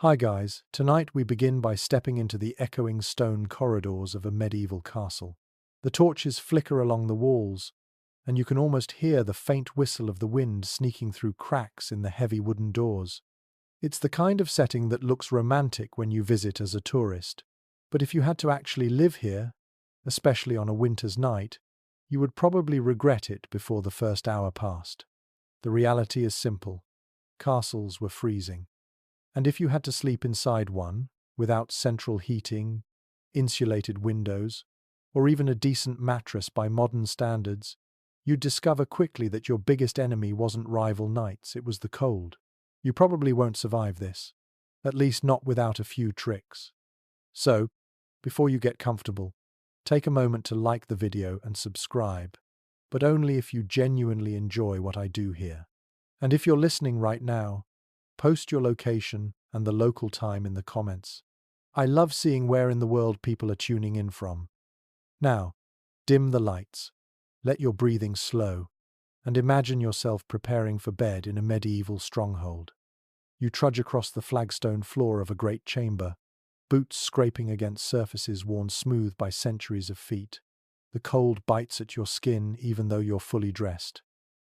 Hi guys, tonight we begin by stepping into the echoing stone corridors of a medieval castle. The torches flicker along the walls, and you can almost hear the faint whistle of the wind sneaking through cracks in the heavy wooden doors. It's the kind of setting that looks romantic when you visit as a tourist, but if you had to actually live here, especially on a winter's night, you would probably regret it before the first hour passed. The reality is simple. Castles were freezing. And if you had to sleep inside one, without central heating, insulated windows, or even a decent mattress by modern standards, you'd discover quickly that your biggest enemy wasn't rival knights, it was the cold. You probably won't survive this, at least not without a few tricks. So, before you get comfortable, take a moment to like the video and subscribe, but only if you genuinely enjoy what I do here. And if you're listening right now, post your location and the local time in the comments. I love seeing where in the world people are tuning in from. Now, dim the lights, let your breathing slow, and imagine yourself preparing for bed in a medieval stronghold. You trudge across the flagstone floor of a great chamber, boots scraping against surfaces worn smooth by centuries of feet. The cold bites at your skin even though you're fully dressed.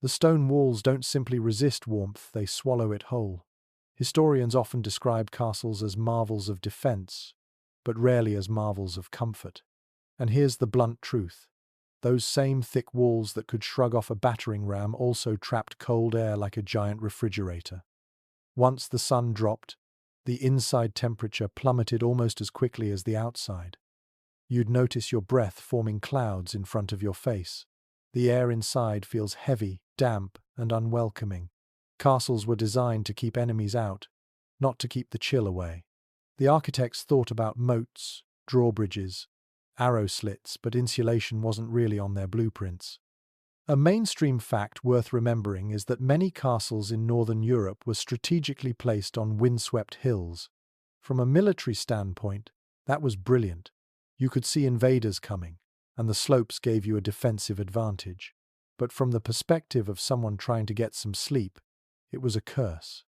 The stone walls don't simply resist warmth, they swallow it whole. Historians often describe castles as marvels of defense, but rarely as marvels of comfort. And here's the blunt truth. Those same thick walls that could shrug off a battering ram also trapped cold air like a giant refrigerator. Once the sun dropped, the inside temperature plummeted almost as quickly as the outside. You'd notice your breath forming clouds in front of your face. The air inside feels heavy, damp, and unwelcoming. Castles were designed to keep enemies out, not to keep the chill away. The architects thought about moats, drawbridges, arrow slits, but insulation wasn't really on their blueprints. A mainstream fact worth remembering is that many castles in northern Europe were strategically placed on windswept hills. From a military standpoint, that was brilliant. You could see invaders coming, and the slopes gave you a defensive advantage. But from the perspective of someone trying to get some sleep, it was a curse.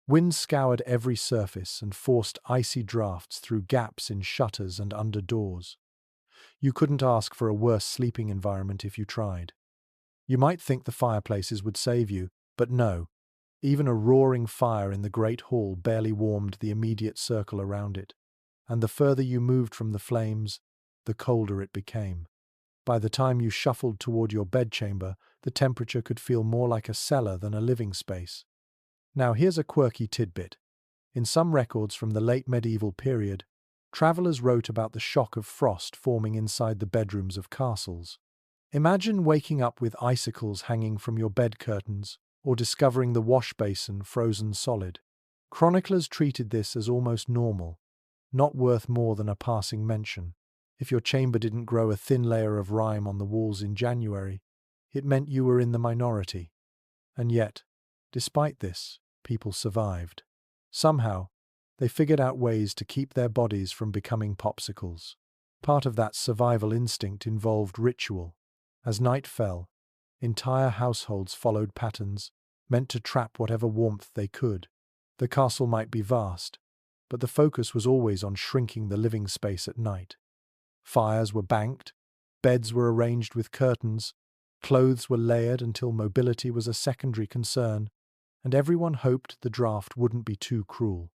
Wind scoured every surface and forced icy drafts through gaps in shutters and under doors. You couldn't ask for a worse sleeping environment if you tried. You might think the fireplaces would save you, but no. Even a roaring fire in the great hall barely warmed the immediate circle around it, and the further you moved from the flames, the colder it became. By the time you shuffled toward your bedchamber, the temperature could feel more like a cellar than a living space. Now here's a quirky tidbit. In some records from the late medieval period, travelers wrote about the shock of frost forming inside the bedrooms of castles. Imagine waking up with icicles hanging from your bed curtains, or discovering the wash basin frozen solid. Chroniclers treated this as almost normal, not worth more than a passing mention. If your chamber didn't grow a thin layer of rime on the walls in January, it meant you were in the minority. And yet, despite this, people survived. Somehow, they figured out ways to keep their bodies from becoming popsicles. Part of that survival instinct involved ritual. As night fell, entire households followed patterns meant to trap whatever warmth they could. The castle might be vast, but the focus was always on shrinking the living space at night. Fires were banked, beds were arranged with curtains, clothes were layered until mobility was a secondary concern, and everyone hoped the draft wouldn't be too cruel.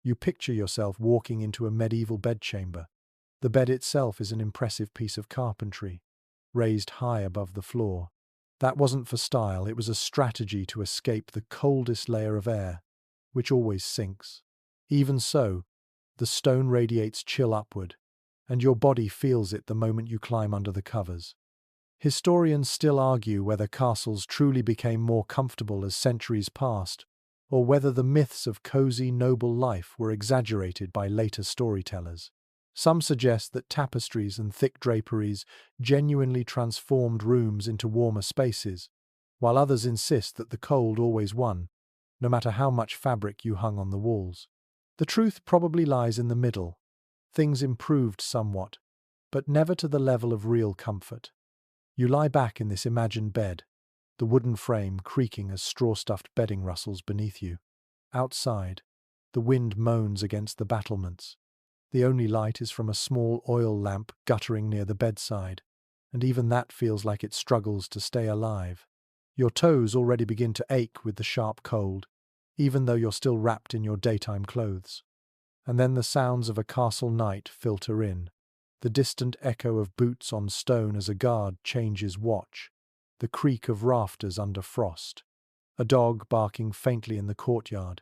You picture yourself walking into a medieval bedchamber. The bed itself is an impressive piece of carpentry, raised high above the floor. That wasn't for style, it was a strategy to escape the coldest layer of air, which always sinks. Even so, the stone radiates chill upward, and your body feels it the moment you climb under the covers. Historians still argue whether castles truly became more comfortable as centuries passed, or whether the myths of cozy, noble life were exaggerated by later storytellers. Some suggest that tapestries and thick draperies genuinely transformed rooms into warmer spaces, while others insist that the cold always won, no matter how much fabric you hung on the walls. The truth probably lies in the middle. Things improved somewhat, but never to the level of real comfort. You lie back in this imagined bed, the wooden frame creaking as straw-stuffed bedding rustles beneath you. Outside, The wind moans against the battlements. The only light is from a small oil lamp guttering near the bedside, and even that feels like it struggles to stay alive. Your toes already begin to ache with the sharp cold, even though you're still wrapped in your daytime clothes. And then the sounds of a castle night filter in. The distant echo of boots on stone as a guard changes watch, the creak of rafters under frost, a dog barking faintly in the courtyard,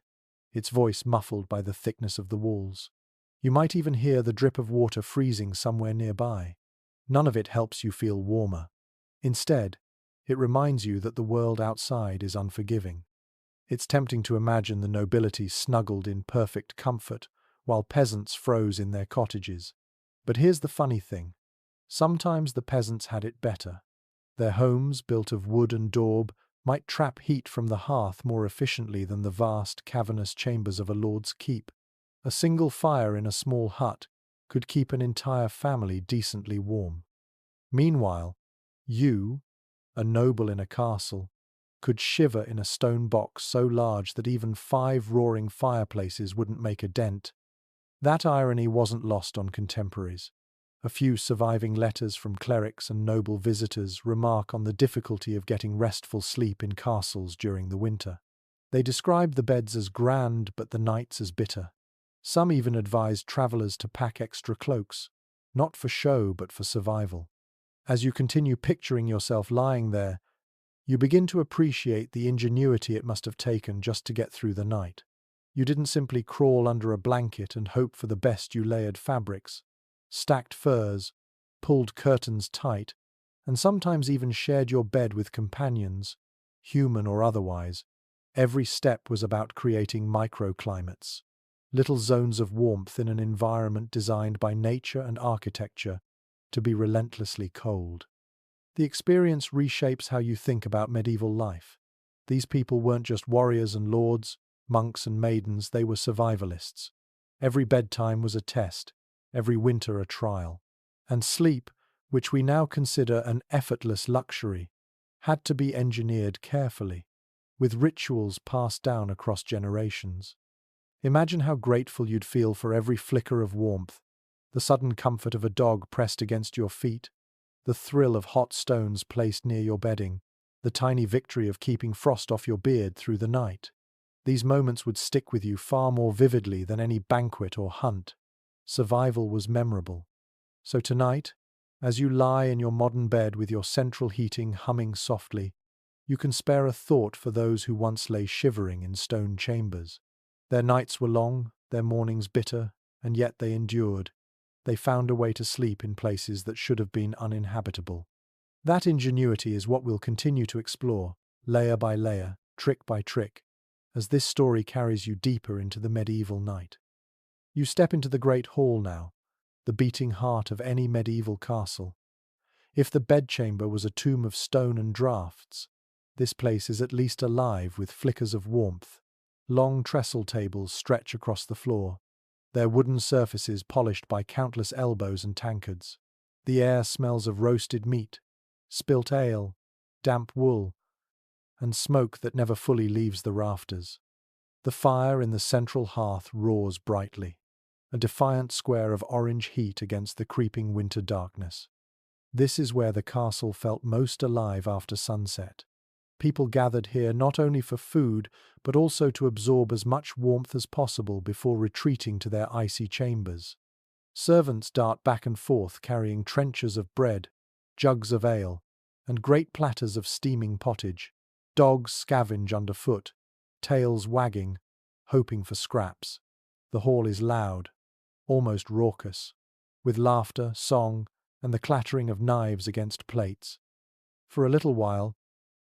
its voice muffled by the thickness of the walls. You might even hear the drip of water freezing somewhere nearby. None of it helps you feel warmer. Instead, it reminds you that the world outside is unforgiving. It's tempting to imagine the nobility snuggled in perfect comfort, while peasants froze in their cottages. But here's the funny thing. Sometimes the peasants had it better. Their homes, built of wood and daub, might trap heat from the hearth more efficiently than the vast, cavernous chambers of a lord's keep. A single fire in a small hut could keep an entire family decently warm. Meanwhile, you, a noble in a castle, could shiver in a stone box so large that even 5 roaring fireplaces wouldn't make a dent. That irony wasn't lost on contemporaries. A few surviving letters from clerics and noble visitors remark on the difficulty of getting restful sleep in castles during the winter. They describe the beds as grand but the nights as bitter. Some even advise travelers to pack extra cloaks, not for show but for survival. As you continue picturing yourself lying there, you begin to appreciate the ingenuity it must have taken just to get through the night. You didn't simply crawl under a blanket and hope for the best. You layered fabrics, stacked furs, pulled curtains tight, and sometimes even shared your bed with companions, human or otherwise. Every step was about creating microclimates, little zones of warmth in an environment designed by nature and architecture to be relentlessly cold. The experience reshapes how you think about medieval life. These people weren't just warriors and lords, monks and maidens, they were survivalists. Every bedtime was a test, every winter a trial. And sleep, which we now consider an effortless luxury, had to be engineered carefully, with rituals passed down across generations. Imagine how grateful you'd feel for every flicker of warmth, the sudden comfort of a dog pressed against your feet, the thrill of hot stones placed near your bedding, the tiny victory of keeping frost off your beard through the night. These moments would stick with you far more vividly than any banquet or hunt. Survival was memorable. So tonight, as you lie in your modern bed with your central heating humming softly, you can spare a thought for those who once lay shivering in stone chambers. Their nights were long, their mornings bitter, and yet they endured. They found a way to sleep in places that should have been uninhabitable. That ingenuity is what we'll continue to explore, layer by layer, trick by trick, as this story carries you deeper into the medieval night. You step into the great hall now, the beating heart of any medieval castle. If the bedchamber was a tomb of stone and draughts, this place is at least alive with flickers of warmth. Long trestle tables stretch across the floor, their wooden surfaces polished by countless elbows and tankards. The air smells of roasted meat, spilt ale, damp wool, and smoke that never fully leaves the rafters. The fire in the central hearth roars brightly, a defiant square of orange heat against the creeping winter darkness. This is where the castle felt most alive after sunset. People gathered here not only for food, but also to absorb as much warmth as possible before retreating to their icy chambers. Servants dart back and forth carrying trenchers of bread, jugs of ale, and great platters of steaming pottage. Dogs scavenge underfoot, tails wagging, hoping for scraps. The hall is loud, almost raucous, with laughter, song, and the clattering of knives against plates. For a little while,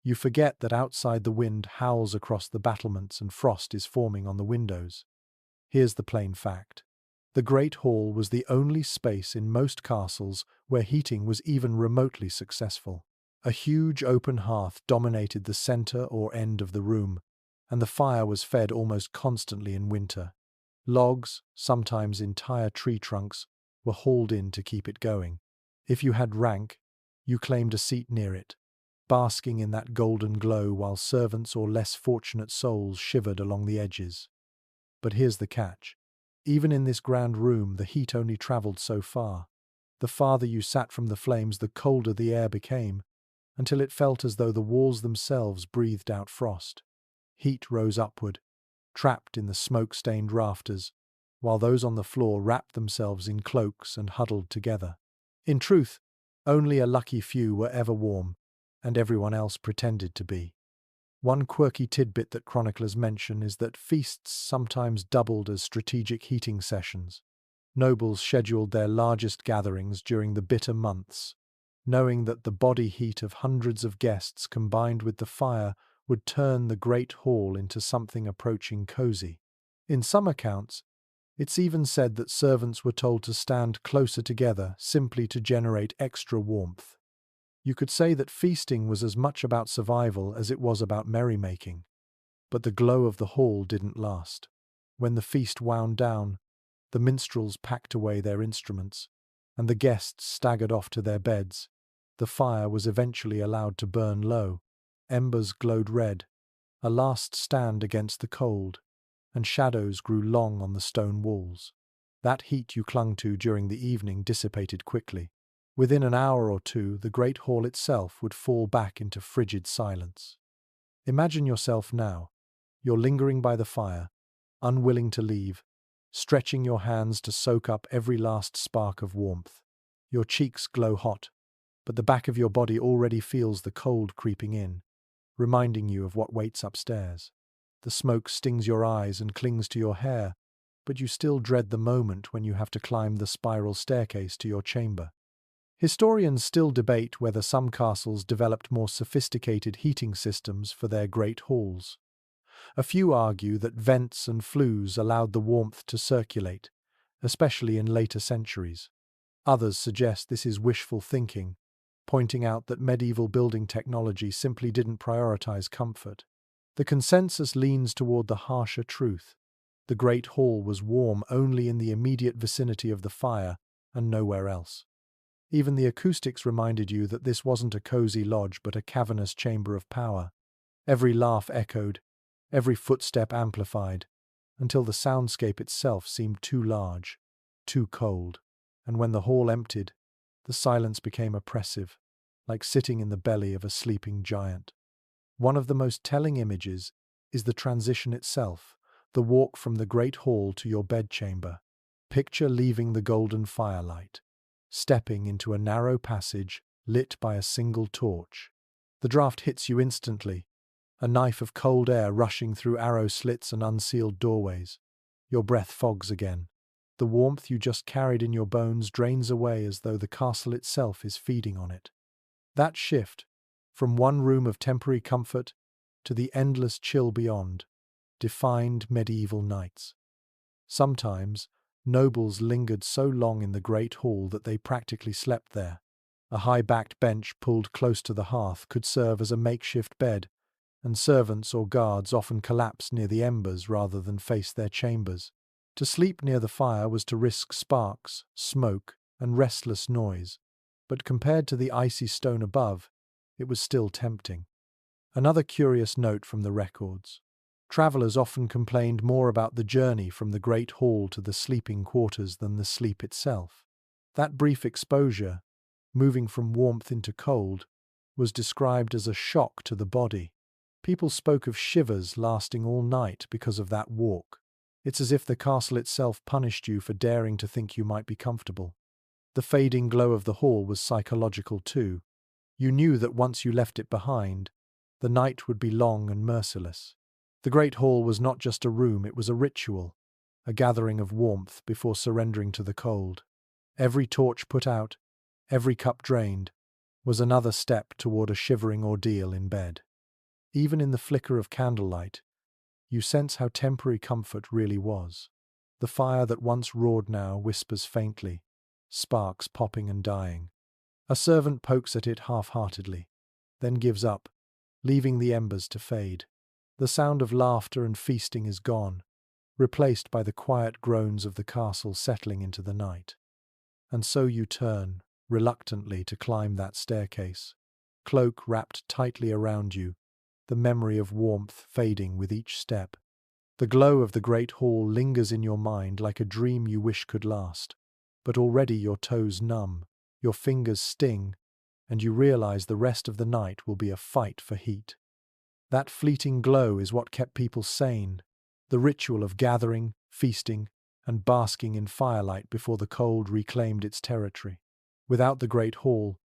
you forget that outside the wind howls across the battlements and frost is forming on the windows. Here's the plain fact. The Great Hall was the only space in most castles where heating was even remotely successful. A huge open hearth dominated the center or end of the room, and the fire was fed almost constantly in winter. Logs, sometimes entire tree trunks, were hauled in to keep it going. If you had rank, you claimed a seat near it, basking in that golden glow while servants or less fortunate souls shivered along the edges. But here's the catch. Even in this grand room, the heat only travelled so far. The farther you sat from the flames, the colder the air became, until it felt as though the walls themselves breathed out frost. Heat rose upward, trapped in the smoke-stained rafters, while those on the floor wrapped themselves in cloaks and huddled together. In truth, only a lucky few were ever warm, and everyone else pretended to be. One quirky tidbit that chroniclers mention is that feasts sometimes doubled as strategic heating sessions. Nobles scheduled their largest gatherings during the bitter months, knowing that the body heat of hundreds of guests combined with the fire would turn the great hall into something approaching cozy. In some accounts, it's even said that servants were told to stand closer together simply to generate extra warmth. You could say that feasting was as much about survival as it was about merrymaking. But the glow of the hall didn't last. When the feast wound down, the minstrels packed away their instruments, and the guests staggered off to their beds. The fire was eventually allowed to burn low. Embers glowed red, a last stand against the cold, and shadows grew long on the stone walls. That heat you clung to during the evening dissipated quickly. Within an hour or two, the great hall itself would fall back into frigid silence. Imagine yourself now. You're lingering by the fire, unwilling to leave, stretching your hands to soak up every last spark of warmth. Your cheeks glow hot, but the back of your body already feels the cold creeping in, reminding you of what waits upstairs. The smoke stings your eyes and clings to your hair, but you still dread the moment when you have to climb the spiral staircase to your chamber. Historians still debate whether some castles developed more sophisticated heating systems for their great halls. A few argue that vents and flues allowed the warmth to circulate, especially in later centuries. Others suggest this is wishful thinking, pointing out that medieval building technology simply didn't prioritize comfort. The consensus leans toward the harsher truth. The great hall was warm only in the immediate vicinity of the fire and nowhere else. Even the acoustics reminded you that this wasn't a cozy lodge but a cavernous chamber of power. Every laugh echoed, every footstep amplified, until the soundscape itself seemed too large, too cold. And when the hall emptied, the silence became oppressive, like sitting in the belly of a sleeping giant. One of the most telling images is the transition itself, the walk from the great hall to your bedchamber. Picture leaving the golden firelight, stepping into a narrow passage lit by a single torch. The draft hits you instantly, a knife of cold air rushing through arrow slits and unsealed doorways. Your breath fogs again. The warmth you just carried in your bones drains away as though the castle itself is feeding on it. That shift, from one room of temporary comfort to the endless chill beyond, defined medieval nights. Sometimes, nobles lingered so long in the great hall that they practically slept there. A high-backed bench pulled close to the hearth could serve as a makeshift bed, and servants or guards often collapsed near the embers rather than face their chambers. To sleep near the fire was to risk sparks, smoke, and restless noise, but compared to the icy stone above, it was still tempting. Another curious note from the records. Travellers often complained more about the journey from the great hall to the sleeping quarters than the sleep itself. That brief exposure, moving from warmth into cold, was described as a shock to the body. People spoke of shivers lasting all night because of that walk. It's as if the castle itself punished you for daring to think you might be comfortable. The fading glow of the hall was psychological too. You knew that once you left it behind, the night would be long and merciless. The great hall was not just a room, it was a ritual, a gathering of warmth before surrendering to the cold. Every torch put out, every cup drained, was another step toward a shivering ordeal in bed. Even in the flicker of candlelight, you sense how temporary comfort really was. The fire that once roared now whispers faintly, sparks popping and dying. A servant pokes at it half-heartedly, then gives up, leaving the embers to fade. The sound of laughter and feasting is gone, replaced by the quiet groans of the castle settling into the night. And so you turn, reluctantly, to climb that staircase, cloak wrapped tightly around you, the memory of warmth fading with each step. The glow of the great hall lingers in your mind like a dream you wish could last. But already your toes numb, your fingers sting, and you realize the rest of the night will be a fight for heat. That fleeting glow is what kept people sane, the ritual of gathering, feasting, and basking in firelight before the cold reclaimed its territory. Without the great hall,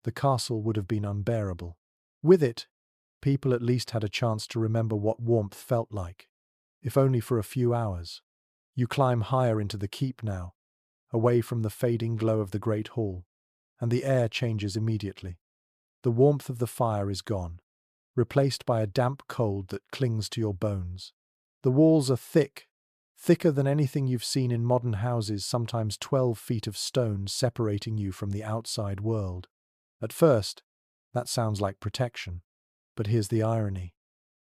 the castle would have been unbearable. With it, people at least had a chance to remember what warmth felt like, if only for a few hours. You climb higher into the keep now, away from the fading glow of the great hall, and the air changes immediately. The warmth of the fire is gone, replaced by a damp cold that clings to your bones. The walls are thick, thicker than anything you've seen in modern houses, sometimes 12 feet of stone separating you from the outside world. At first, that sounds like protection. But here's the irony.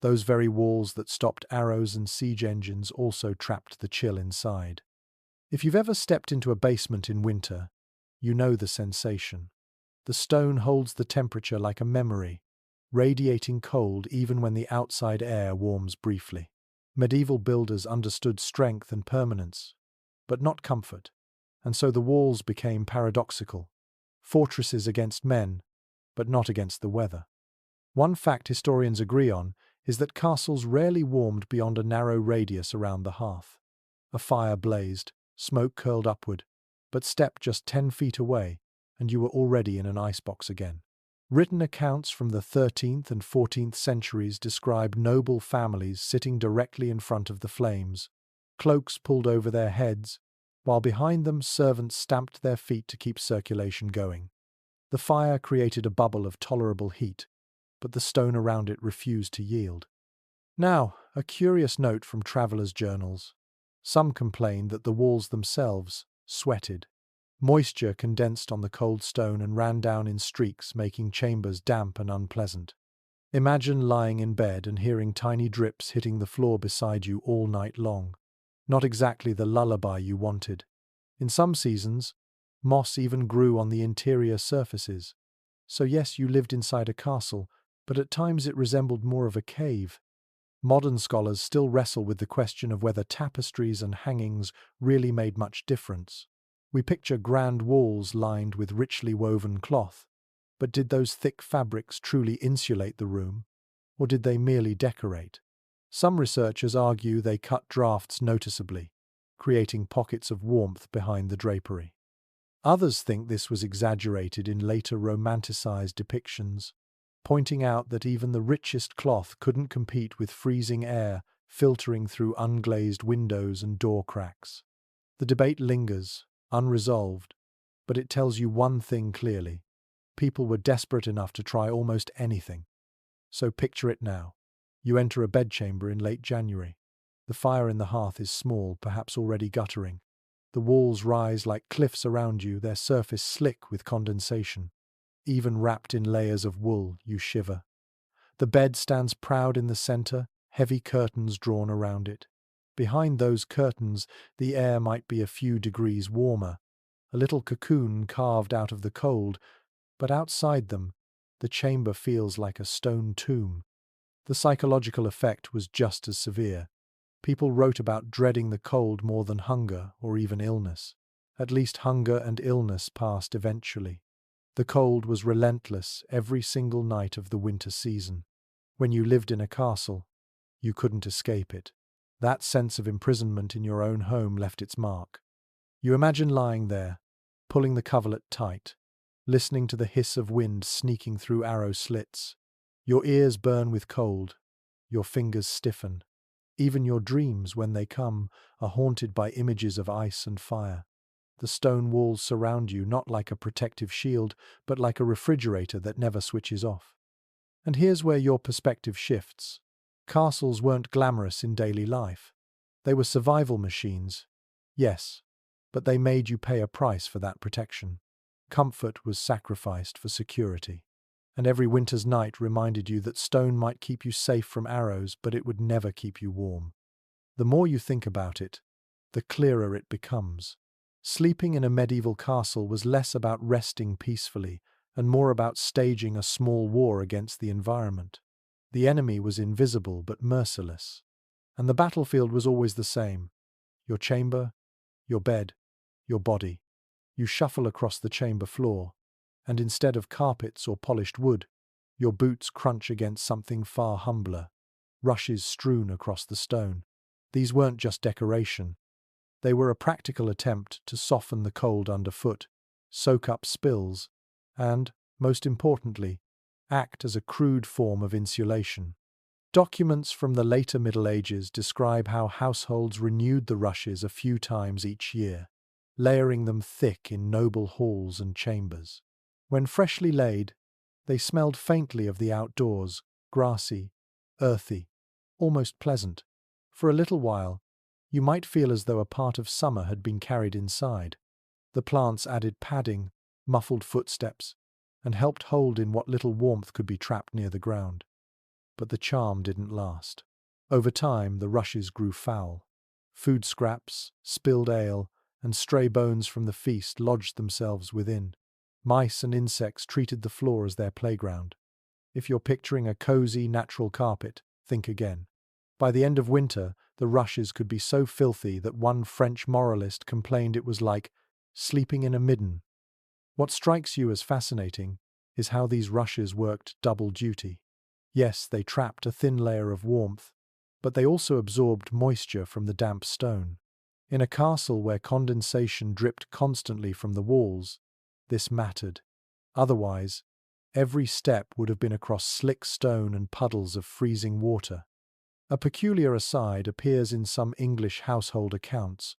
Those very walls that stopped arrows and siege engines also trapped the chill inside. If you've ever stepped into a basement in winter, you know the sensation. The stone holds the temperature like a memory, radiating cold even when the outside air warms briefly. Medieval builders understood strength and permanence, but not comfort, and so the walls became paradoxical. Fortresses against men, but not against the weather. One fact historians agree on is that castles rarely warmed beyond a narrow radius around the hearth. A fire blazed, smoke curled upward, but step just 10 feet away, and you were already in an icebox again. Written accounts from the 13th and 14th centuries describe noble families sitting directly in front of the flames, cloaks pulled over their heads, while behind them servants stamped their feet to keep circulation going. The fire created a bubble of tolerable heat, but the stone around it refused to yield. Now, a curious note from travelers' journals. Some complained that the walls themselves sweated. Moisture condensed on the cold stone and ran down in streaks, making chambers damp and unpleasant. Imagine lying in bed and hearing tiny drips hitting the floor beside you all night long. Not exactly the lullaby you wanted. In some seasons, moss even grew on the interior surfaces. So yes, you lived inside a castle, but at times it resembled more of a cave. Modern scholars still wrestle with the question of whether tapestries and hangings really made much difference. We picture grand walls lined with richly woven cloth, but did those thick fabrics truly insulate the room, or did they merely decorate? Some researchers argue they cut drafts noticeably, creating pockets of warmth behind the drapery. Others think this was exaggerated in later romanticized depictions, pointing out that even the richest cloth couldn't compete with freezing air filtering through unglazed windows and door cracks. The debate lingers, unresolved, but it tells you one thing clearly. People were desperate enough to try almost anything. So picture it now. You enter a bedchamber in late January. The fire in the hearth is small, perhaps already guttering. The walls rise like cliffs around you, their surface slick with condensation. Even wrapped in layers of wool, you shiver. The bed stands proud in the center, heavy curtains drawn around it. Behind those curtains, the air might be a few degrees warmer, a little cocoon carved out of the cold, but outside them, the chamber feels like a stone tomb. The psychological effect was just as severe. People wrote about dreading the cold more than hunger or even illness. At least hunger and illness passed eventually. The cold was relentless every single night of the winter season. When you lived in a castle, you couldn't escape it. That sense of imprisonment in your own home left its mark. You imagine lying there, pulling the coverlet tight, listening to the hiss of wind sneaking through arrow slits. Your ears burn with cold, your fingers stiffen. Even your dreams, when they come, are haunted by images of ice and fire. The stone walls surround you not like a protective shield, but like a refrigerator that never switches off. And here's where your perspective shifts. Castles weren't glamorous in daily life. They were survival machines, yes, but they made you pay a price for that protection. Comfort was sacrificed for security. And every winter's night reminded you that stone might keep you safe from arrows, but it would never keep you warm. The more you think about it, the clearer it becomes. Sleeping in a medieval castle was less about resting peacefully and more about staging a small war against the environment. The enemy was invisible but merciless, And the battlefield was always the same. Your chamber, your bed, your body. You shuffle across the chamber floor, and instead of carpets or polished wood, your boots crunch against something far humbler, rushes strewn across the stone. These weren't just decoration. They were a practical attempt to soften the cold underfoot, soak up spills, and, most importantly, act as a crude form of insulation. Documents from the later Middle Ages describe how households renewed the rushes a few times each year, layering them thick in noble halls and chambers. When freshly laid, they smelled faintly of the outdoors, grassy, earthy, almost pleasant. For a little while, you might feel as though a part of summer had been carried inside. The plants added padding, muffled footsteps, and helped hold in what little warmth could be trapped near the ground. But the charm didn't last. Over time, the rushes grew foul. Food scraps, spilled ale, and stray bones from the feast lodged themselves within. Mice and insects treated the floor as their playground. If you're picturing a cozy, natural carpet, think again. By the end of winter, the rushes could be so filthy that one French moralist complained it was like sleeping in a midden. What strikes you as fascinating is how these rushes worked double duty. Yes, they trapped a thin layer of warmth, but they also absorbed moisture from the damp stone. In a castle where condensation dripped constantly from the walls, this mattered. Otherwise, every step would have been across slick stone and puddles of freezing water. A peculiar aside appears in some English household accounts.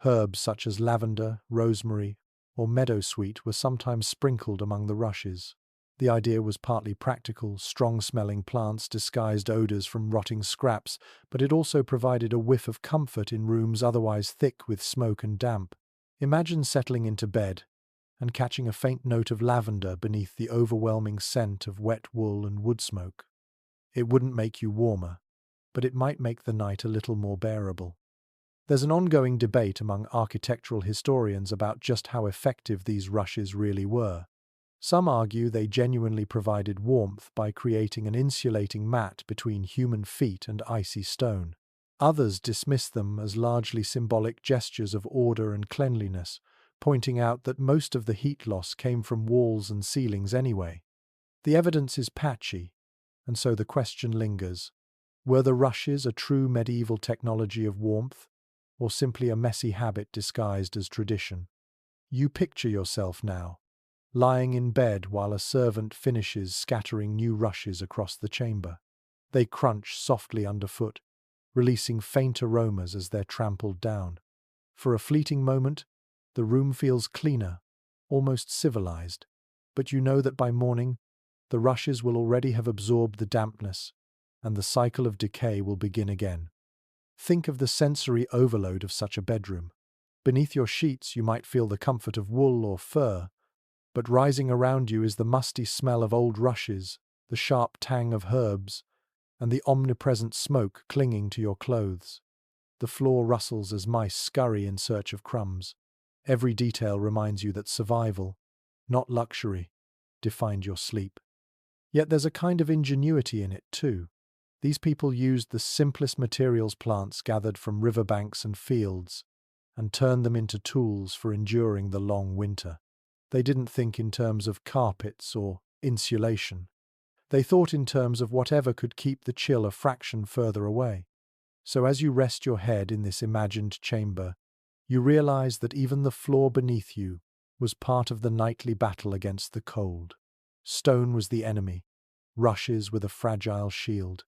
Herbs such as lavender, rosemary, or meadowsweet were sometimes sprinkled among the rushes. The idea was partly practical. Strong-smelling plants disguised odors from rotting scraps, but it also provided a whiff of comfort in rooms otherwise thick with smoke and damp. Imagine settling into bed and catching a faint note of lavender beneath the overwhelming scent of wet wool and wood smoke. It wouldn't make you warmer, but it might make the night a little more bearable. There's an ongoing debate among architectural historians about just how effective these rushes really were. Some argue they genuinely provided warmth by creating an insulating mat between human feet and icy stone. Others dismiss them as largely symbolic gestures of order and cleanliness, pointing out that most of the heat loss came from walls and ceilings anyway. The evidence is patchy, and so the question lingers. Were the rushes a true medieval technology of warmth, or simply a messy habit disguised as tradition? You picture yourself now, lying in bed while a servant finishes scattering new rushes across the chamber. They crunch softly underfoot, releasing faint aromas as they're trampled down. For a fleeting moment, the room feels cleaner, almost civilized, but you know that by morning, the rushes will already have absorbed the dampness, and the cycle of decay will begin again. Think of the sensory overload of such a bedroom. Beneath your sheets, you might feel the comfort of wool or fur, but rising around you is the musty smell of old rushes, the sharp tang of herbs, and the omnipresent smoke clinging to your clothes. The floor rustles as mice scurry in search of crumbs. Every detail reminds you that survival, not luxury, defined your sleep. Yet there's a kind of ingenuity in it too. These people used the simplest materials, plants gathered from riverbanks and fields, and turned them into tools for enduring the long winter. They didn't think in terms of carpets or insulation. They thought in terms of whatever could keep the chill a fraction further away. So as you rest your head in this imagined chamber, you realize that even the floor beneath you was part of the nightly battle against the cold. Stone was the enemy, rushes were the fragile shield,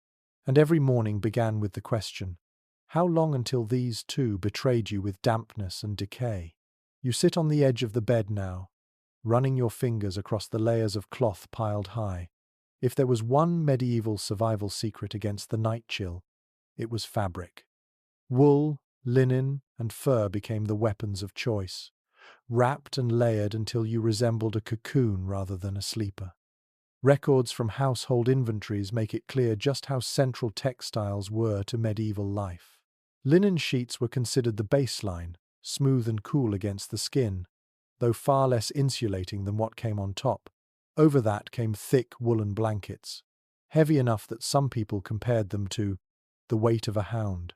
and every morning began with the question, how long until these too betrayed you with dampness and decay? You sit on the edge of the bed now, running your fingers across the layers of cloth piled high. If there was one medieval survival secret against the night chill, it was fabric. Wool, linen, and fur became the weapons of choice, wrapped and layered until you resembled a cocoon rather than a sleeper. Records from household inventories make it clear just how central textiles were to medieval life. Linen sheets were considered the baseline, smooth and cool against the skin, though far less insulating than what came on top. Over that came thick woolen blankets, heavy enough that some people compared them to the weight of a hound.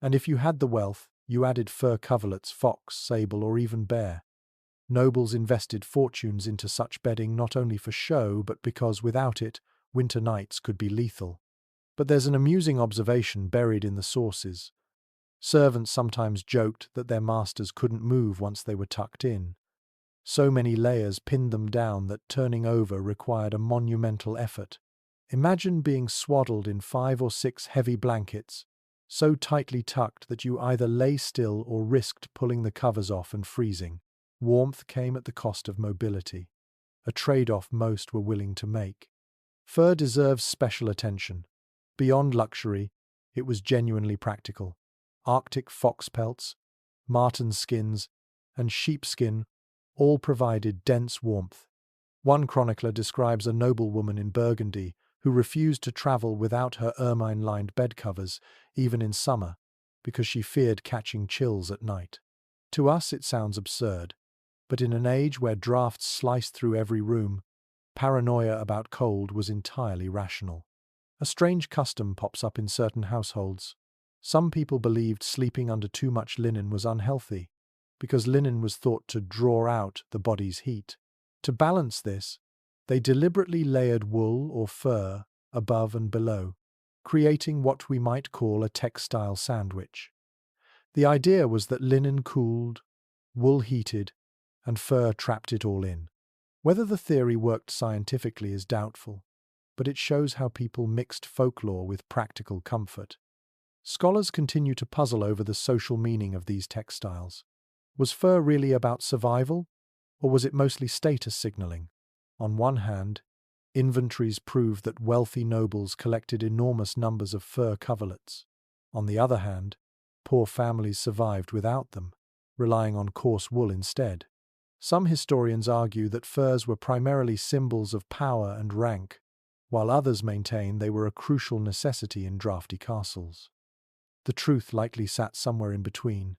And if you had the wealth, you added fur coverlets, fox, sable, or even bear. Nobles invested fortunes into such bedding not only for show, but because without it, winter nights could be lethal. But there's an amusing observation buried in the sources. Servants sometimes joked that their masters couldn't move once they were tucked in. So many layers pinned them down that turning over required a monumental effort. Imagine being swaddled in 5 or 6 heavy blankets, so tightly tucked that you either lay still or risked pulling the covers off and freezing. Warmth came at the cost of mobility, a trade-off most were willing to make. Fur deserves special attention. Beyond luxury, it was genuinely practical. Arctic fox pelts, marten skins, and sheepskin all provided dense warmth. One chronicler describes a noblewoman in Burgundy who refused to travel without her ermine-lined bed covers, even in summer, because she feared catching chills at night. To us it sounds absurd, but in an age where drafts sliced through every room, paranoia about cold was entirely rational. A strange custom pops up in certain households. Some people believed sleeping under too much linen was unhealthy, because linen was thought to draw out the body's heat. To balance this, they deliberately layered wool or fur above and below, creating what we might call a textile sandwich. The idea was that linen cooled, wool heated, and fur trapped it all in. Whether the theory worked scientifically is doubtful, but it shows how people mixed folklore with practical comfort. Scholars continue to puzzle over the social meaning of these textiles. Was fur really about survival, or was it mostly status signaling? On one hand, inventories prove that wealthy nobles collected enormous numbers of fur coverlets. On the other hand, poor families survived without them, relying on coarse wool instead. Some historians argue that furs were primarily symbols of power and rank, while others maintain they were a crucial necessity in drafty castles. The truth likely sat somewhere in between.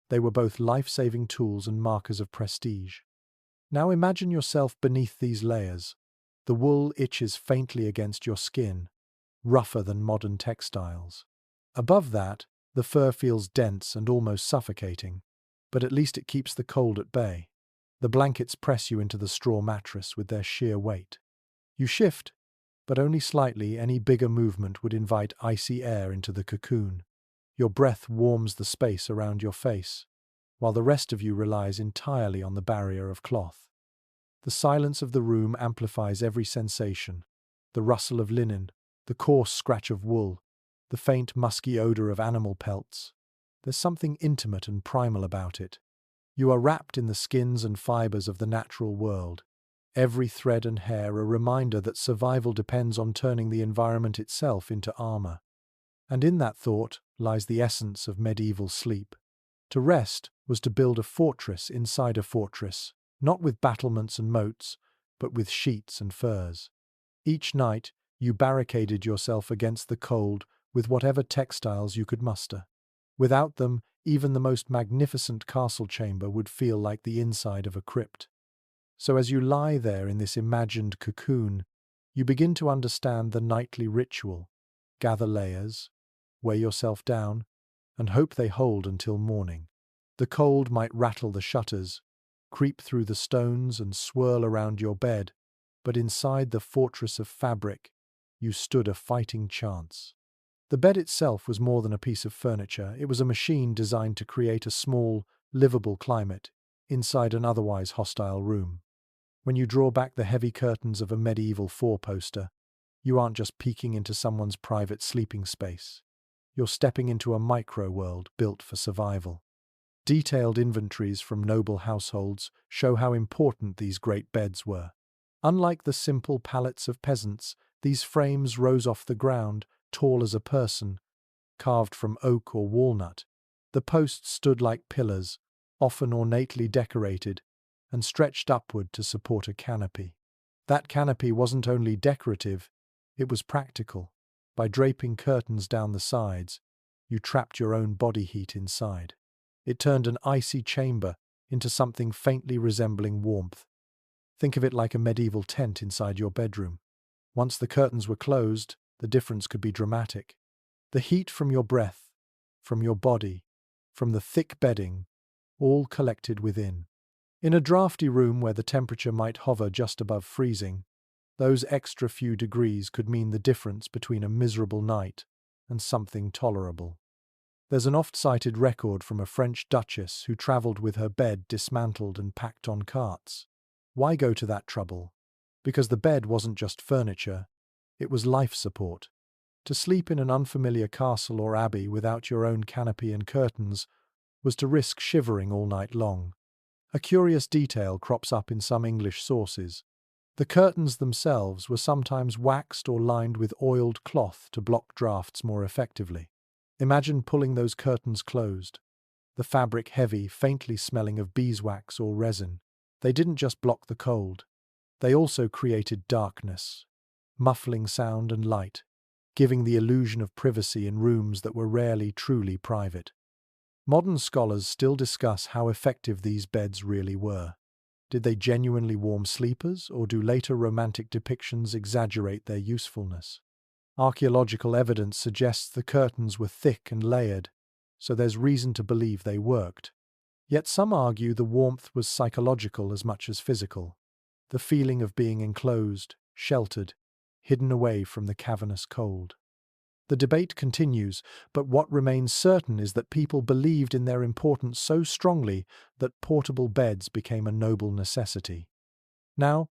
They were both life-saving tools and markers of prestige. Now imagine yourself beneath these layers. The wool itches faintly against your skin, rougher than modern textiles. Above that, the fur feels dense and almost suffocating, but at least it keeps the cold at bay. The blankets press you into the straw mattress with their sheer weight. You shift, but only slightly. Any bigger movement would invite icy air into the cocoon. Your breath warms the space around your face, while the rest of you relies entirely on the barrier of cloth. The silence of the room amplifies every sensation: the rustle of linen, the coarse scratch of wool, the faint musky odor of animal pelts. There's something intimate and primal about it. You are wrapped in the skins and fibers of the natural world, every thread and hair a reminder that survival depends on turning the environment itself into armor. And in that thought lies the essence of medieval sleep. To rest was to build a fortress inside a fortress, not with battlements and moats, but with sheets and furs. Each night you barricaded yourself against the cold with whatever textiles you could muster. Without them, even the most magnificent castle chamber would feel like the inside of a crypt. So as you lie there in this imagined cocoon, you begin to understand the nightly ritual. Gather layers, weigh yourself down, and hope they hold until morning. The cold might rattle the shutters, creep through the stones and swirl around your bed, but inside the fortress of fabric, you stood a fighting chance. The bed itself was more than a piece of furniture. It was a machine designed to create a small, livable climate inside an otherwise hostile room. When you draw back the heavy curtains of a medieval four-poster, you aren't just peeking into someone's private sleeping space. You're stepping into a micro-world built for survival. Detailed inventories from noble households show how important these great beds were. Unlike the simple pallets of peasants, these frames rose off the ground, tall as a person, carved from oak or walnut. The posts stood like pillars, often ornately decorated, and stretched upward to support a canopy. That canopy wasn't only decorative, it was practical. By draping curtains down the sides, you trapped your own body heat inside. It turned an icy chamber into something faintly resembling warmth. Think of it like a medieval tent inside your bedroom. Once the curtains were closed, the difference could be dramatic. The heat from your breath, from your body, from the thick bedding, all collected within. In a drafty room where the temperature might hover just above freezing, those extra few degrees could mean the difference between a miserable night and something tolerable. There's an oft-cited record from a French duchess who travelled with her bed dismantled and packed on carts. Why go to that trouble? Because the bed wasn't just furniture, it was life support. To sleep in an unfamiliar castle or abbey without your own canopy and curtains was to risk shivering all night long. A curious detail crops up in some English sources. The curtains themselves were sometimes waxed or lined with oiled cloth to block drafts more effectively. Imagine pulling those curtains closed, the fabric heavy, faintly smelling of beeswax or resin. They didn't just block the cold, they also created darkness, muffling sound and light, giving the illusion of privacy in rooms that were rarely truly private. Modern scholars still discuss how effective these beds really were. Did they genuinely warm sleepers, or do later romantic depictions exaggerate their usefulness? Archaeological evidence suggests the curtains were thick and layered, so there's reason to believe they worked. Yet some argue the warmth was psychological as much as physical. The feeling of being enclosed, sheltered, hidden away from the cavernous cold. The debate continues, but what remains certain is that people believed in their importance so strongly that portable beds became a noble necessity. Now,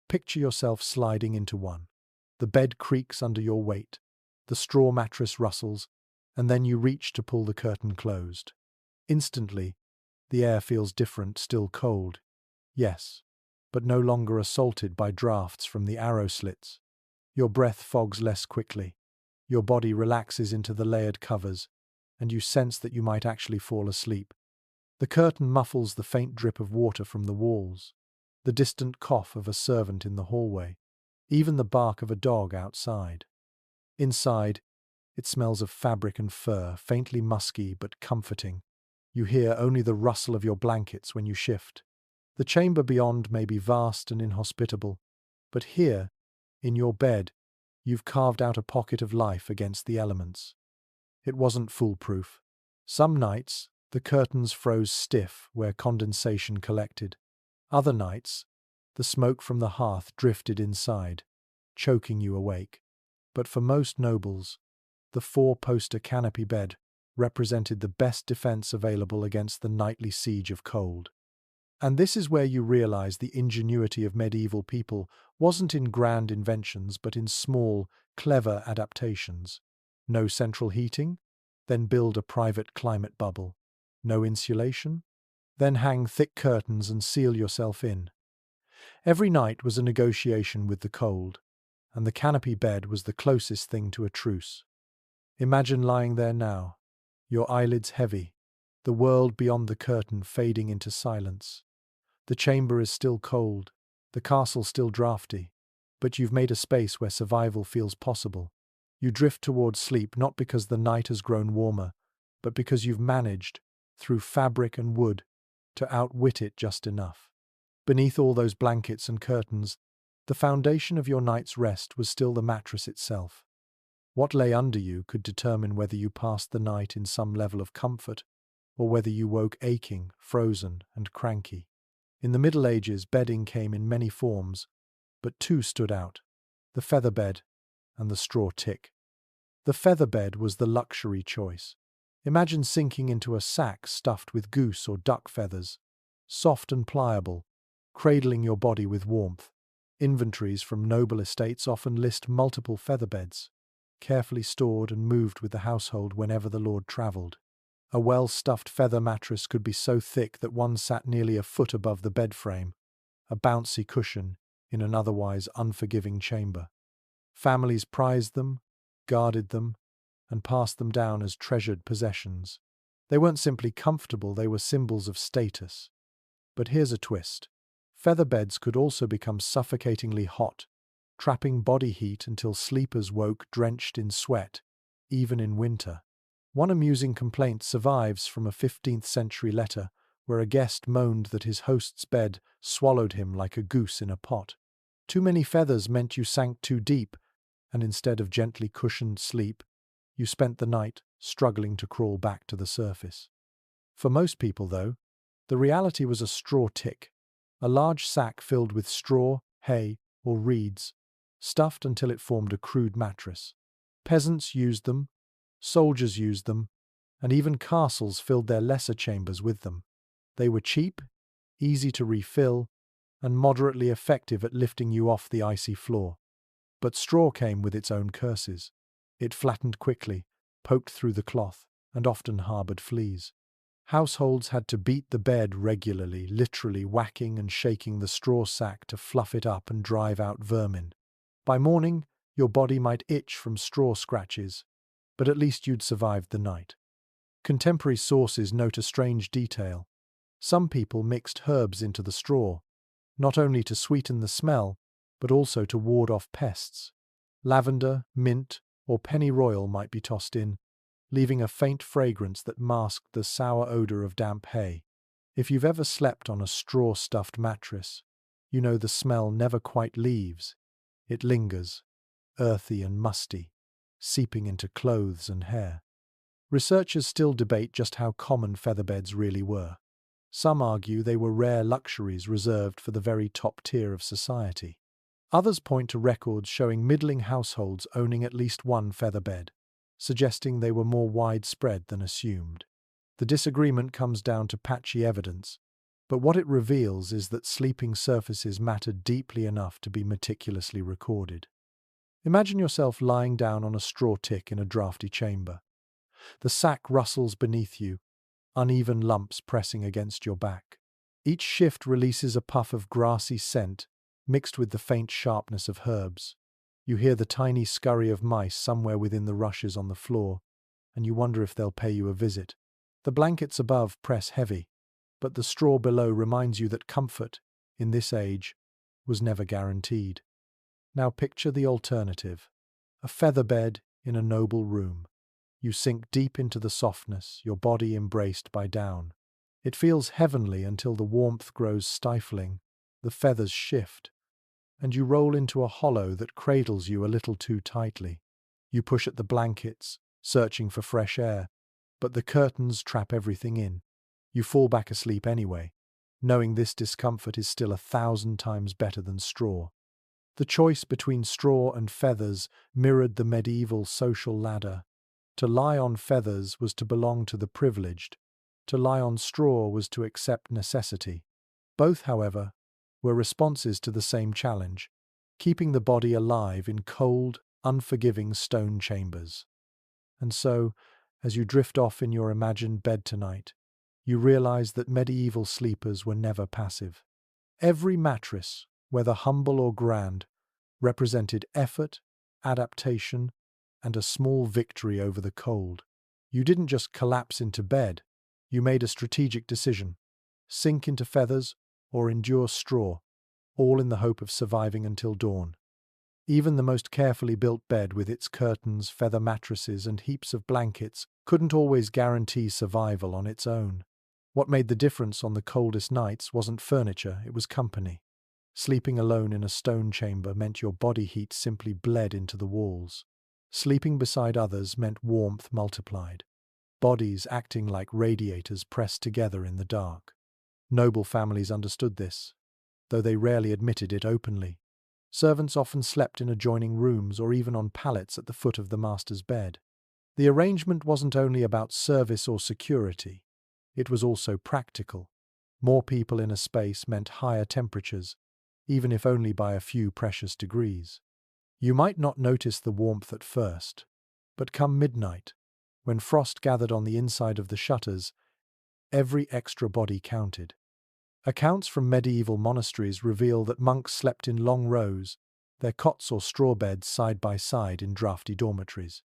picture yourself sliding into one. The bed creaks under your weight, the straw mattress rustles, and then you reach to pull the curtain closed. Instantly, the air feels different, still cold, yes, but no longer assaulted by drafts from the arrow slits. Your breath fogs less quickly. Your body relaxes into the layered covers, and you sense that you might actually fall asleep. The curtain muffles the faint drip of water from the walls, the distant cough of a servant in the hallway, even the bark of a dog outside. Inside, it smells of fabric and fur, faintly musky but comforting. You hear only the rustle of your blankets when you shift. The chamber beyond may be vast and inhospitable, but here, in your bed, you've carved out a pocket of life against the elements. It wasn't foolproof. Some nights, the curtains froze stiff where condensation collected. Other nights, the smoke from the hearth drifted inside, choking you awake. But for most nobles, the four-poster canopy bed represented the best defense available against the nightly siege of cold. And this is where you realize the ingenuity of medieval people wasn't in grand inventions but in small, clever adaptations. No central heating? Then build a private climate bubble. No insulation? Then hang thick curtains and seal yourself in. Every night was a negotiation with the cold, and the canopy bed was the closest thing to a truce. Imagine lying there now, your eyelids heavy, the world beyond the curtain fading into silence. The chamber is still cold, the castle still drafty, but you've made a space where survival feels possible. You drift towards sleep not because the night has grown warmer, but because you've managed, through fabric and wood, to outwit it just enough. Beneath all those blankets and curtains, the foundation of your night's rest was still the mattress itself. What lay under you could determine whether you passed the night in some level of comfort, or whether you woke aching, frozen, and cranky. In the Middle Ages, bedding came in many forms, but two stood out: the feather bed and the straw tick. The feather bed was the luxury choice. Imagine sinking into a sack stuffed with goose or duck feathers, soft and pliable, cradling your body with warmth. Inventories from noble estates often list multiple feather beds, carefully stored and moved with the household whenever the lord travelled. A well-stuffed feather mattress could be so thick that one sat nearly a foot above the bed frame, a bouncy cushion in an otherwise unforgiving chamber. Families prized them, guarded them, and passed them down as treasured possessions. They weren't simply comfortable, they were symbols of status. But here's a twist. Feather beds could also become suffocatingly hot, trapping body heat until sleepers woke drenched in sweat, even in winter. One amusing complaint survives from a 15th century letter where a guest moaned that his host's bed swallowed him like a goose in a pot. Too many feathers meant you sank too deep, and instead of gently cushioned sleep, You spent the night struggling to crawl back to the surface. For most people, though, the reality was a straw tick, a large sack filled with straw, hay, or reeds, stuffed until it formed a crude mattress. Peasants used them, soldiers used them, and even castles filled their lesser chambers with them. They were cheap, easy to refill, and moderately effective at lifting you off the icy floor. But straw came with its own curses. It flattened quickly, poked through the cloth, and often harbored fleas. Households had to beat the bed regularly, literally whacking and shaking the straw sack to fluff it up and drive out vermin. By morning, your body might itch from straw scratches, but at least you'd survived the night. Contemporary sources note a strange detail. Some people mixed herbs into the straw, not only to sweeten the smell, but also to ward off pests. Lavender, mint, or pennyroyal might be tossed in, leaving a faint fragrance that masked the sour odor of damp hay. If you've ever slept on a straw-stuffed mattress, you know the smell never quite leaves. It lingers, earthy and musty, seeping into clothes and hair. Researchers still debate just how common featherbeds really were. Some argue they were rare luxuries reserved for the very top tier of society. Others point to records showing middling households owning at least one featherbed, suggesting they were more widespread than assumed. The disagreement comes down to patchy evidence, but what it reveals is that sleeping surfaces mattered deeply enough to be meticulously recorded. Imagine yourself lying down on a straw tick in a drafty chamber. The sack rustles beneath you, uneven lumps pressing against your back. Each shift releases a puff of grassy scent, mixed with the faint sharpness of herbs. You hear the tiny scurry of mice somewhere within the rushes on the floor, and you wonder if they'll pay you a visit. The blankets above press heavy, but the straw below reminds you that comfort, in this age, was never guaranteed. Now picture the alternative: a feather bed in a noble room. You sink deep into the softness, your body embraced by down. It feels heavenly until the warmth grows stifling, the feathers shift, and you roll into a hollow that cradles you a little too tightly. You push at the blankets, searching for fresh air, but the curtains trap everything in. You fall back asleep anyway, knowing this discomfort is still 1,000 times better than straw. The choice between straw and feathers mirrored the medieval social ladder. To lie on feathers was to belong to the privileged. To lie on straw was to accept necessity. Both, however, were responses to the same challenge: keeping the body alive in cold, unforgiving stone chambers. And so, as you drift off in your imagined bed tonight, you realize that medieval sleepers were never passive. Every mattress, whether humble or grand, represented effort, adaptation, and a small victory over the cold. You didn't just collapse into bed, you made a strategic decision: sink into feathers or endure straw, all in the hope of surviving until dawn. Even the most carefully built bed with its curtains, feather mattresses, and heaps of blankets couldn't always guarantee survival on its own. What made the difference on the coldest nights wasn't furniture, it was company. Sleeping alone in a stone chamber meant your body heat simply bled into the walls. Sleeping beside others meant warmth multiplied, bodies acting like radiators pressed together in the dark. Noble families understood this, though they rarely admitted it openly. Servants often slept in adjoining rooms or even on pallets at the foot of the master's bed. The arrangement wasn't only about service or security, it was also practical. More people in a space meant higher temperatures, even if only by a few precious degrees. You might not notice the warmth at first, but come midnight, when frost gathered on the inside of the shutters, every extra body counted. Accounts from medieval monasteries reveal that monks slept in long rows, their cots or straw beds side by side in drafty dormitories.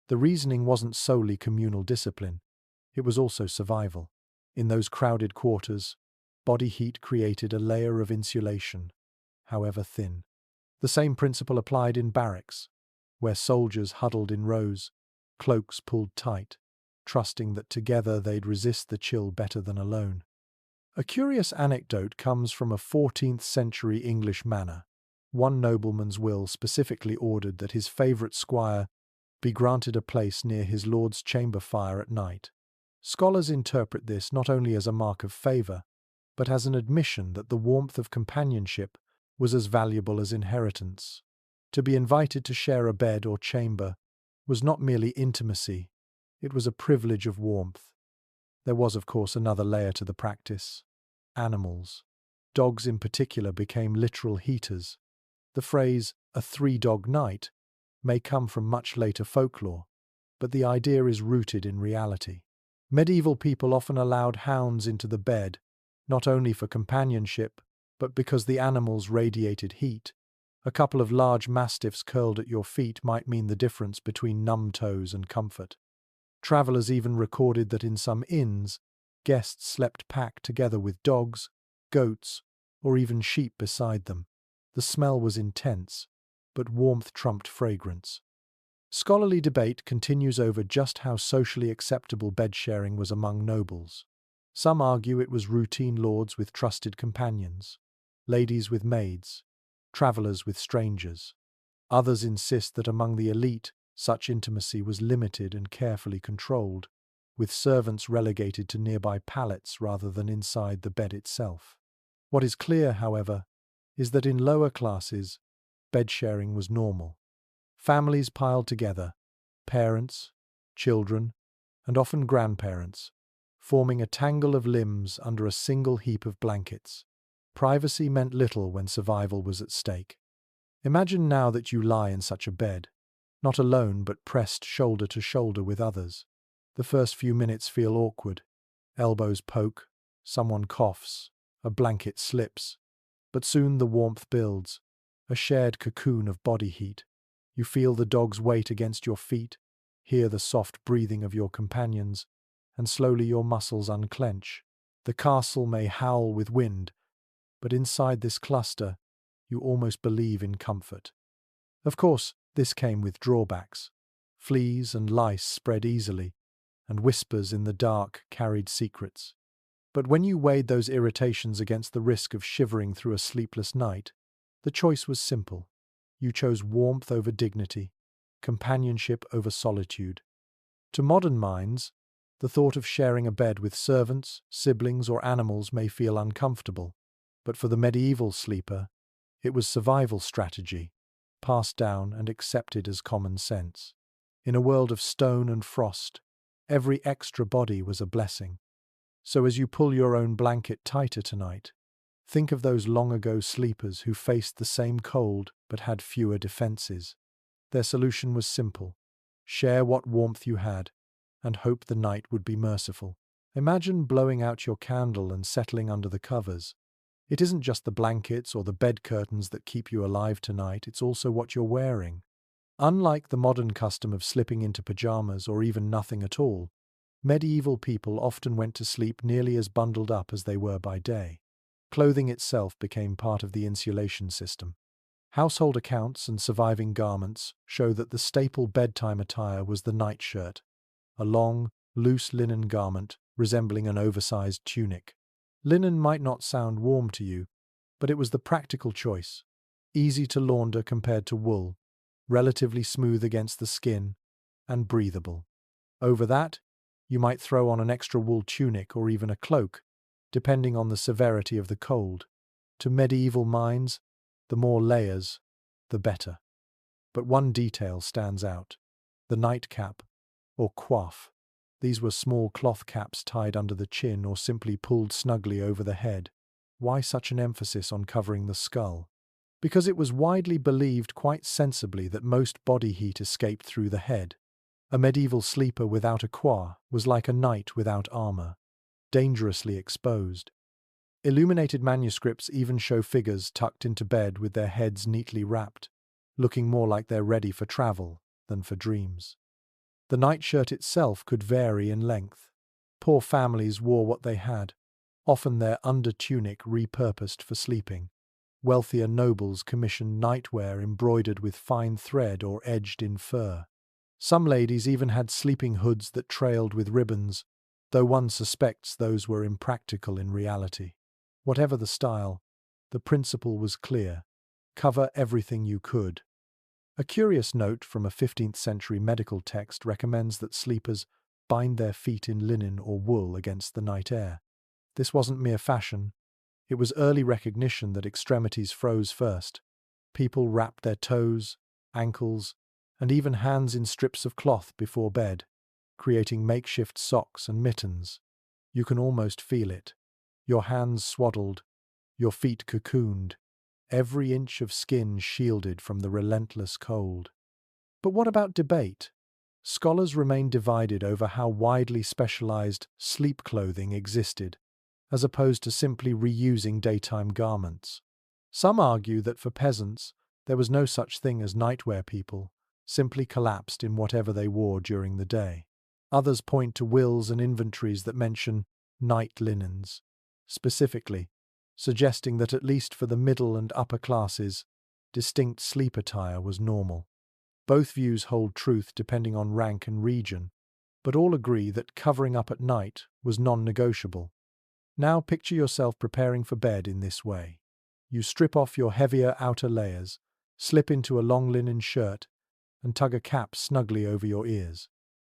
The reasoning wasn't solely communal discipline, it was also survival. In those crowded quarters, body heat created a layer of insulation, however thin. The same principle applied in barracks, where soldiers huddled in rows, cloaks pulled tight, trusting that together they'd resist the chill better than alone. A curious anecdote comes from a 14th century English manor. One nobleman's will specifically ordered that his favourite squire be granted a place near his lord's chamber fire at night. Scholars interpret this not only as a mark of favour, but as an admission that the warmth of companionship was as valuable as inheritance. To be invited to share a bed or chamber was not merely intimacy, it was a privilege of warmth. There was, of course, another layer to the practice. Animals. Dogs in particular became literal heaters. The phrase, a three-dog night, may come from much later folklore, but the idea is rooted in reality. Medieval people often allowed hounds into the bed, not only for companionship, but because the animals radiated heat. A couple of large mastiffs curled at your feet might mean the difference between numb toes and comfort. Travellers even recorded that in some inns, guests slept packed together with dogs, goats, or even sheep beside them. The smell was intense, but warmth trumped fragrance. Scholarly debate continues over just how socially acceptable bed-sharing was among nobles. Some argue it was routine lords with trusted companions, ladies with maids, travellers with strangers. Others insist that among the elite, such intimacy was limited and carefully controlled, with servants relegated to nearby pallets rather than inside the bed itself. What is clear, however, is that in lower classes, bed-sharing was normal. Families piled together, parents, children, and often grandparents, forming a tangle of limbs under a single heap of blankets. Privacy meant little when survival was at stake. Imagine now that you lie in such a bed, not alone but pressed shoulder to shoulder with others. The first few minutes feel awkward. Elbows poke, someone coughs, a blanket slips. But soon the warmth builds, a shared cocoon of body heat. You feel the dog's weight against your feet, hear the soft breathing of your companions, and slowly your muscles unclench. The castle may howl with wind, but inside this cluster, you almost believe in comfort. Of course, this came with drawbacks. Fleas and lice spread easily, and whispers in the dark carried secrets. But when you weighed those irritations against the risk of shivering through a sleepless night, the choice was simple. You chose warmth over dignity, companionship over solitude. To modern minds, the thought of sharing a bed with servants, siblings, or animals may feel uncomfortable, but for the medieval sleeper, it was survival strategy, passed down and accepted as common sense. In a world of stone and frost, every extra body was a blessing. So as you pull your own blanket tighter tonight, think of those long-ago sleepers who faced the same cold but had fewer defenses. Their solution was simple: share what warmth you had, and hope the night would be merciful. Imagine blowing out your candle and settling under the covers. It isn't just the blankets or the bed curtains that keep you alive tonight, it's also what you're wearing. Unlike the modern custom of slipping into pajamas or even nothing at all, medieval people often went to sleep nearly as bundled up as they were by day. Clothing itself became part of the insulation system. Household accounts and surviving garments show that the staple bedtime attire was the nightshirt, a long, loose linen garment resembling an oversized tunic. Linen might not sound warm to you, but it was the practical choice. Easy to launder compared to wool, relatively smooth against the skin, and breathable. Over that, you might throw on an extra wool tunic or even a cloak, depending on the severity of the cold. To medieval minds, the more layers, the better. But one detail stands out: the nightcap, or coif. These were small cloth caps tied under the chin or simply pulled snugly over the head. Why such an emphasis on covering the skull? Because it was widely believed, quite sensibly, that most body heat escaped through the head. A medieval sleeper without a coif was like a knight without armor, dangerously exposed. Illuminated manuscripts even show figures tucked into bed with their heads neatly wrapped, looking more like they're ready for travel than for dreams. The nightshirt itself could vary in length. Poor families wore what they had, often their under-tunic repurposed for sleeping. Wealthier nobles commissioned nightwear embroidered with fine thread or edged in fur. Some ladies even had sleeping hoods that trailed with ribbons, though one suspects those were impractical in reality. Whatever the style, the principle was clear: cover everything you could. A curious note from a 15th century medical text recommends that sleepers bind their feet in linen or wool against the night air. This wasn't mere fashion. It was early recognition that extremities froze first. People wrapped their toes, ankles, and even hands in strips of cloth before bed, creating makeshift socks and mittens. You can almost feel it. Your hands swaddled, your feet cocooned, every inch of skin shielded from the relentless cold. But what about debate? Scholars remain divided over how widely specialized sleep clothing existed, as opposed to simply reusing daytime garments. Some argue that for peasants, there was no such thing as nightwear. People simply collapsed in whatever they wore during the day. Others point to wills and inventories that mention night linens, specifically, suggesting that at least for the middle and upper classes, distinct sleep attire was normal. Both views hold truth depending on rank and region, but all agree that covering up at night was non-negotiable. Now picture yourself preparing for bed in this way. You strip off your heavier outer layers, slip into a long linen shirt, and tug a cap snugly over your ears.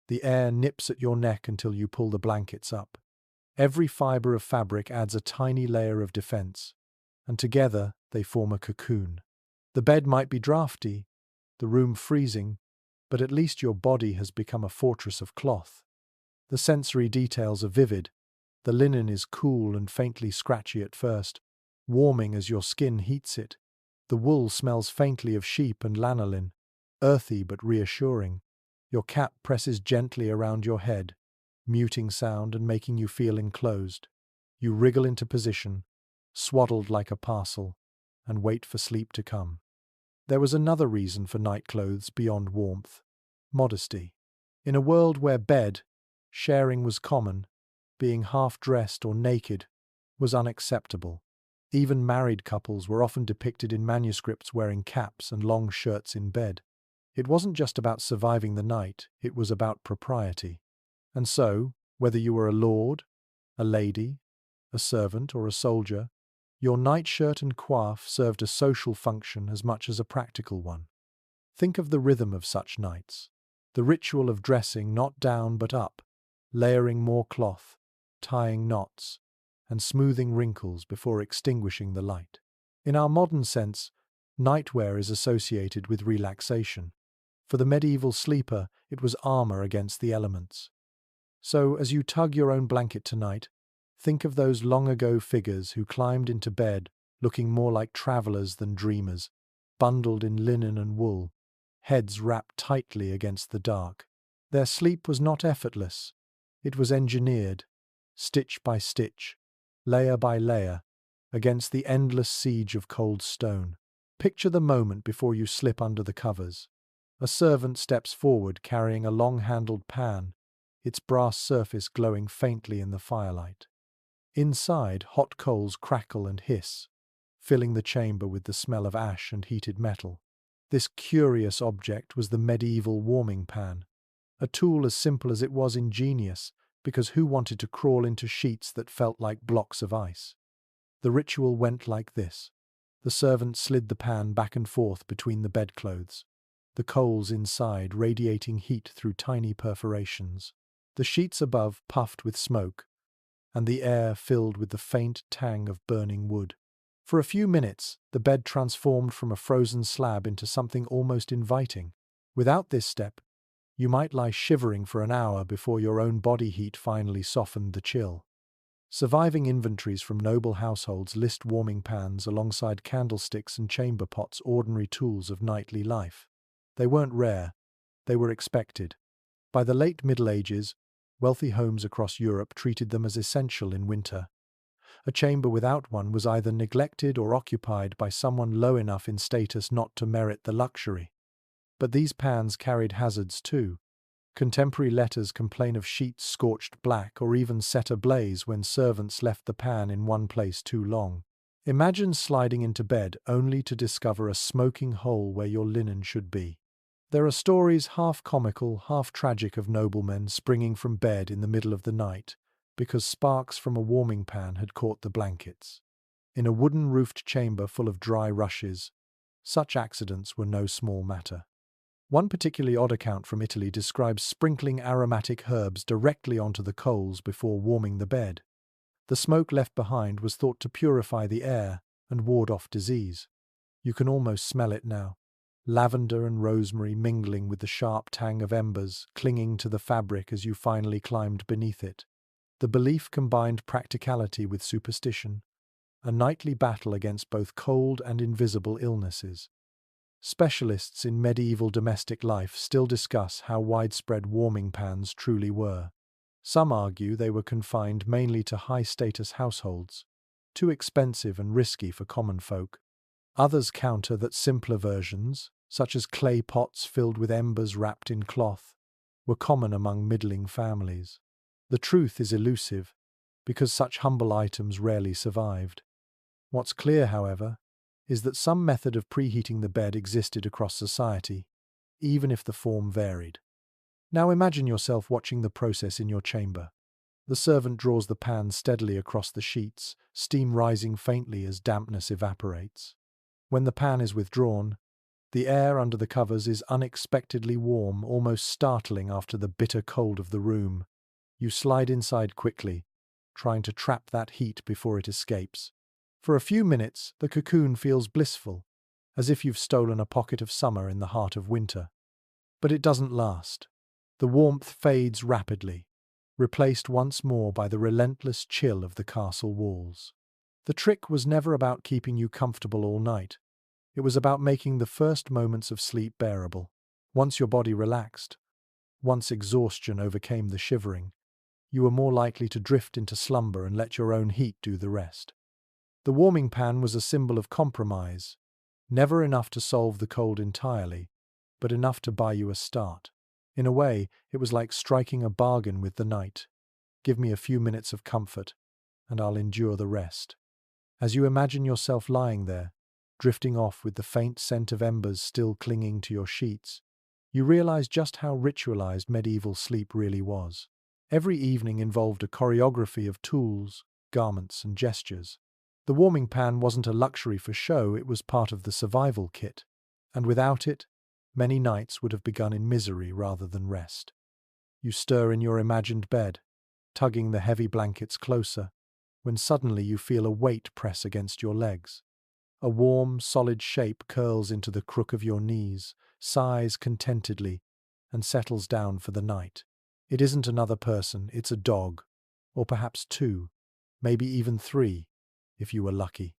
The air nips at your neck until you pull the blankets up. Every fiber of fabric adds a tiny layer of defense, and together they form a cocoon. The bed might be drafty, the room freezing, but at least your body has become a fortress of cloth. The sensory details are vivid. The linen is cool and faintly scratchy at first, warming as your skin heats it. The wool smells faintly of sheep and lanolin, earthy but reassuring. Your cap presses gently around your head, muting sound and making you feel enclosed. You wriggle into position, swaddled like a parcel, and wait for sleep to come. There was another reason for night clothes beyond warmth: modesty. In a world where sharing was common, being half-dressed or naked was unacceptable. Even married couples were often depicted in manuscripts wearing caps and long shirts in bed. It wasn't just about surviving the night, it was about propriety. And so, whether you were a lord, a lady, a servant, or a soldier, your nightshirt and coif served a social function as much as a practical one. Think of the rhythm of such nights. The ritual of dressing not down but up, layering more cloth, tying knots, and smoothing wrinkles before extinguishing the light. In our modern sense, nightwear is associated with relaxation. For the medieval sleeper, it was armor against the elements. So, as you tug your own blanket tonight, think of those long-ago figures who climbed into bed looking more like travelers than dreamers, bundled in linen and wool, heads wrapped tightly against the dark. Their sleep was not effortless. It was engineered, stitch by stitch, layer by layer, against the endless siege of cold stone. Picture the moment before you slip under the covers. A servant steps forward carrying a long-handled pan, its brass surface glowing faintly in the firelight. Inside, hot coals crackle and hiss, filling the chamber with the smell of ash and heated metal. This curious object was the medieval warming pan, a tool as simple as it was ingenious, because who wanted to crawl into sheets that felt like blocks of ice? The ritual went like this. The servant slid the pan back and forth between the bedclothes, the coals inside radiating heat through tiny perforations. The sheets above puffed with smoke, and the air filled with the faint tang of burning wood. For a few minutes, the bed transformed from a frozen slab into something almost inviting. Without this step, you might lie shivering for an hour before your own body heat finally softened the chill. Surviving inventories from noble households list warming pans alongside candlesticks and chamber pots, ordinary tools of nightly life. They weren't rare, they were expected. By the late Middle Ages, wealthy homes across Europe treated them as essential in winter. A chamber without one was either neglected or occupied by someone low enough in status not to merit the luxury. But these pans carried hazards too. Contemporary letters complain of sheets scorched black or even set ablaze when servants left the pan in one place too long. Imagine sliding into bed only to discover a smoking hole where your linen should be. There are stories half comical, half tragic of noblemen springing from bed in the middle of the night because sparks from a warming pan had caught the blankets. In a wooden-roofed chamber full of dry rushes, such accidents were no small matter. One particularly odd account from Italy describes sprinkling aromatic herbs directly onto the coals before warming the bed. The smoke left behind was thought to purify the air and ward off disease. You can almost smell it now. Lavender and rosemary mingling with the sharp tang of embers clinging to the fabric as you finally climbed beneath it. The belief combined practicality with superstition, a nightly battle against both cold and invisible illnesses. Specialists in medieval domestic life still discuss how widespread warming pans truly were. Some argue they were confined mainly to high-status households, too expensive and risky for common folk. Others counter that simpler versions, such as clay pots filled with embers wrapped in cloth, were common among middling families. The truth is elusive, because such humble items rarely survived. What's clear, however, is that some method of preheating the bed existed across society, even if the form varied. Now imagine yourself watching the process in your chamber. The servant draws the pan steadily across the sheets, steam rising faintly as dampness evaporates. When the pan is withdrawn, the air under the covers is unexpectedly warm, almost startling after the bitter cold of the room. You slide inside quickly, trying to trap that heat before it escapes. For a few minutes, the cocoon feels blissful, as if you've stolen a pocket of summer in the heart of winter. But it doesn't last. The warmth fades rapidly, replaced once more by the relentless chill of the castle walls. The trick was never about keeping you comfortable all night. It was about making the first moments of sleep bearable. Once your body relaxed, once exhaustion overcame the shivering, you were more likely to drift into slumber and let your own heat do the rest. The warming pan was a symbol of compromise, never enough to solve the cold entirely, but enough to buy you a start. In a way, it was like striking a bargain with the night. Give me a few minutes of comfort, and I'll endure the rest. As you imagine yourself lying there, drifting off with the faint scent of embers still clinging to your sheets, you realize just how ritualized medieval sleep really was. Every evening involved a choreography of tools, garments, and gestures. The warming pan wasn't a luxury for show, it was part of the survival kit, and without it, many nights would have begun in misery rather than rest. You stir in your imagined bed, tugging the heavy blankets closer, when suddenly you feel a weight press against your legs. A warm, solid shape curls into the crook of your knees, sighs contentedly, and settles down for the night. It isn't another person, it's a dog, or perhaps two, maybe even three, if you were lucky.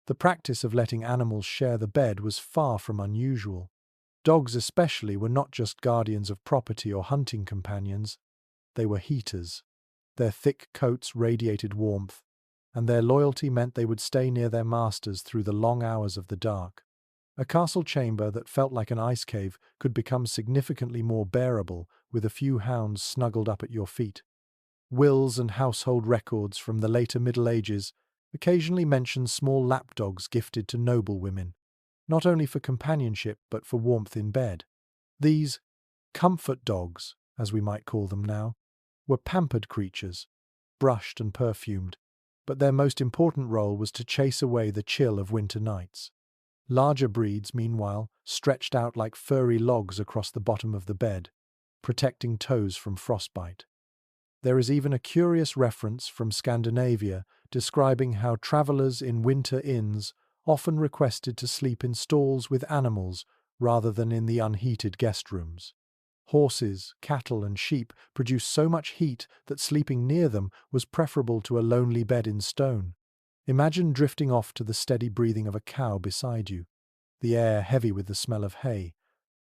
The practice of letting animals share the bed was far from unusual. Dogs especially were not just guardians of property or hunting companions, they were heaters. Their thick coats radiated warmth, and their loyalty meant they would stay near their masters through the long hours of the dark. A castle chamber that felt like an ice cave could become significantly more bearable with a few hounds snuggled up at your feet. Wills and household records from the later Middle Ages occasionally mention small lapdogs gifted to noble women, not only for companionship but for warmth in bed. These comfort dogs, as we might call them now, were pampered creatures, brushed and perfumed, but their most important role was to chase away the chill of winter nights. Larger breeds, meanwhile, stretched out like furry logs across the bottom of the bed, protecting toes from frostbite. There is even a curious reference from Scandinavia describing how travelers in winter inns often requested to sleep in stalls with animals rather than in the unheated guest rooms. Horses, cattle, and sheep produced so much heat that sleeping near them was preferable to a lonely bed in stone. Imagine drifting off to the steady breathing of a cow beside you, the air heavy with the smell of hay,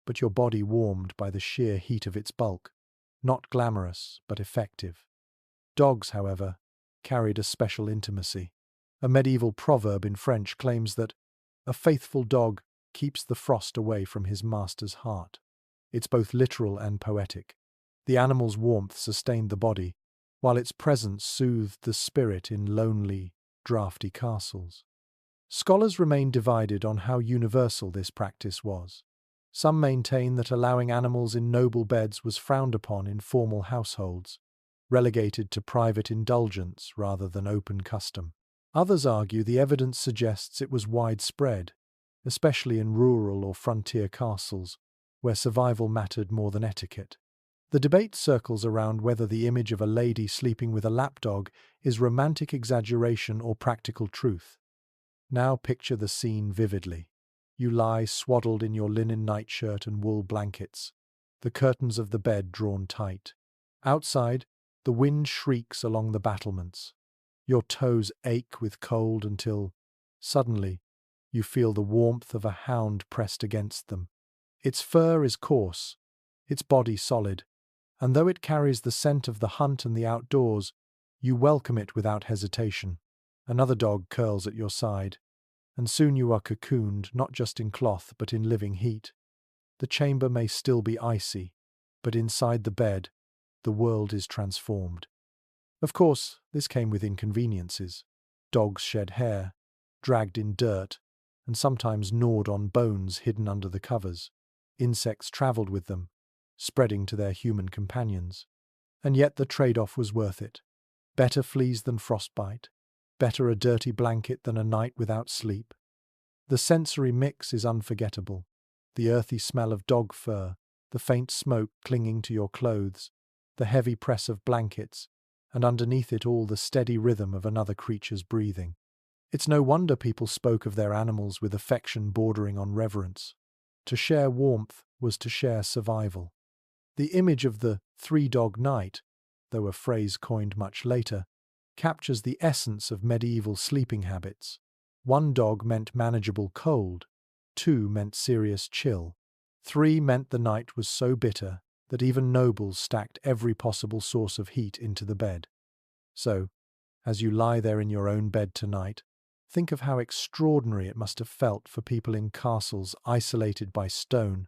but your body warmed by the sheer heat of its bulk. Not glamorous, but effective. Dogs, however, carried a special intimacy. A medieval proverb in French claims that a faithful dog keeps the frost away from his master's heart. It's both literal and poetic. The animal's warmth sustained the body, while its presence soothed the spirit in lonely, draughty castles. Scholars remain divided on how universal this practice was. Some maintain that allowing animals in noble beds was frowned upon in formal households, relegated to private indulgence rather than open custom. Others argue the evidence suggests it was widespread, especially in rural or frontier castles, where survival mattered more than etiquette. The debate circles around whether the image of a lady sleeping with a lapdog is romantic exaggeration or practical truth. Now picture the scene vividly. You lie swaddled in your linen nightshirt and wool blankets, the curtains of the bed drawn tight. Outside, the wind shrieks along the battlements. Your toes ache with cold until, suddenly, you feel the warmth of a hound pressed against them. Its fur is coarse, its body solid, and though it carries the scent of the hunt and the outdoors, you welcome it without hesitation. Another dog curls at your side, and soon you are cocooned not just in cloth but in living heat. The chamber may still be icy, but inside the bed, the world is transformed. Of course, this came with inconveniences. Dogs shed hair, dragged in dirt, and sometimes gnawed on bones hidden under the covers. Insects travelled with them, spreading to their human companions. And yet the trade-off was worth it. Better fleas than frostbite, better a dirty blanket than a night without sleep. The sensory mix is unforgettable. The earthy smell of dog fur, the faint smoke clinging to your clothes, the heavy press of blankets, and underneath it all the steady rhythm of another creature's breathing. It's no wonder people spoke of their animals with affection bordering on reverence. To share warmth was to share survival. The image of the three-dog night, though a phrase coined much later, captures the essence of medieval sleeping habits. One dog meant manageable cold, two meant serious chill, three meant the night was so bitter that even nobles stacked every possible source of heat into the bed. So, as you lie there in your own bed tonight, think of how extraordinary it must have felt for people in castles isolated by stone,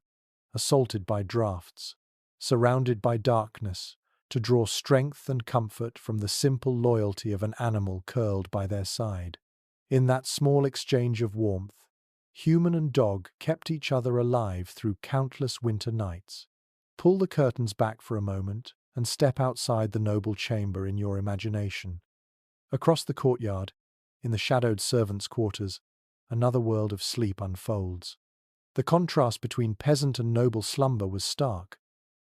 assaulted by draughts, surrounded by darkness, to draw strength and comfort from the simple loyalty of an animal curled by their side. In that small exchange of warmth, human and dog kept each other alive through countless winter nights. Pull the curtains back for a moment and step outside the noble chamber in your imagination. Across the courtyard, in the shadowed servants' quarters, another world of sleep unfolds. The contrast between peasant and noble slumber was stark,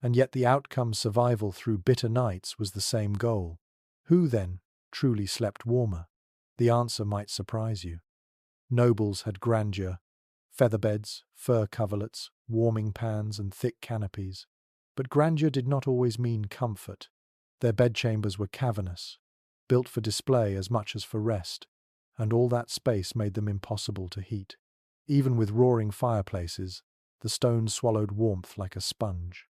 and yet the outcome, survival through bitter nights, was the same goal. Who, then, truly slept warmer? The answer might surprise you. Nobles had grandeur, featherbeds, fur coverlets, warming pans, and thick canopies. But grandeur did not always mean comfort. Their bedchambers were cavernous, built for display as much as for rest, and all that space made them impossible to heat. Even with roaring fireplaces, the stones swallowed warmth like a sponge.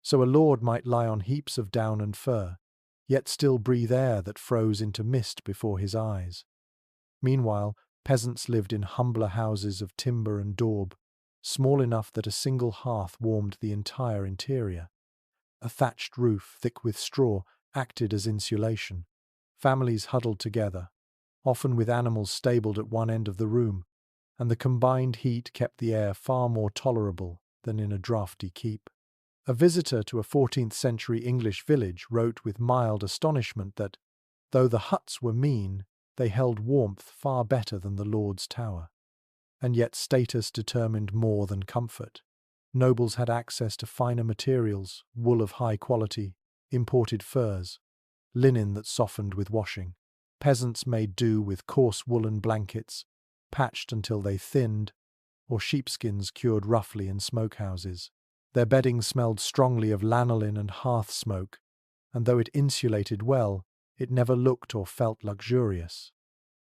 So a lord might lie on heaps of down and fur, yet still breathe air that froze into mist before his eyes. Meanwhile, peasants lived in humbler houses of timber and daub, small enough that a single hearth warmed the entire interior. A thatched roof, thick with straw, acted as insulation. Families huddled together, often with animals stabled at one end of the room, and the combined heat kept the air far more tolerable than in a draughty keep. A visitor to a 14th-century English village wrote with mild astonishment that, though the huts were mean, they held warmth far better than the Lord's Tower. And yet status determined more than comfort. Nobles had access to finer materials, wool of high quality, imported furs, linen that softened with washing. Peasants made do with coarse woolen blankets, patched until they thinned, or sheepskins cured roughly in smokehouses. Their bedding smelled strongly of lanolin and hearth smoke, and though it insulated well, it never looked or felt luxurious.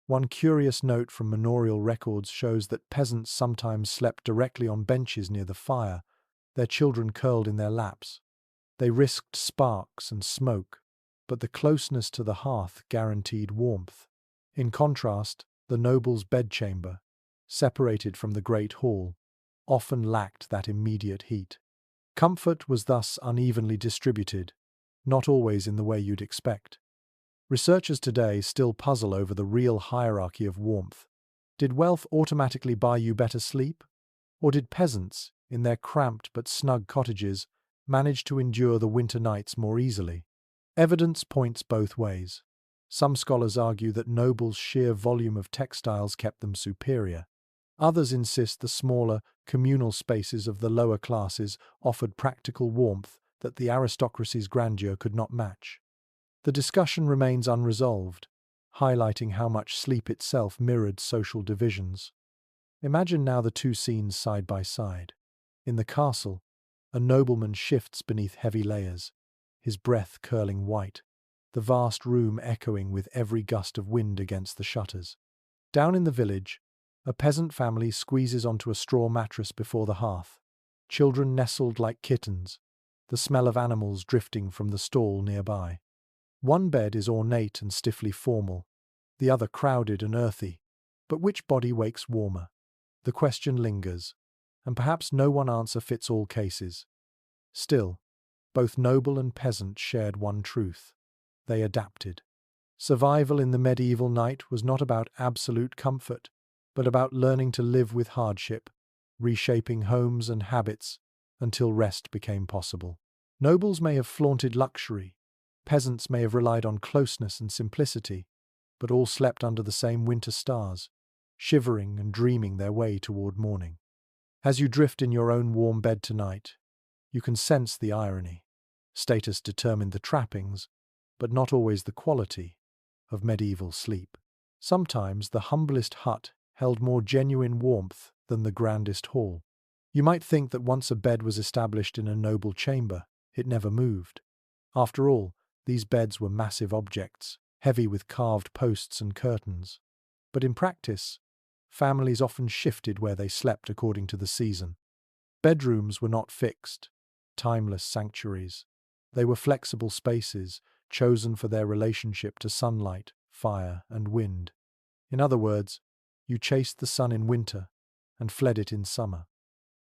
One curious note from manorial records shows that peasants sometimes slept directly on benches near the fire, their children curled in their laps. They risked sparks and smoke, but the closeness to the hearth guaranteed warmth. In contrast, the noble's bedchamber, separated from the great hall, often lacked that immediate heat. Comfort was thus unevenly distributed, not always in the way you'd expect. Researchers today still puzzle over the real hierarchy of warmth. Did wealth automatically buy you better sleep? Or did peasants, in their cramped but snug cottages, manage to endure the winter nights more easily? Evidence points both ways. Some scholars argue that nobles' sheer volume of textiles kept them superior. Others insist the smaller, communal spaces of the lower classes offered practical warmth that the aristocracy's grandeur could not match. The discussion remains unresolved, highlighting how much sleep itself mirrored social divisions. Imagine now the two scenes side by side. In the castle, a nobleman shifts beneath heavy layers, his breath curling white, the vast room echoing with every gust of wind against the shutters. Down in the village, a peasant family squeezes onto a straw mattress before the hearth, children nestled like kittens, the smell of animals drifting from the stall nearby. One bed is ornate and stiffly formal, the other crowded and earthy. But which body wakes warmer? The question lingers, and perhaps no one answer fits all cases. Still, both noble and peasant shared one truth. They adapted. Survival in the medieval night was not about absolute comfort, but about learning to live with hardship, reshaping homes and habits until rest became possible. Nobles may have flaunted luxury, peasants may have relied on closeness and simplicity, but all slept under the same winter stars, shivering and dreaming their way toward morning. As you drift in your own warm bed tonight, you can sense the irony. Status determined the trappings, but not always the quality, of medieval sleep. Sometimes the humblest hut held more genuine warmth than the grandest hall. You might think that once a bed was established in a noble chamber, it never moved. After all, these beds were massive objects, heavy with carved posts and curtains. But in practice, families often shifted where they slept according to the season. Bedrooms were not fixed, timeless sanctuaries. They were flexible spaces, chosen for their relationship to sunlight, fire, and wind. In other words, you chased the sun in winter and fled it in summer.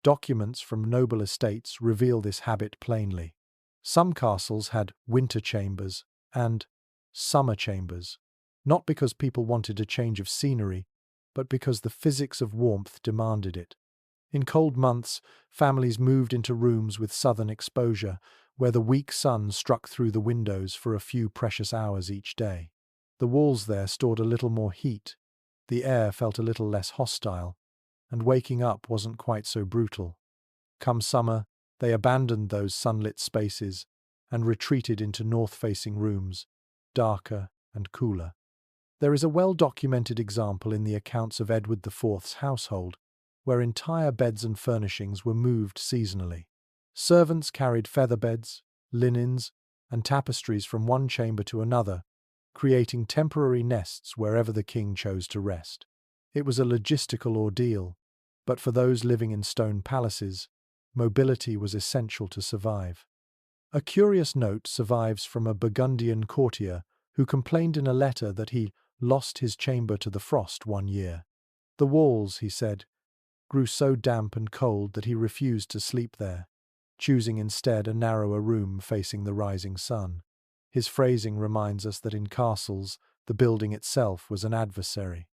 Documents from noble estates reveal this habit plainly. Some castles had winter chambers and summer chambers, not because people wanted a change of scenery, but because the physics of warmth demanded it. In cold months, families moved into rooms with southern exposure, where the weak sun struck through the windows for a few precious hours each day. The walls there stored a little more heat, the air felt a little less hostile, and waking up wasn't quite so brutal. Come summer, they abandoned those sunlit spaces and retreated into north-facing rooms, darker and cooler. There is a well-documented example in the accounts of Edward IV's household, where entire beds and furnishings were moved seasonally. Servants carried feather beds, linens, and tapestries from one chamber to another, creating temporary nests wherever the king chose to rest. It was a logistical ordeal, but for those living in stone palaces, mobility was essential to survive. A curious note survives from a Burgundian courtier who complained in a letter that he lost his chamber to the frost one year. The walls, he said, grew so damp and cold that he refused to sleep there, choosing instead a narrower room facing the rising sun. His phrasing reminds us that in castles, the building itself was an adversary.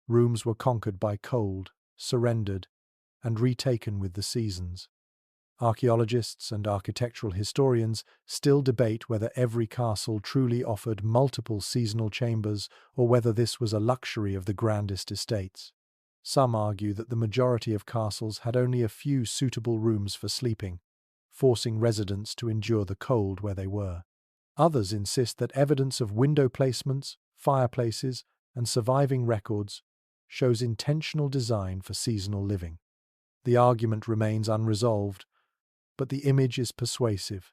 Rooms were conquered by cold, surrendered, and retaken with the seasons. Archaeologists and architectural historians still debate whether every castle truly offered multiple seasonal chambers or whether this was a luxury of the grandest estates. Some argue that the majority of castles had only a few suitable rooms for sleeping, forcing residents to endure the cold where they were. Others insist that evidence of window placements, fireplaces, and surviving records shows intentional design for seasonal living. The argument remains unresolved, but the image is persuasive.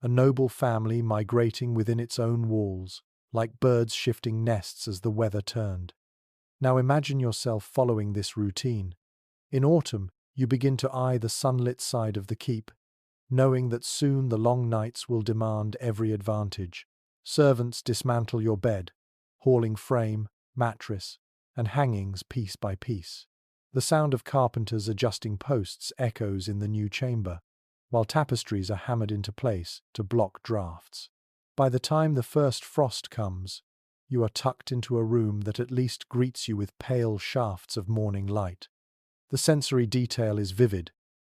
A noble family migrating within its own walls, like birds shifting nests as the weather turned. Now imagine yourself following this routine. In autumn, you begin to eye the sunlit side of the keep, knowing that soon the long nights will demand every advantage. Servants dismantle your bed, hauling frame, mattress, and hangings piece by piece. The sound of carpenters adjusting posts echoes in the new chamber, while tapestries are hammered into place to block drafts. By the time the first frost comes, you are tucked into a room that at least greets you with pale shafts of morning light. The sensory detail is vivid.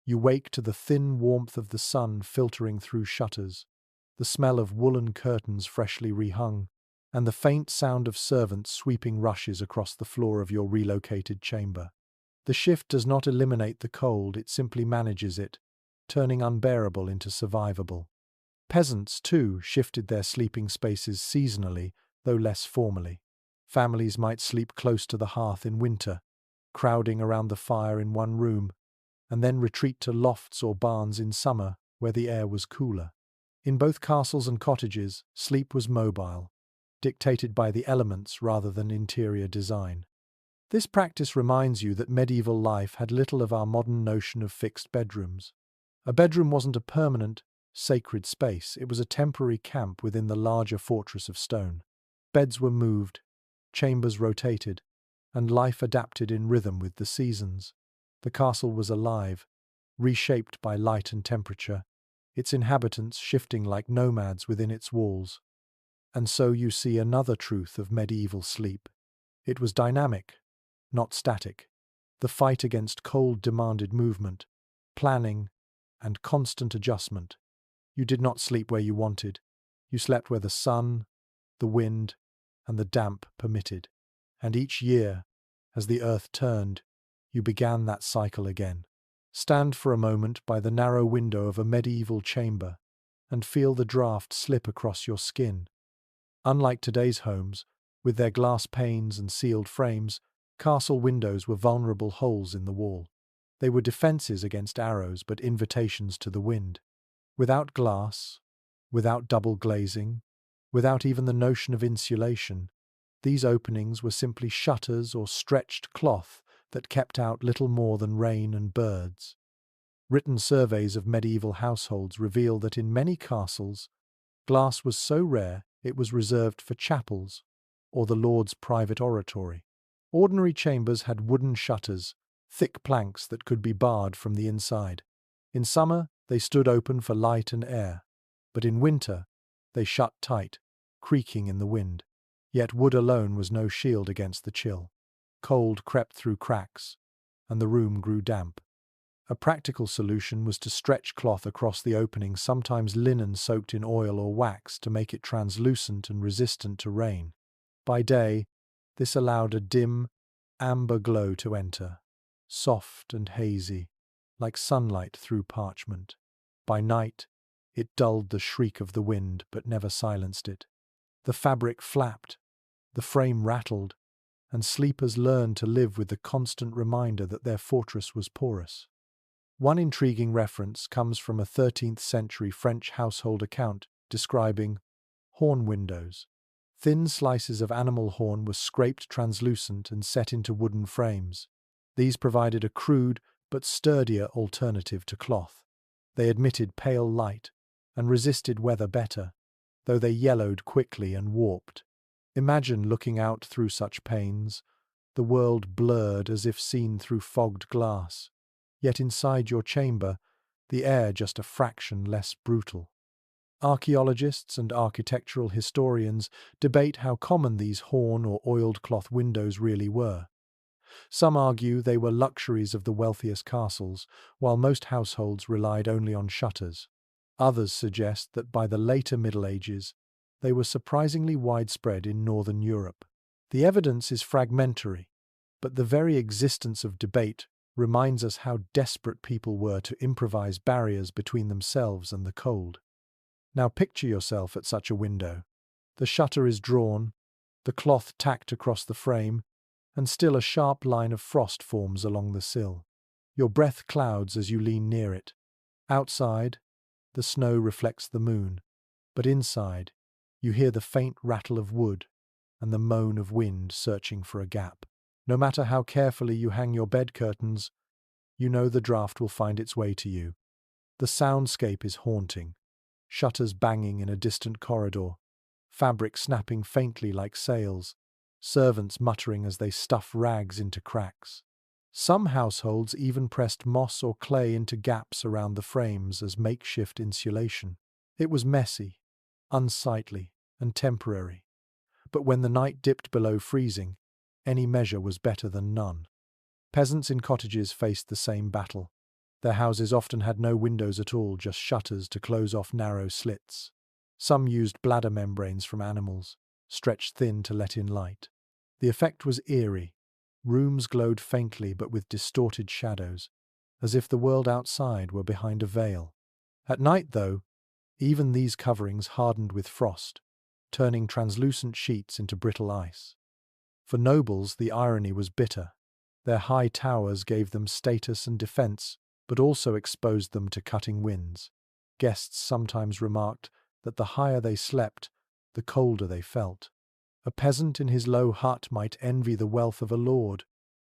You wake to the thin warmth of the sun filtering through shutters, the smell of woolen curtains freshly rehung, and the faint sound of servants sweeping rushes across the floor of your relocated chamber. The shift does not eliminate the cold, it simply manages it, turning unbearable into survivable. Peasants, too, shifted their sleeping spaces seasonally, though less formally. Families might sleep close to the hearth in winter, crowding around the fire in one room, and then retreat to lofts or barns in summer, where the air was cooler. In both castles and cottages, sleep was mobile, dictated by the elements rather than interior design. This practice reminds you that medieval life had little of our modern notion of fixed bedrooms. A bedroom wasn't a permanent, sacred space, it was a temporary camp within the larger fortress of stone. Beds were moved, chambers rotated, and life adapted in rhythm with the seasons. The castle was alive, reshaped by light and temperature, its inhabitants shifting like nomads within its walls. And so you see another truth of medieval sleep. It was dynamic, not static. The fight against cold demanded movement, planning, and constant adjustment. You did not sleep where you wanted. You slept where the sun, the wind, and the damp permitted. And each year, as the earth turned, you began that cycle again. Stand for a moment by the narrow window of a medieval chamber and feel the draft slip across your skin. Unlike today's homes, with their glass panes and sealed frames, castle windows were vulnerable holes in the wall. They were defenses against arrows but invitations to the wind. Without glass, without double glazing, without even the notion of insulation, these openings were simply shutters or stretched cloth that kept out little more than rain and birds. Written surveys of medieval households reveal that in many castles, glass was so rare it was reserved for chapels or the lord's private oratory. Ordinary chambers had wooden shutters, thick planks that could be barred from the inside. In summer, they stood open for light and air, but in winter, they shut tight, creaking in the wind. Yet wood alone was no shield against the chill. Cold crept through cracks, and the room grew damp. A practical solution was to stretch cloth across the opening, sometimes linen soaked in oil or wax, to make it translucent and resistant to rain. By day, this allowed a dim, amber glow to enter, soft and hazy, like sunlight through parchment. By night, it dulled the shriek of the wind but never silenced it. The fabric flapped, the frame rattled, and sleepers learned to live with the constant reminder that their fortress was porous. One intriguing reference comes from a 13th century French household account describing horn windows. Thin slices of animal horn were scraped translucent and set into wooden frames. These provided a crude but sturdier alternative to cloth. They admitted pale light and resisted weather better, though they yellowed quickly and warped. Imagine looking out through such panes, the world blurred as if seen through fogged glass. Yet inside your chamber, the air just a fraction less brutal. Archaeologists and architectural historians debate how common these horn or oiled cloth windows really were. Some argue they were luxuries of the wealthiest castles, while most households relied only on shutters. Others suggest that by the later Middle Ages, they were surprisingly widespread in Northern Europe. The evidence is fragmentary, but the very existence of debate reminds us how desperate people were to improvise barriers between themselves and the cold. Now picture yourself at such a window. The shutter is drawn, the cloth tacked across the frame, and still a sharp line of frost forms along the sill. Your breath clouds as you lean near it. Outside, the snow reflects the moon, but inside, you hear the faint rattle of wood and the moan of wind searching for a gap. No matter how carefully you hang your bed curtains, you know the draught will find its way to you. The soundscape is haunting. Shutters banging in a distant corridor, fabric snapping faintly like sails, servants muttering as they stuff rags into cracks. Some households even pressed moss or clay into gaps around the frames as makeshift insulation. It was messy, unsightly, and temporary. But when the night dipped below freezing, any measure was better than none. Peasants in cottages faced the same battle. Their houses often had no windows at all, just shutters to close off narrow slits. Some used bladder membranes from animals, stretched thin to let in light. The effect was eerie. Rooms glowed faintly but with distorted shadows, as if the world outside were behind a veil. At night, though, even these coverings hardened with frost, turning translucent sheets into brittle ice. For nobles, the irony was bitter. Their high towers gave them status and defense, but also exposed them to cutting winds. Guests sometimes remarked that the higher they slept, the colder they felt. A peasant in his low hut might envy the wealth of a lord,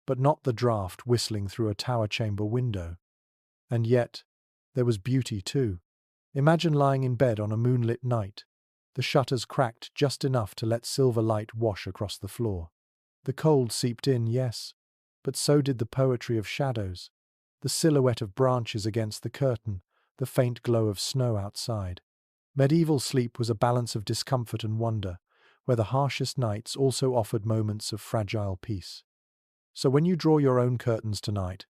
but not the draught whistling through a tower chamber window. And yet, there was beauty too. Imagine lying in bed on a moonlit night, the shutters cracked just enough to let silver light wash across the floor. The cold seeped in, yes, but so did the poetry of shadows, the silhouette of branches against the curtain, the faint glow of snow outside. Medieval sleep was a balance of discomfort and wonder, where the harshest nights also offered moments of fragile peace. So when you draw your own curtains tonight,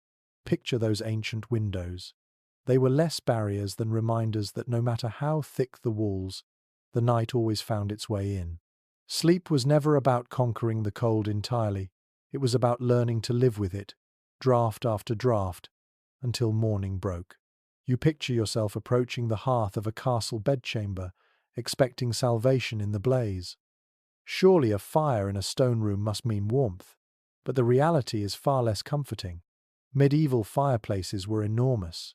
picture those ancient windows. They were less barriers than reminders that no matter how thick the walls, the night always found its way in. Sleep was never about conquering the cold entirely. It was about learning to live with it, draught after draught, until morning broke. You picture yourself approaching the hearth of a castle bedchamber, expecting salvation in the blaze. Surely a fire in a stone room must mean warmth, but the reality is far less comforting. Medieval fireplaces were enormous,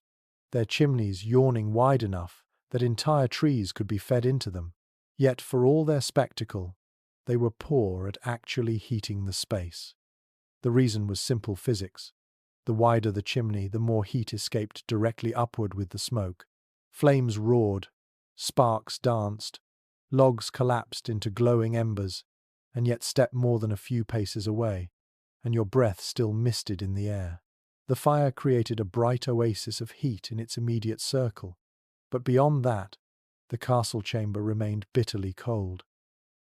their chimneys yawning wide enough that entire trees could be fed into them. Yet for all their spectacle, they were poor at actually heating the space. The reason was simple physics. The wider the chimney, the more heat escaped directly upward with the smoke. Flames roared, sparks danced, logs collapsed into glowing embers, and yet stepped more than a few paces away, and your breath still misted in the air. The fire created a bright oasis of heat in its immediate circle, but beyond that, the castle chamber remained bitterly cold.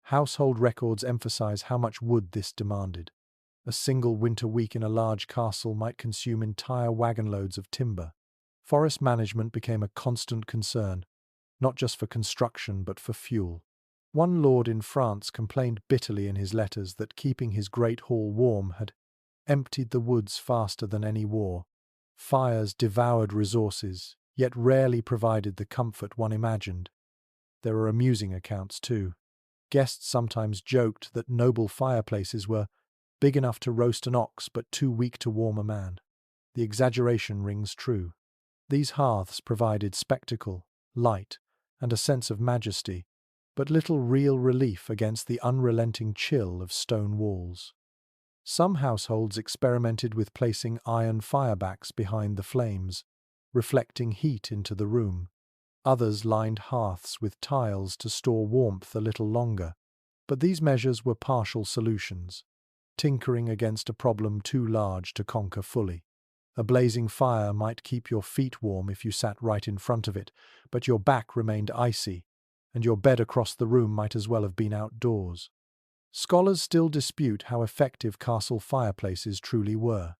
Household records emphasize how much wood this demanded. A single winter week in a large castle might consume entire wagon loads of timber. Forest management became a constant concern, not just for construction but for fuel. One lord in France complained bitterly in his letters that keeping his great hall warm had emptied the woods faster than any war. Fires devoured resources, yet rarely provided the comfort one imagined. There are amusing accounts too. Guests sometimes joked that noble fireplaces were big enough to roast an ox but too weak to warm a man. The exaggeration rings true. These hearths provided spectacle, light, and a sense of majesty, but little real relief against the unrelenting chill of stone walls. Some households experimented with placing iron firebacks behind the flames, reflecting heat into the room. Others lined hearths with tiles to store warmth a little longer, but these measures were partial solutions, tinkering against a problem too large to conquer fully. A blazing fire might keep your feet warm if you sat right in front of it, but your back remained icy, and your bed across the room might as well have been outdoors. Scholars still dispute how effective castle fireplaces truly were.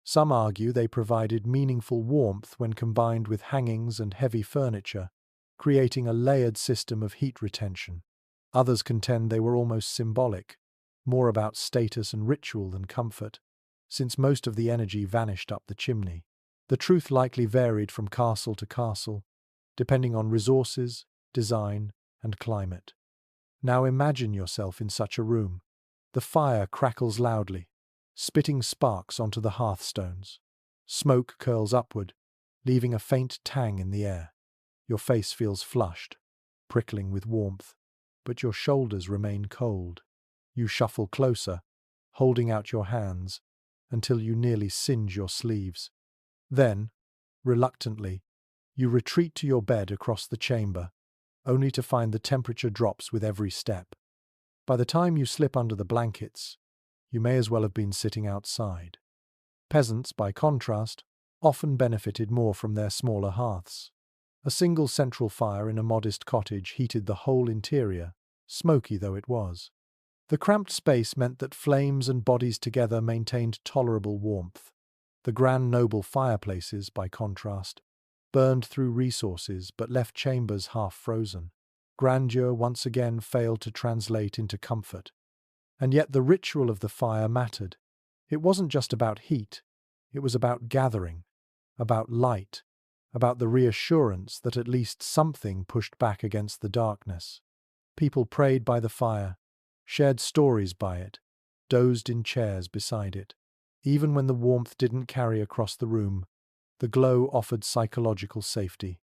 Some argue they provided meaningful warmth when combined with hangings and heavy furniture, creating a layered system of heat retention. Others contend they were almost symbolic, more about status and ritual than comfort, since most of the energy vanished up the chimney. The truth likely varied from castle to castle, depending on resources, design, and climate. Now imagine yourself in such a room. The fire crackles loudly, spitting sparks onto the hearthstones. Smoke curls upward, leaving a faint tang in the air. Your face feels flushed, prickling with warmth, but your shoulders remain cold. You shuffle closer, holding out your hands, until you nearly singe your sleeves. Then, reluctantly, you retreat to your bed across the chamber, only to find the temperature drops with every step. By the time you slip under the blankets, you may as well have been sitting outside. Peasants, by contrast, often benefited more from their smaller hearths. A single central fire in a modest cottage heated the whole interior, smoky though it was. The cramped space meant that flames and bodies together maintained tolerable warmth. The grand noble fireplaces, by contrast, burned through resources but left chambers half frozen. Grandeur once again failed to translate into comfort. And yet the ritual of the fire mattered. It wasn't just about heat, it was about gathering, about light, about the reassurance that at least something pushed back against the darkness. People prayed by the fire, shared stories by it, dozed in chairs beside it. Even when the warmth didn't carry across the room, the glow offered psychological safety,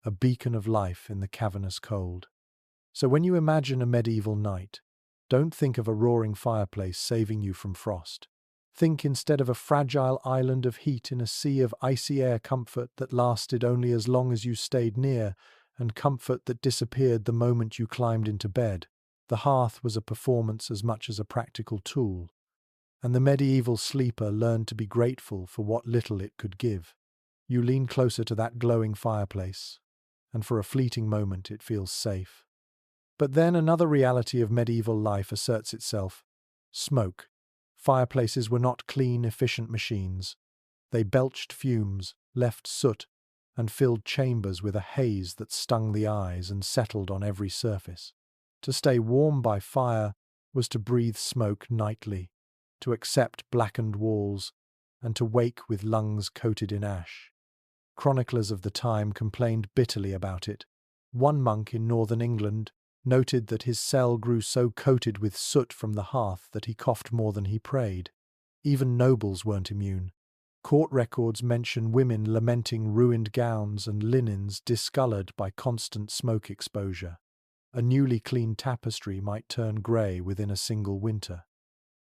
a beacon of life in the cavernous cold. So when you imagine a medieval night, don't think of a roaring fireplace saving you from frost. Think instead of a fragile island of heat in a sea of icy air, comfort that lasted only as long as you stayed near, and comfort that disappeared the moment you climbed into bed. The hearth was a performance as much as a practical tool, and the medieval sleeper learned to be grateful for what little it could give. You lean closer to that glowing fireplace, and for a fleeting moment it feels safe. But then another reality of medieval life asserts itself: smoke. Fireplaces were not clean, efficient machines. They belched fumes, left soot, and filled chambers with a haze that stung the eyes and settled on every surface. To stay warm by fire was to breathe smoke nightly, to accept blackened walls, and to wake with lungs coated in ash. Chroniclers of the time complained bitterly about it. One monk in northern England noted that his cell grew so coated with soot from the hearth that he coughed more than he prayed. Even nobles weren't immune. Court records mention women lamenting ruined gowns and linens discolored by constant smoke exposure. A newly cleaned tapestry might turn grey within a single winter.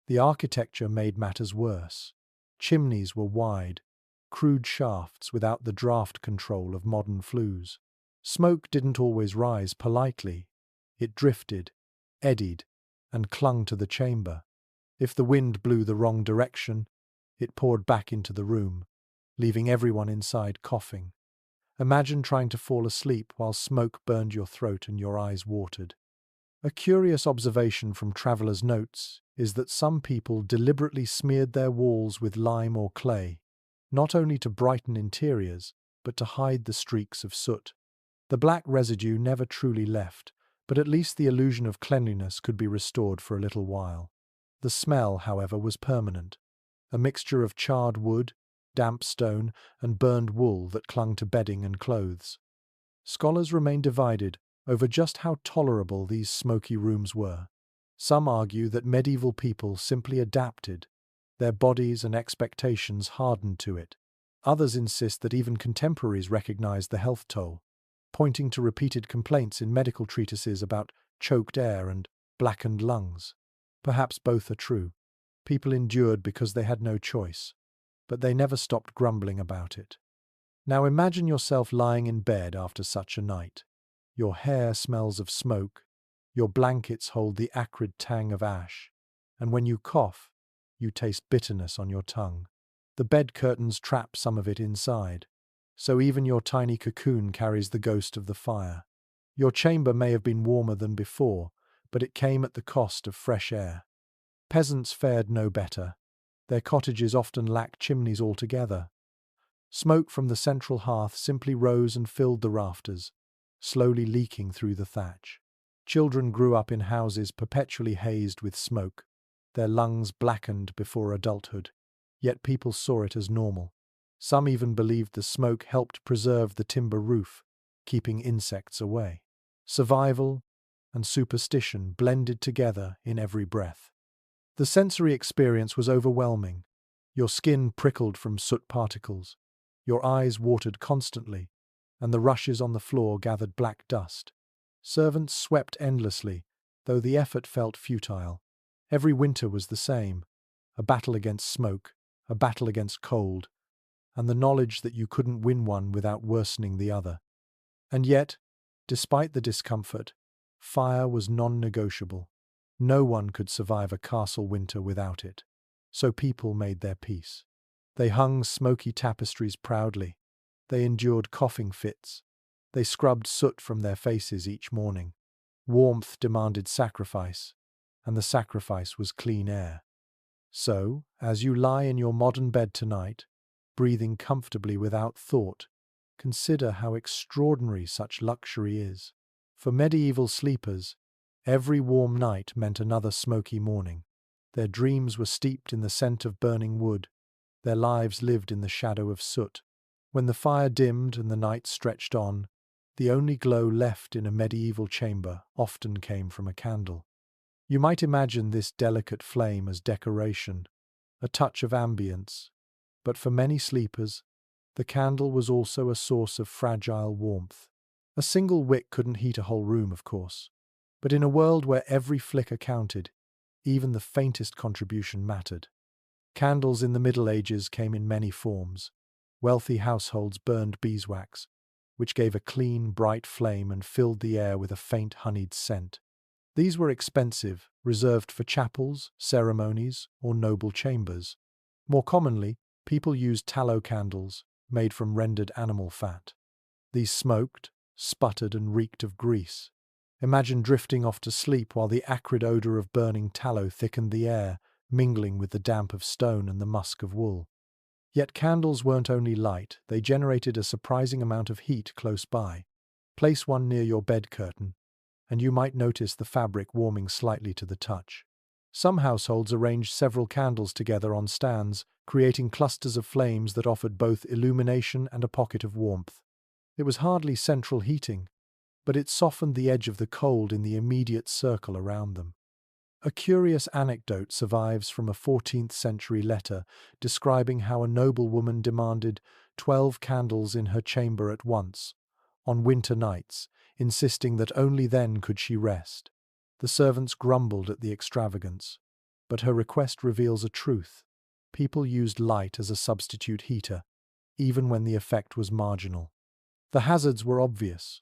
The architecture made matters worse. Chimneys were wide, crude shafts without the draft control of modern flues. Smoke didn't always rise politely. It drifted, eddied, and clung to the chamber. If the wind blew the wrong direction, it poured back into the room, leaving everyone inside coughing. Imagine trying to fall asleep while smoke burned your throat and your eyes watered. A curious observation from travelers' notes is that some people deliberately smeared their walls with lime or clay, not only to brighten interiors, but to hide the streaks of soot. The black residue never truly left, but at least the illusion of cleanliness could be restored for a little while. The smell, however, was permanent, a mixture of charred wood, damp stone, and burned wool that clung to bedding and clothes. Scholars remain divided over just how tolerable these smoky rooms were. Some argue that medieval people simply adapted. Their bodies and expectations hardened to it. Others insist that even contemporaries recognized the health toll, pointing to repeated complaints in medical treatises about choked air and blackened lungs. Perhaps both are true. People endured because they had no choice, but they never stopped grumbling about it. Now imagine yourself lying in bed after such a night. Your hair smells of smoke, your blankets hold the acrid tang of ash, and when you cough, you taste bitterness on your tongue. The bed curtains trap some of it inside, so even your tiny cocoon carries the ghost of the fire. Your chamber may have been warmer than before, but it came at the cost of fresh air. Peasants fared no better. Their cottages often lacked chimneys altogether. Smoke from the central hearth simply rose and filled the rafters, slowly leaking through the thatch. Children grew up in houses perpetually hazed with smoke, their lungs blackened before adulthood. Yet people saw it as normal. Some even believed the smoke helped preserve the timber roof, keeping insects away. Survival and superstition blended together in every breath. The sensory experience was overwhelming. Your skin prickled from soot particles. Your eyes watered constantly, and the rushes on the floor gathered black dust. Servants swept endlessly, though the effort felt futile. Every winter was the same, a battle against smoke, a battle against cold, and the knowledge that you couldn't win one without worsening the other. And yet, despite the discomfort, fire was non-negotiable. No one could survive a castle winter without it. So people made their peace. They hung smoky tapestries proudly. They endured coughing fits. They scrubbed soot from their faces each morning. Warmth demanded sacrifice, and the sacrifice was clean air. So, as you lie in your modern bed tonight, breathing comfortably without thought, consider how extraordinary such luxury is. For medieval sleepers, every warm night meant another smoky morning. Their dreams were steeped in the scent of burning wood. Their lives lived in the shadow of soot. When the fire dimmed and the night stretched on, the only glow left in a medieval chamber often came from a candle. You might imagine this delicate flame as decoration, a touch of ambience, but for many sleepers, the candle was also a source of fragile warmth. A single wick couldn't heat a whole room, of course, but in a world where every flicker counted, even the faintest contribution mattered. Candles in the Middle Ages came in many forms. Wealthy households burned beeswax, which gave a clean, bright flame and filled the air with a faint honeyed scent. These were expensive, reserved for chapels, ceremonies, or noble chambers. More commonly, people used tallow candles, made from rendered animal fat. These smoked, sputtered, and reeked of grease. Imagine drifting off to sleep while the acrid odor of burning tallow thickened the air, mingling with the damp of stone and the musk of wool. Yet candles weren't only light, they generated a surprising amount of heat close by. Place one near your bed curtain, and you might notice the fabric warming slightly to the touch. Some households arranged several candles together on stands, creating clusters of flames that offered both illumination and a pocket of warmth. It was hardly central heating, but it softened the edge of the cold in the immediate circle around them. A curious anecdote survives from a 14th century letter describing how a noblewoman demanded 12 candles in her chamber at once, on winter nights, insisting that only then could she rest. The servants grumbled at the extravagance, but her request reveals a truth. People used light as a substitute heater, even when the effect was marginal. The hazards were obvious.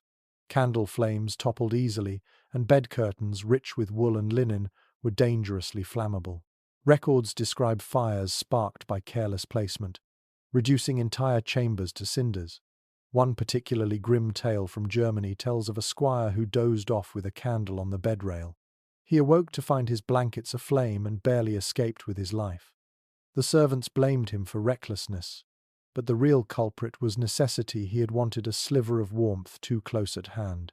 Candle flames toppled easily, and bed curtains, rich with wool and linen, were dangerously flammable. Records describe fires sparked by careless placement, reducing entire chambers to cinders. One particularly grim tale from Germany tells of a squire who dozed off with a candle on the bedrail. He awoke to find his blankets aflame and barely escaped with his life. The servants blamed him for recklessness, but the real culprit was necessity. He had wanted a sliver of warmth too close at hand.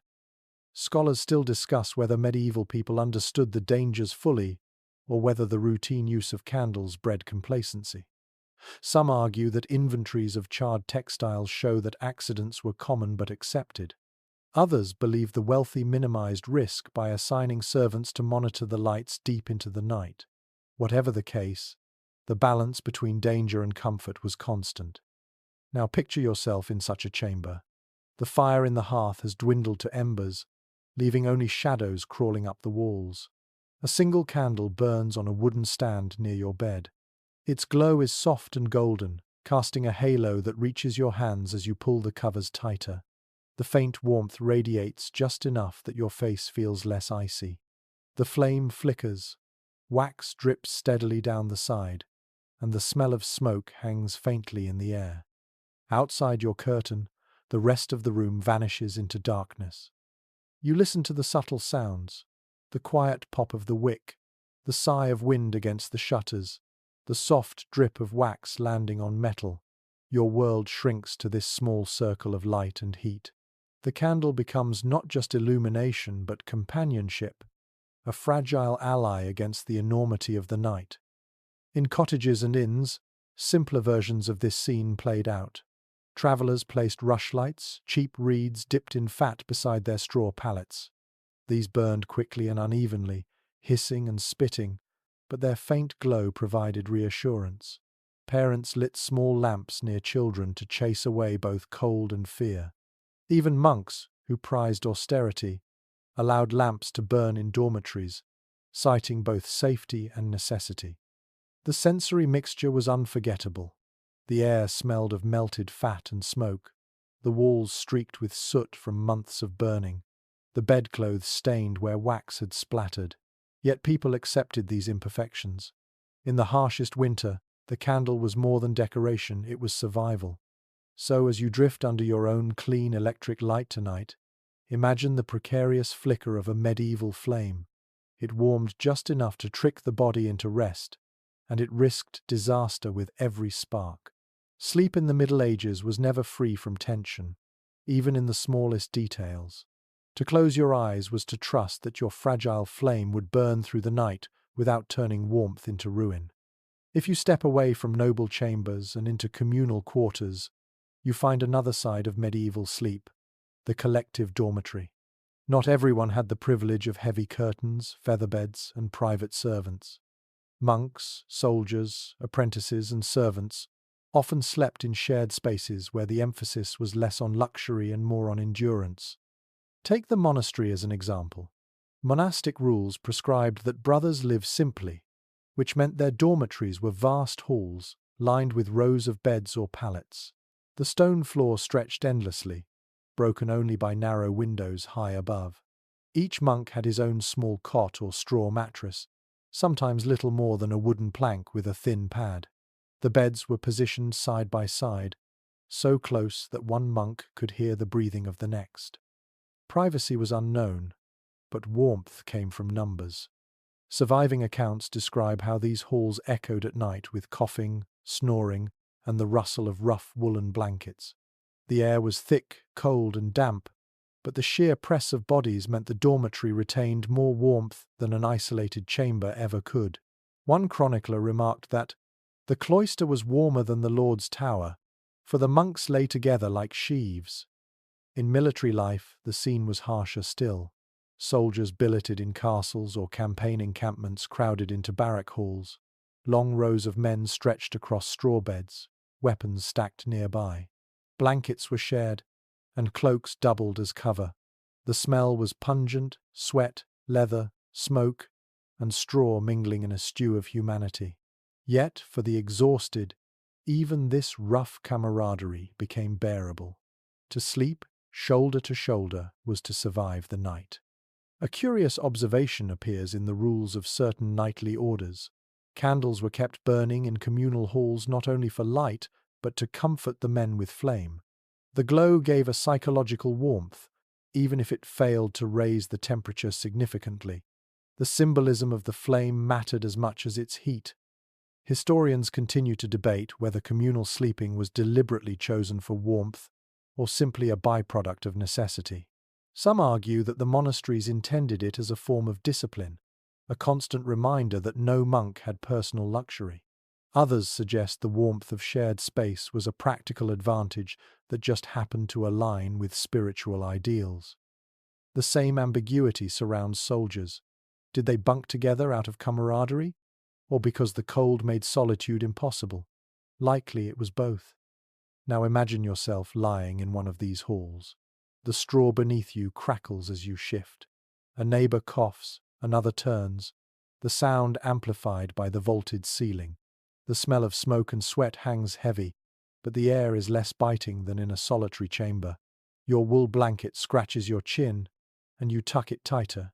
Scholars still discuss whether medieval people understood the dangers fully, or whether the routine use of candles bred complacency. Some argue that inventories of charred textiles show that accidents were common but accepted. Others believe the wealthy minimized risk by assigning servants to monitor the lights deep into the night. Whatever the case, the balance between danger and comfort was constant. Now picture yourself in such a chamber. The fire in the hearth has dwindled to embers, leaving only shadows crawling up the walls. A single candle burns on a wooden stand near your bed. Its glow is soft and golden, casting a halo that reaches your hands as you pull the covers tighter. The faint warmth radiates just enough that your face feels less icy. The flame flickers, wax drips steadily down the side, and the smell of smoke hangs faintly in the air. Outside your curtain, the rest of the room vanishes into darkness. You listen to the subtle sounds, the quiet pop of the wick, the sigh of wind against the shutters, the soft drip of wax landing on metal. Your world shrinks to this small circle of light and heat. The candle becomes not just illumination but companionship, a fragile ally against the enormity of the night. In cottages and inns, simpler versions of this scene played out. Travellers placed rushlights, cheap reeds dipped in fat beside their straw pallets. These burned quickly and unevenly, hissing and spitting, but their faint glow provided reassurance. Parents lit small lamps near children to chase away both cold and fear. Even monks, who prized austerity, allowed lamps to burn in dormitories, citing both safety and necessity. The sensory mixture was unforgettable. The air smelled of melted fat and smoke, the walls streaked with soot from months of burning, the bedclothes stained where wax had splattered. Yet people accepted these imperfections. In the harshest winter, the candle was more than decoration, it was survival. So as you drift under your own clean electric light tonight, imagine the precarious flicker of a medieval flame. It warmed just enough to trick the body into rest, and it risked disaster with every spark. Sleep in the Middle Ages was never free from tension, even in the smallest details. To close your eyes was to trust that your fragile flame would burn through the night without turning warmth into ruin. If you step away from noble chambers and into communal quarters, you find another side of medieval sleep, the collective dormitory. Not everyone had the privilege of heavy curtains, feather beds, and private servants. Monks, soldiers, apprentices, and servants often slept in shared spaces where the emphasis was less on luxury and more on endurance. Take the monastery as an example. Monastic rules prescribed that brothers live simply, which meant their dormitories were vast halls lined with rows of beds or pallets. The stone floor stretched endlessly, broken only by narrow windows high above. Each monk had his own small cot or straw mattress, sometimes little more than a wooden plank with a thin pad. The beds were positioned side by side, so close that one monk could hear the breathing of the next. Privacy was unknown, but warmth came from numbers. Surviving accounts describe how these halls echoed at night with coughing, snoring, and the rustle of rough woolen blankets. The air was thick, cold, and damp, but the sheer press of bodies meant the dormitory retained more warmth than an isolated chamber ever could. One chronicler remarked that the cloister was warmer than the Lord's tower, for the monks lay together like sheaves. In military life, the scene was harsher still. Soldiers billeted in castles or campaign encampments crowded into barrack halls. Long rows of men stretched across straw beds, weapons stacked nearby. Blankets were shared, and cloaks doubled as cover. The smell was pungent, sweat, leather, smoke, and straw mingling in a stew of humanity. Yet, for the exhausted, even this rough camaraderie became bearable. To sleep, shoulder to shoulder, was to survive the night. A curious observation appears in the rules of certain knightly orders. Candles were kept burning in communal halls not only for light, but to comfort the men with flame. The glow gave a psychological warmth, even if it failed to raise the temperature significantly. The symbolism of the flame mattered as much as its heat. Historians continue to debate whether communal sleeping was deliberately chosen for warmth or simply a byproduct of necessity. Some argue that the monasteries intended it as a form of discipline, a constant reminder that no monk had personal luxury. Others suggest the warmth of shared space was a practical advantage that just happened to align with spiritual ideals. The same ambiguity surrounds soldiers. Did they bunk together out of camaraderie, or because the cold made solitude impossible? Likely it was both. Now imagine yourself lying in one of these halls. The straw beneath you crackles as you shift. A neighbor coughs, another turns, the sound amplified by the vaulted ceiling. The smell of smoke and sweat hangs heavy, but the air is less biting than in a solitary chamber. Your wool blanket scratches your chin, and you tuck it tighter,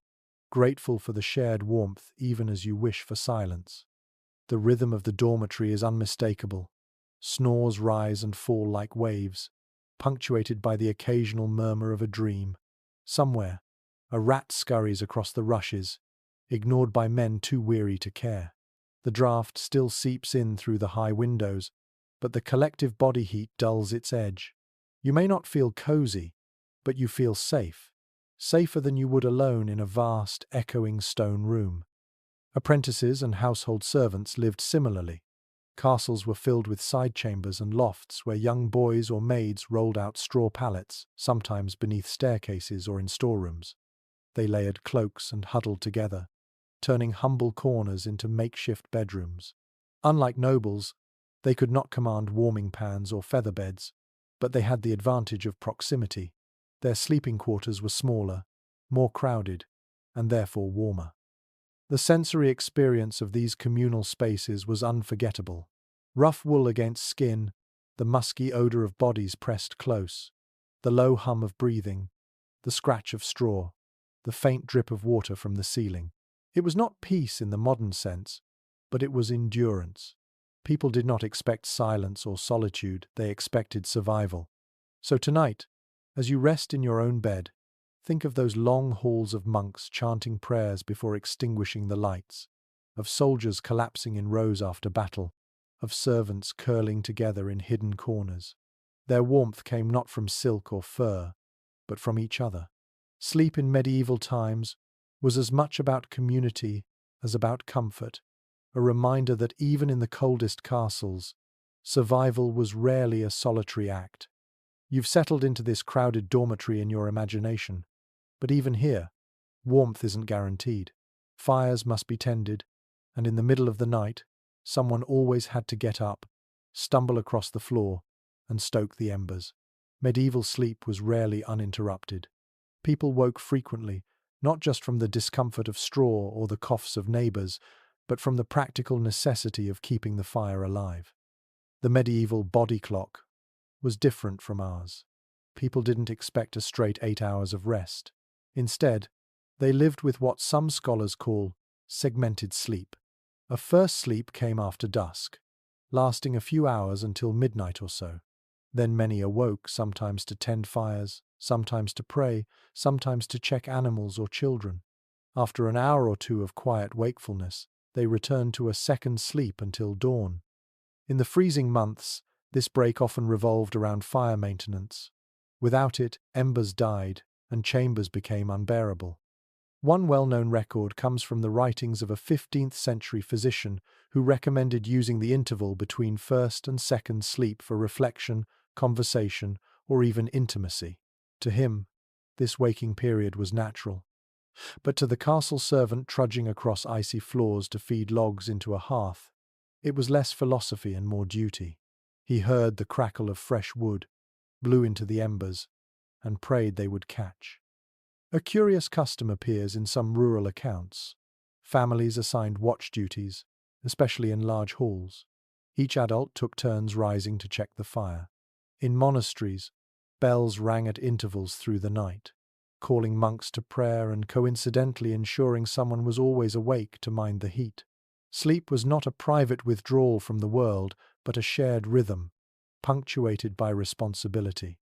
grateful for the shared warmth even as you wish for silence. The rhythm of the dormitory is unmistakable. Snores rise and fall like waves, punctuated by the occasional murmur of a dream. Somewhere, a rat scurries across the rushes, ignored by men too weary to care. The draught still seeps in through the high windows, but the collective body heat dulls its edge. You may not feel cozy, but you feel safe, safer than you would alone in a vast, echoing stone room. Apprentices and household servants lived similarly. Castles were filled with side chambers and lofts where young boys or maids rolled out straw pallets, sometimes beneath staircases or in storerooms. They layered cloaks and huddled together, turning humble corners into makeshift bedrooms. Unlike nobles, they could not command warming pans or feather beds, but they had the advantage of proximity. Their sleeping quarters were smaller, more crowded, and therefore warmer. The sensory experience of these communal spaces was unforgettable. Rough wool against skin, the musky odor of bodies pressed close, the low hum of breathing, the scratch of straw, the faint drip of water from the ceiling. It was not peace in the modern sense, but it was endurance. People did not expect silence or solitude, they expected survival. So tonight, as you rest in your own bed, think of those long halls of monks chanting prayers before extinguishing the lights, of soldiers collapsing in rows after battle, of servants curling together in hidden corners. Their warmth came not from silk or fur, but from each other. Sleep in medieval times was as much about community as about comfort, a reminder that even in the coldest castles, survival was rarely a solitary act. You've settled into this crowded dormitory in your imagination, but even here, warmth isn't guaranteed. Fires must be tended, and in the middle of the night, someone always had to get up, stumble across the floor, and stoke the embers. Medieval sleep was rarely uninterrupted. People woke frequently, not just from the discomfort of straw or the coughs of neighbors, but from the practical necessity of keeping the fire alive. The medieval body clock was different from ours. People didn't expect a straight 8 hours of rest. Instead, they lived with what some scholars call segmented sleep. A first sleep came after dusk, lasting a few hours until midnight or so. Then many awoke, sometimes to tend fires, sometimes to pray, sometimes to check animals or children. After an hour or two of quiet wakefulness, they returned to a second sleep until dawn. In the freezing months, this break often revolved around fire maintenance. Without it, embers died, and chambers became unbearable. One well-known record comes from the writings of a 15th-century physician who recommended using the interval between first and second sleep for reflection, conversation, or even intimacy. To him, this waking period was natural. But to the castle servant trudging across icy floors to feed logs into a hearth, it was less philosophy and more duty. He heard the crackle of fresh wood, blew into the embers, and prayed they would catch. A curious custom appears in some rural accounts. Families assigned watch duties, especially in large halls. Each adult took turns rising to check the fire. In monasteries, bells rang at intervals through the night, calling monks to prayer and coincidentally ensuring someone was always awake to mind the heat. Sleep was not a private withdrawal from the world, but a shared rhythm, punctuated by responsibility.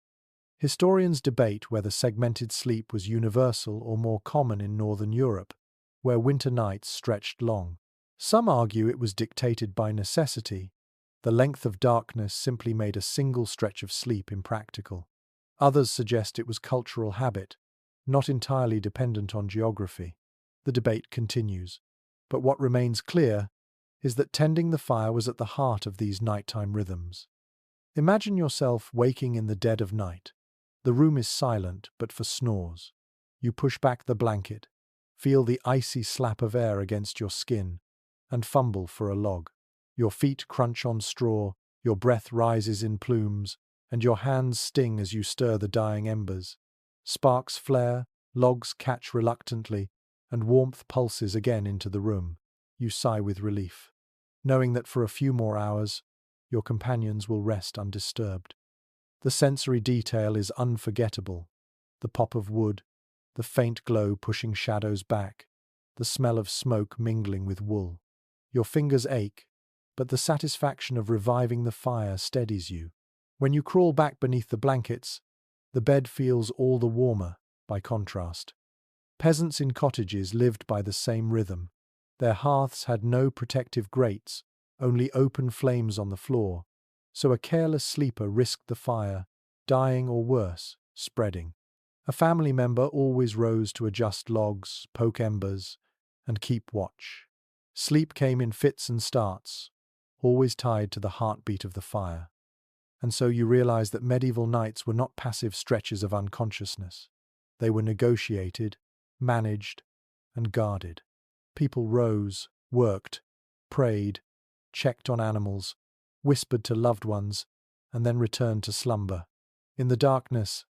Historians debate whether segmented sleep was universal or more common in Northern Europe, where winter nights stretched long. Some argue it was dictated by necessity. The length of darkness simply made a single stretch of sleep impractical. Others suggest it was cultural habit, not entirely dependent on geography. The debate continues, but what remains clear is that tending the fire was at the heart of these nighttime rhythms. Imagine yourself waking in the dead of night. The room is silent, but for snores. You push back the blanket, feel the icy slap of air against your skin, and fumble for a log. Your feet crunch on straw, your breath rises in plumes, and your hands sting as you stir the dying embers. Sparks flare, logs catch reluctantly, and warmth pulses again into the room. You sigh with relief, knowing that for a few more hours, your companions will rest undisturbed. The sensory detail is unforgettable. The pop of wood, the faint glow pushing shadows back, the smell of smoke mingling with wool. Your fingers ache, but the satisfaction of reviving the fire steadies you. When you crawl back beneath the blankets, the bed feels all the warmer by contrast. Peasants in cottages lived by the same rhythm. Their hearths had no protective grates, only open flames on the floor, so a careless sleeper risked the fire, dying or worse, spreading. A family member always rose to adjust logs, poke embers, and keep watch. Sleep came in fits and starts, always tied to the heartbeat of the fire. And so you realize that medieval nights were not passive stretches of unconsciousness. They were negotiated, managed, and guarded. People rose, worked, prayed, checked on animals, whispered to loved ones, and then returned to slumber. In the darkness,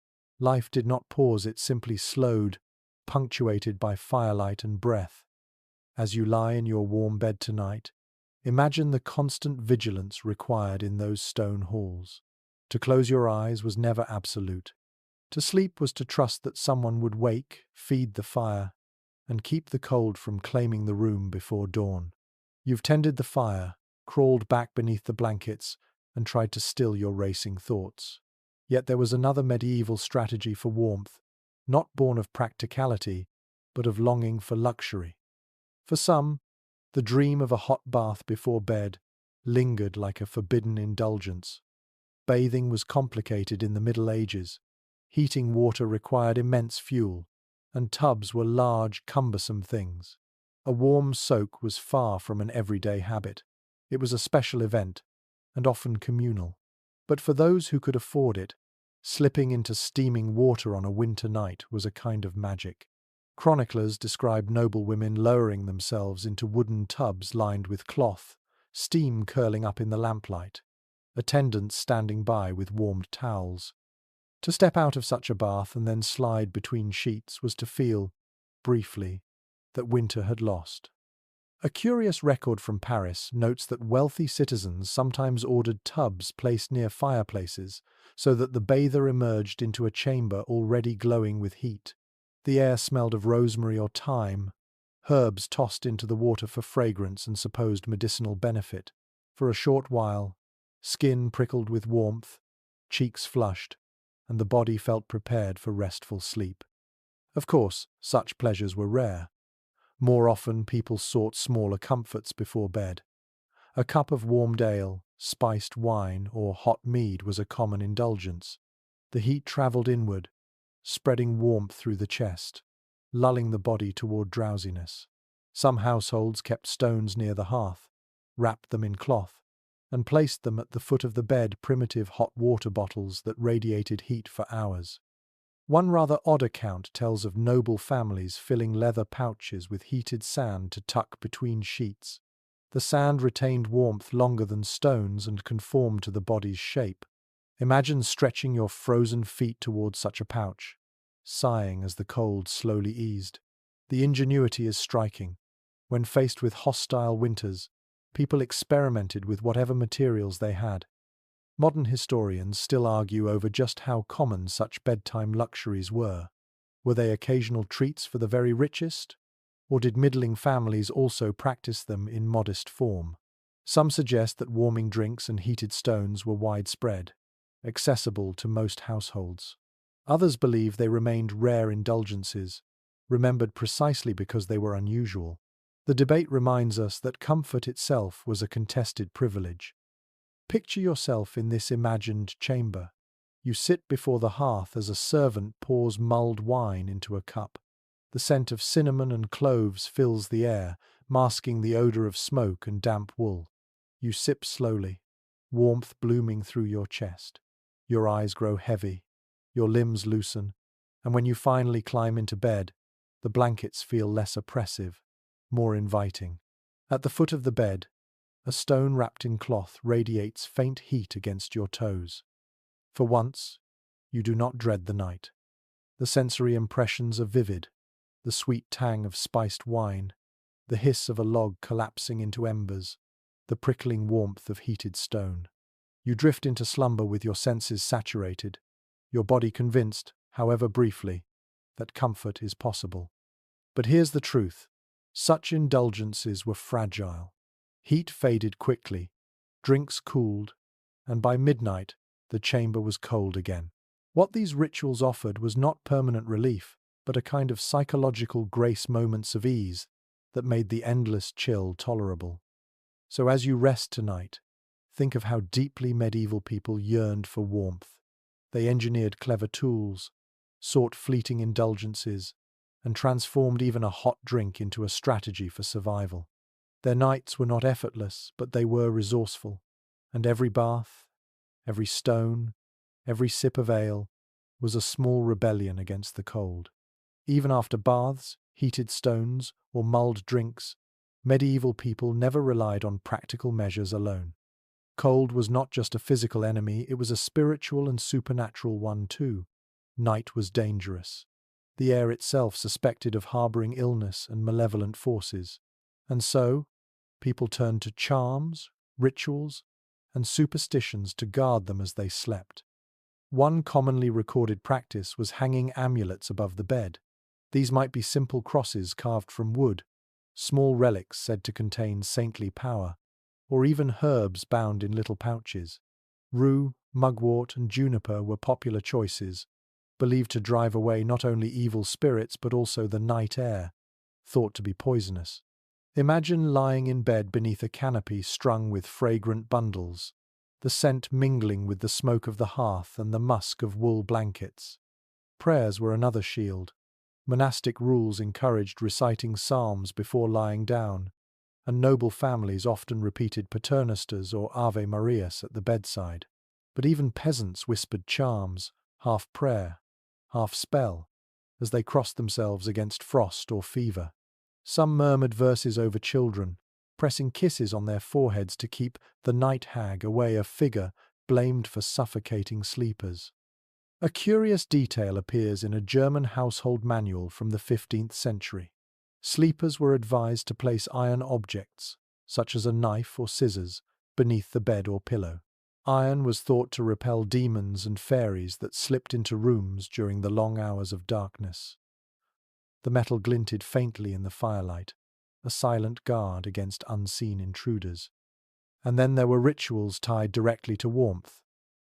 life did not pause, it simply slowed, punctuated by firelight and breath. As you lie in your warm bed tonight, imagine the constant vigilance required in those stone halls. To close your eyes was never absolute. To sleep was to trust that someone would wake, feed the fire, and keep the cold from claiming the room before dawn. You've tended the fire, crawled back beneath the blankets, and tried to still your racing thoughts. Yet there was another medieval strategy for warmth, not born of practicality, but of longing for luxury. For some, the dream of a hot bath before bed lingered like a forbidden indulgence. Bathing was complicated in the Middle Ages. Heating water required immense fuel, and tubs were large, cumbersome things. A warm soak was far from an everyday habit. It was a special event, and often communal. But for those who could afford it, slipping into steaming water on a winter night was a kind of magic. Chroniclers describe noble women lowering themselves into wooden tubs lined with cloth, steam curling up in the lamplight, attendants standing by with warmed towels. To step out of such a bath and then slide between sheets was to feel, briefly, that winter had lost. A curious record from Paris notes that wealthy citizens sometimes ordered tubs placed near fireplaces so that the bather emerged into a chamber already glowing with heat. The air smelled of rosemary or thyme, herbs tossed into the water for fragrance and supposed medicinal benefit. For a short while, skin prickled with warmth, cheeks flushed, and the body felt prepared for restful sleep. Of course, such pleasures were rare. More often, people sought smaller comforts before bed. A cup of warmed ale, spiced wine, or hot mead was a common indulgence. The heat travelled inward, spreading warmth through the chest, lulling the body toward drowsiness. Some households kept stones near the hearth, wrapped them in cloth, and placed them at the foot of the bed, primitive hot water bottles that radiated heat for hours. One rather odd account tells of noble families filling leather pouches with heated sand to tuck between sheets. The sand retained warmth longer than stones and conformed to the body's shape. Imagine stretching your frozen feet towards such a pouch, sighing as the cold slowly eased. The ingenuity is striking. When faced with hostile winters, people experimented with whatever materials they had. Modern historians still argue over just how common such bedtime luxuries were. Were they occasional treats for the very richest? Or did middling families also practice them in modest form? Some suggest that warming drinks and heated stones were widespread, accessible to most households. Others believe they remained rare indulgences, remembered precisely because they were unusual. The debate reminds us that comfort itself was a contested privilege. Picture yourself in this imagined chamber. You sit before the hearth as a servant pours mulled wine into a cup. The scent of cinnamon and cloves fills the air, masking the odor of smoke and damp wool. You sip slowly, warmth blooming through your chest. Your eyes grow heavy, your limbs loosen, and when you finally climb into bed, the blankets feel less oppressive, more inviting. At the foot of the bed, a stone wrapped in cloth radiates faint heat against your toes. For once, you do not dread the night. The sensory impressions are vivid, the sweet tang of spiced wine, the hiss of a log collapsing into embers, the prickling warmth of heated stone. You drift into slumber with your senses saturated, your body convinced, however briefly, that comfort is possible. But here's the truth. Such indulgences were fragile. Heat faded quickly, drinks cooled, and by midnight the chamber was cold again. What these rituals offered was not permanent relief, but a kind of psychological grace, moments of ease that made the endless chill tolerable. So as you rest tonight, think of how deeply medieval people yearned for warmth. They engineered clever tools, sought fleeting indulgences, and transformed even a hot drink into a strategy for survival. Their nights were not effortless, but they were resourceful, and every bath, every stone, every sip of ale was a small rebellion against the cold. Even after baths, heated stones, or mulled drinks, medieval people never relied on practical measures alone. Cold was not just a physical enemy, it was a spiritual and supernatural one too. Night was dangerous. The air itself suspected of harboring illness and malevolent forces. And so, people turned to charms, rituals, and superstitions to guard them as they slept. One commonly recorded practice was hanging amulets above the bed. These might be simple crosses carved from wood, small relics said to contain saintly power, or even herbs bound in little pouches. Rue, mugwort, and juniper were popular choices, believed to drive away not only evil spirits but also the night air, thought to be poisonous. Imagine lying in bed beneath a canopy strung with fragrant bundles, the scent mingling with the smoke of the hearth and the musk of wool blankets. Prayers were another shield. Monastic rules encouraged reciting psalms before lying down, and noble families often repeated paternosters or Ave Marias at the bedside. But even peasants whispered charms, half prayer, half spell, as they crossed themselves against frost or fever. Some murmured verses over children, pressing kisses on their foreheads to keep the night hag away, a figure blamed for suffocating sleepers. A curious detail appears in a German household manual from the 15th century. Sleepers were advised to place iron objects, such as a knife or scissors, beneath the bed or pillow. Iron was thought to repel demons and fairies that slipped into rooms during the long hours of darkness. The metal glinted faintly in the firelight, a silent guard against unseen intruders. And then there were rituals tied directly to warmth.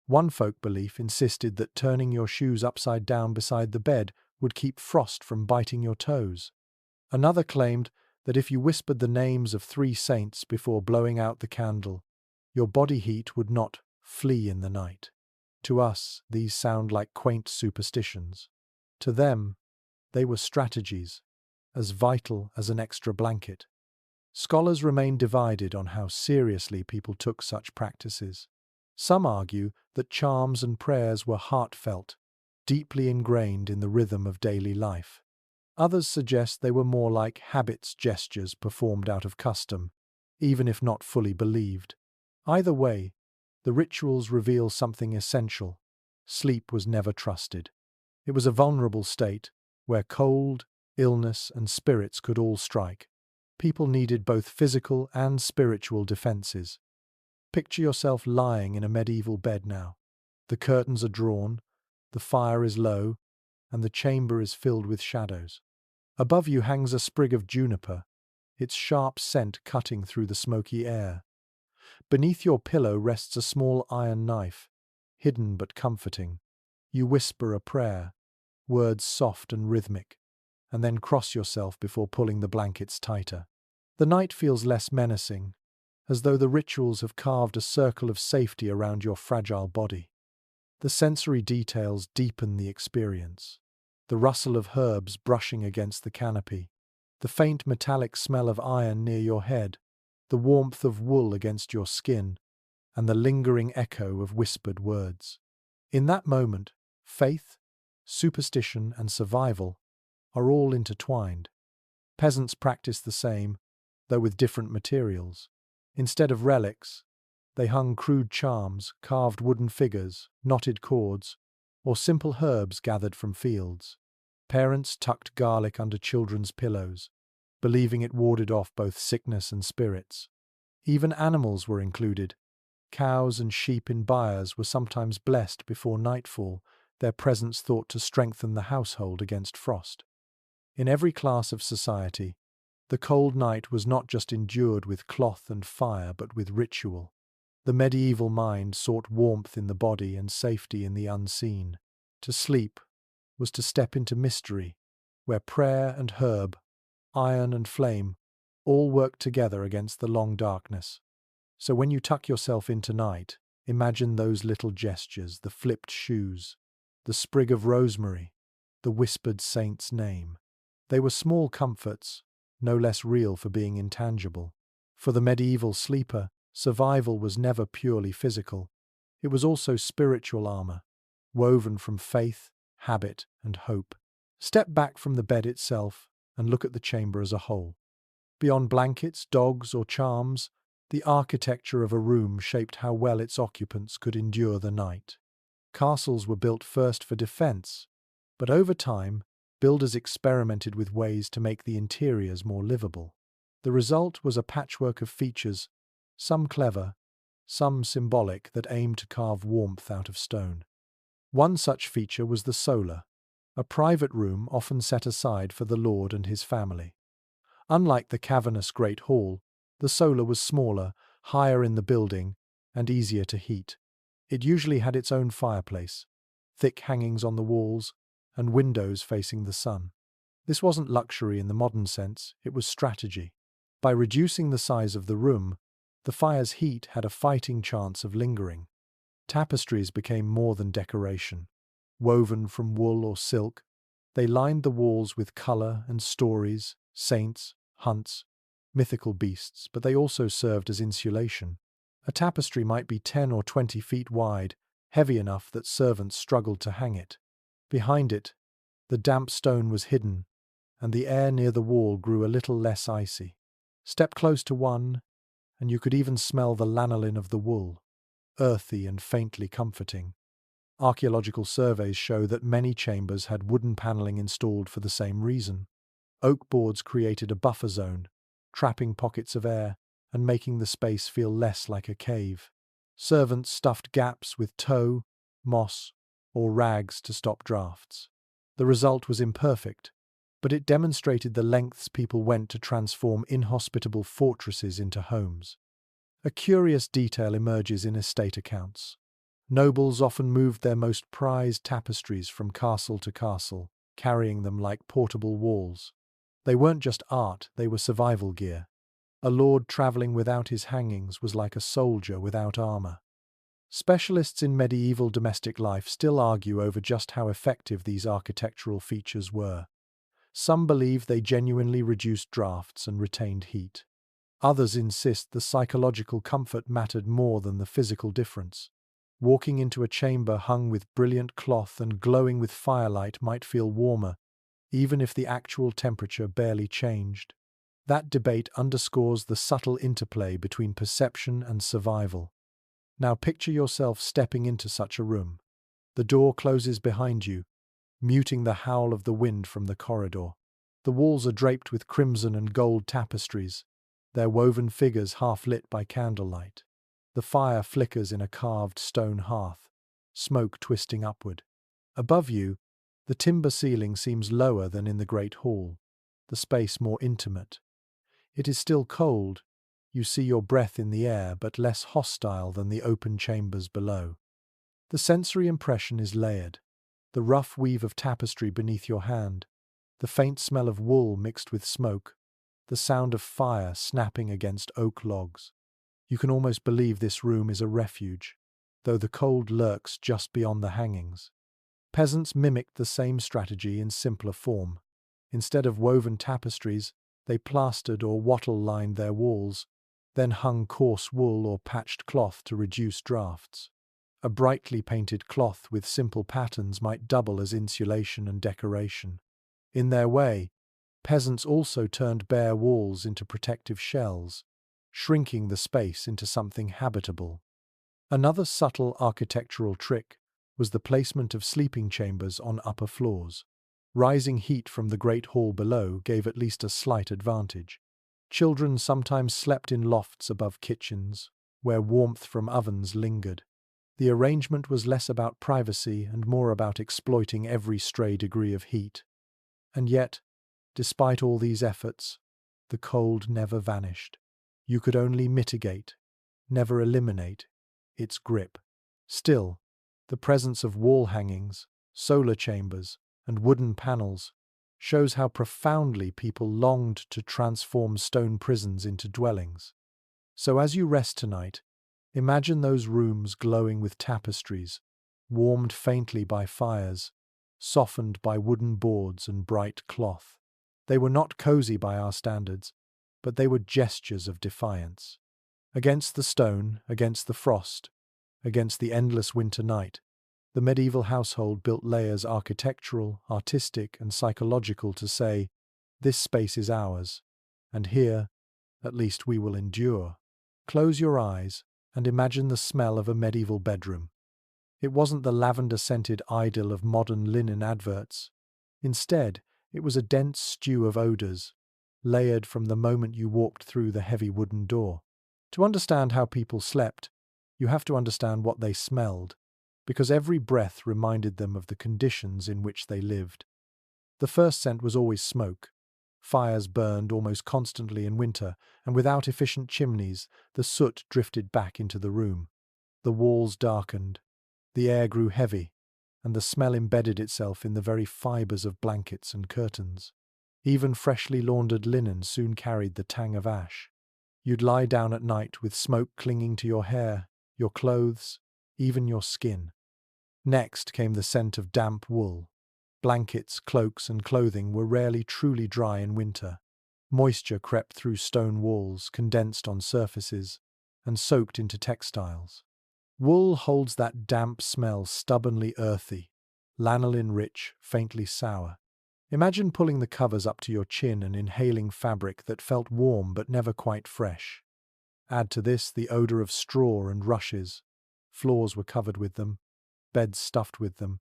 One folk belief insisted that turning your shoes upside down beside the bed would keep frost from biting your toes. Another claimed that if you whispered the names of 3 saints before blowing out the candle, your body heat would not flee in the night. To us, these sound like quaint superstitions. To them, they were strategies, as vital as an extra blanket. Scholars remain divided on how seriously people took such practices. Some argue that charms and prayers were heartfelt, deeply ingrained in the rhythm of daily life. Others suggest they were more like habits, gestures performed out of custom, even if not fully believed. Either way, the rituals reveal something essential. Sleep was never trusted. It was a vulnerable state where cold, illness, and spirits could all strike. People needed both physical and spiritual defenses. Picture yourself lying in a medieval bed now. The curtains are drawn, the fire is low, and the chamber is filled with shadows. Above you hangs a sprig of juniper, its sharp scent cutting through the smoky air. Beneath your pillow rests a small iron knife, hidden but comforting. You whisper a prayer, words soft and rhythmic, and then cross yourself before pulling the blankets tighter. The night feels less menacing, as though the rituals have carved a circle of safety around your fragile body. The sensory details deepen the experience. The rustle of herbs brushing against the canopy, the faint metallic smell of iron near your head, the warmth of wool against your skin, and the lingering echo of whispered words. In that moment, faith, superstition, and survival are all intertwined. Peasants practiced the same, though with different materials. Instead of relics, they hung crude charms, carved wooden figures, knotted cords, or simple herbs gathered from fields. Parents tucked garlic under children's pillows, believing it warded off both sickness and spirits. Even animals were included. Cows and sheep in byres were sometimes blessed before nightfall, their presence thought to strengthen the household against frost. In every class of society, the cold night was not just endured with cloth and fire, but with ritual. The medieval mind sought warmth in the body and safety in the unseen. To sleep was to step into mystery, where prayer and herb, iron and flame, all worked together against the long darkness. So when you tuck yourself in tonight, imagine those little gestures, the flipped shoes, the sprig of rosemary, the whispered saint's name. They were small comforts, no less real for being intangible. For the medieval sleeper, survival was never purely physical. It was also spiritual armor, woven from faith, habit, and hope. Step back from the bed itself and look at the chamber as a whole. Beyond blankets, dogs, or charms, the architecture of a room shaped how well its occupants could endure the night. Castles were built first for defense, but over time, builders experimented with ways to make the interiors more livable. The result was a patchwork of features, some clever, some symbolic, that aimed to carve warmth out of stone. One such feature was the solar, a private room often set aside for the lord and his family. Unlike the cavernous great hall, the solar was smaller, higher in the building, and easier to heat. It usually had its own fireplace, thick hangings on the walls, and windows facing the sun. This wasn't luxury in the modern sense, it was strategy. By reducing the size of the room, the fire's heat had a fighting chance of lingering. Tapestries became more than decoration. Woven from wool or silk, They lined the walls with color and stories, saints, hunts, mythical beasts, but they also served as insulation. A tapestry might be 10 or 20 feet wide, heavy enough that servants struggled to hang it. Behind it, the damp stone was hidden, and the air near the wall grew a little less icy. Step close to one, and you could even smell the lanolin of the wool, earthy and faintly comforting. Archaeological surveys show that many chambers had wooden paneling installed for the same reason. Oak boards created a buffer zone, trapping pockets of air and making the space feel less like a cave. Servants stuffed gaps with tow, moss, or rags to stop drafts. The result was imperfect, but it demonstrated the lengths people went to transform inhospitable fortresses into homes. A curious detail emerges in estate accounts. Nobles often moved their most prized tapestries from castle to castle, carrying them like portable walls. They weren't just art, they were survival gear. A lord travelling without his hangings was like a soldier without armor. Specialists in medieval domestic life still argue over just how effective these architectural features were. Some believe they genuinely reduced drafts and retained heat. Others insist the psychological comfort mattered more than the physical difference. Walking into a chamber hung with brilliant cloth and glowing with firelight might feel warmer, even if the actual temperature barely changed. That debate underscores the subtle interplay between perception and survival. Now picture yourself stepping into such a room. The door closes behind you, muting the howl of the wind from the corridor. The walls are draped with crimson and gold tapestries, their woven figures half lit by candlelight. The fire flickers in a carved stone hearth, smoke twisting upward. Above you, the timber ceiling seems lower than in the great hall, the space more intimate. It is still cold. You see your breath in the air, but less hostile than the open chambers below. The sensory impression is layered. The rough weave of tapestry beneath your hand, the faint smell of wool mixed with smoke, the sound of fire snapping against oak logs. You can almost believe this room is a refuge, though the cold lurks just beyond the hangings. Peasants mimicked the same strategy in simpler form. Instead of woven tapestries, they plastered or wattle-lined their walls, then hung coarse wool or patched cloth to reduce drafts. A brightly painted cloth with simple patterns might double as insulation and decoration. In their way, peasants also turned bare walls into protective shells, shrinking the space into something habitable. Another subtle architectural trick was the placement of sleeping chambers on upper floors. Rising heat from the great hall below gave at least a slight advantage. Children sometimes slept in lofts above kitchens, where warmth from ovens lingered. The arrangement was less about privacy and more about exploiting every stray degree of heat. And yet, despite all these efforts, the cold never vanished. You could only mitigate, never eliminate, its grip. Still, the presence of wall hangings, solar chambers, and wooden panels shows how profoundly people longed to transform stone prisons into dwellings. So as you rest tonight, imagine those rooms glowing with tapestries, warmed faintly by fires, softened by wooden boards and bright cloth. They were not cozy by our standards, but they were gestures of defiance. Against the stone, against the frost, against the endless winter night, the medieval household built layers architectural, artistic, and psychological to say, this space is ours, and here, at least we will endure. Close your eyes and imagine the smell of a medieval bedroom. It wasn't the lavender-scented idyll of modern linen adverts. Instead, it was a dense stew of odors, layered from the moment you walked through the heavy wooden door. To understand how people slept, you have to understand what they smelled, because every breath reminded them of the conditions in which they lived. The first scent was always smoke. Fires burned almost constantly in winter, and without efficient chimneys, the soot drifted back into the room. The walls darkened, the air grew heavy, and the smell embedded itself in the very fibers of blankets and curtains. Even freshly laundered linen soon carried the tang of ash. You'd lie down at night with smoke clinging to your hair, your clothes, even your skin. Next came the scent of damp wool. Blankets, cloaks, and clothing were rarely truly dry in winter. Moisture crept through stone walls, condensed on surfaces, and soaked into textiles. Wool holds that damp smell, stubbornly earthy, lanolin rich, faintly sour. Imagine pulling the covers up to your chin and inhaling fabric that felt warm but never quite fresh. Add to this the odor of straw and rushes. Floors were covered with them, beds stuffed with them,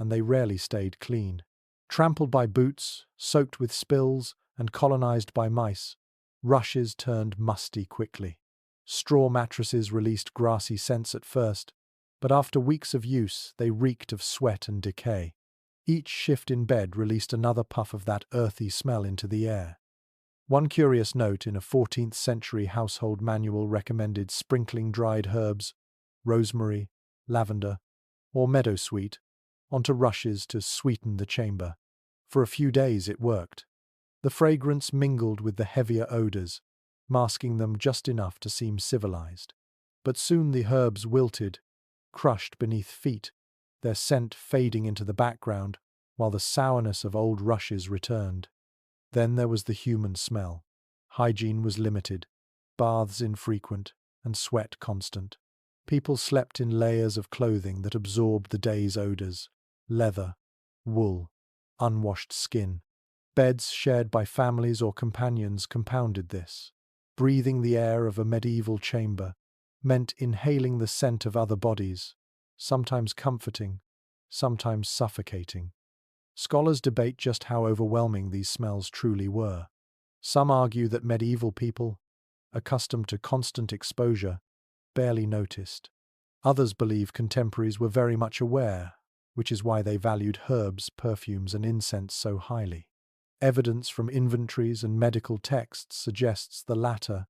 and they rarely stayed clean. Trampled by boots, soaked with spills, and colonized by mice, rushes turned musty quickly. Straw mattresses released grassy scents at first, but after weeks of use they reeked of sweat and decay. Each shift in bed released another puff of that earthy smell into the air. One curious note in a 14th century household manual recommended sprinkling dried herbs, rosemary, lavender, or meadowsweet, onto rushes to sweeten the chamber. For a few days it worked. The fragrance mingled with the heavier odors, masking them just enough to seem civilized. But soon the herbs wilted, crushed beneath feet, their scent fading into the background, while the sourness of old rushes returned. Then there was the human smell. Hygiene was limited, baths infrequent, and sweat constant. People slept in layers of clothing that absorbed the day's odors: leather, wool, unwashed skin. Beds shared by families or companions compounded this. Breathing the air of a medieval chamber meant inhaling the scent of other bodies, sometimes comforting, sometimes suffocating. Scholars debate just how overwhelming these smells truly were. Some argue that medieval people, accustomed to constant exposure, barely noticed. Others believe contemporaries were very much aware, which is why they valued herbs, perfumes, and incense so highly. Evidence from inventories and medical texts suggests the latter.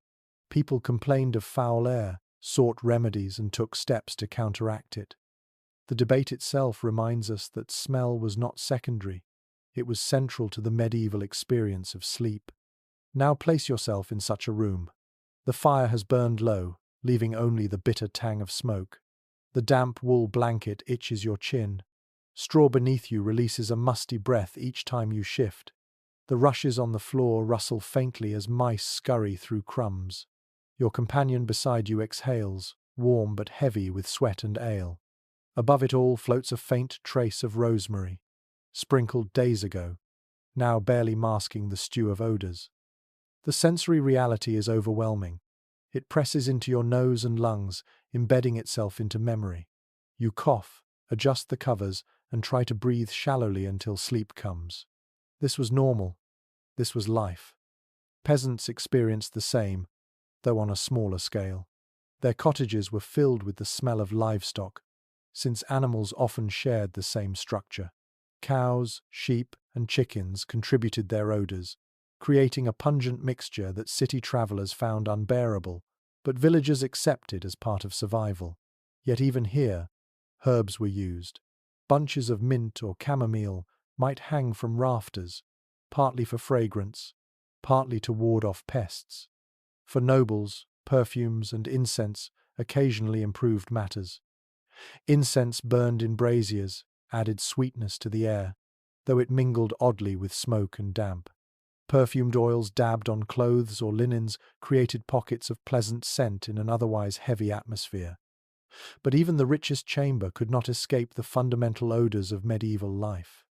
People complained of foul air, sought remedies, and took steps to counteract it. The debate itself reminds us that smell was not secondary. It was central to the medieval experience of sleep. Now place yourself in such a room. The fire has burned low, leaving only the bitter tang of smoke. The damp wool blanket itches your chin. Straw beneath you releases a musty breath each time you shift. The rushes on the floor rustle faintly as mice scurry through crumbs. Your companion beside you exhales, warm but heavy with sweat and ale. Above it all floats a faint trace of rosemary, sprinkled days ago, now barely masking the stew of odors. The sensory reality is overwhelming. It presses into your nose and lungs, embedding itself into memory. You cough, adjust the covers, and try to breathe shallowly until sleep comes. This was normal. This was life. Peasants experienced the same, though on a smaller scale. Their cottages were filled with the smell of livestock, since animals often shared the same structure. Cows, sheep, and chickens contributed their odors, creating a pungent mixture that city travelers found unbearable, but villagers accepted as part of survival. Yet even here, herbs were used. Bunches of mint or chamomile might hang from rafters, partly for fragrance, partly to ward off pests. For nobles, perfumes and incense occasionally improved matters. Incense burned in braziers added sweetness to the air, though it mingled oddly with smoke and damp. Perfumed oils dabbed on clothes or linens created pockets of pleasant scent in an otherwise heavy atmosphere. But even the richest chamber could not escape the fundamental odors of medieval life.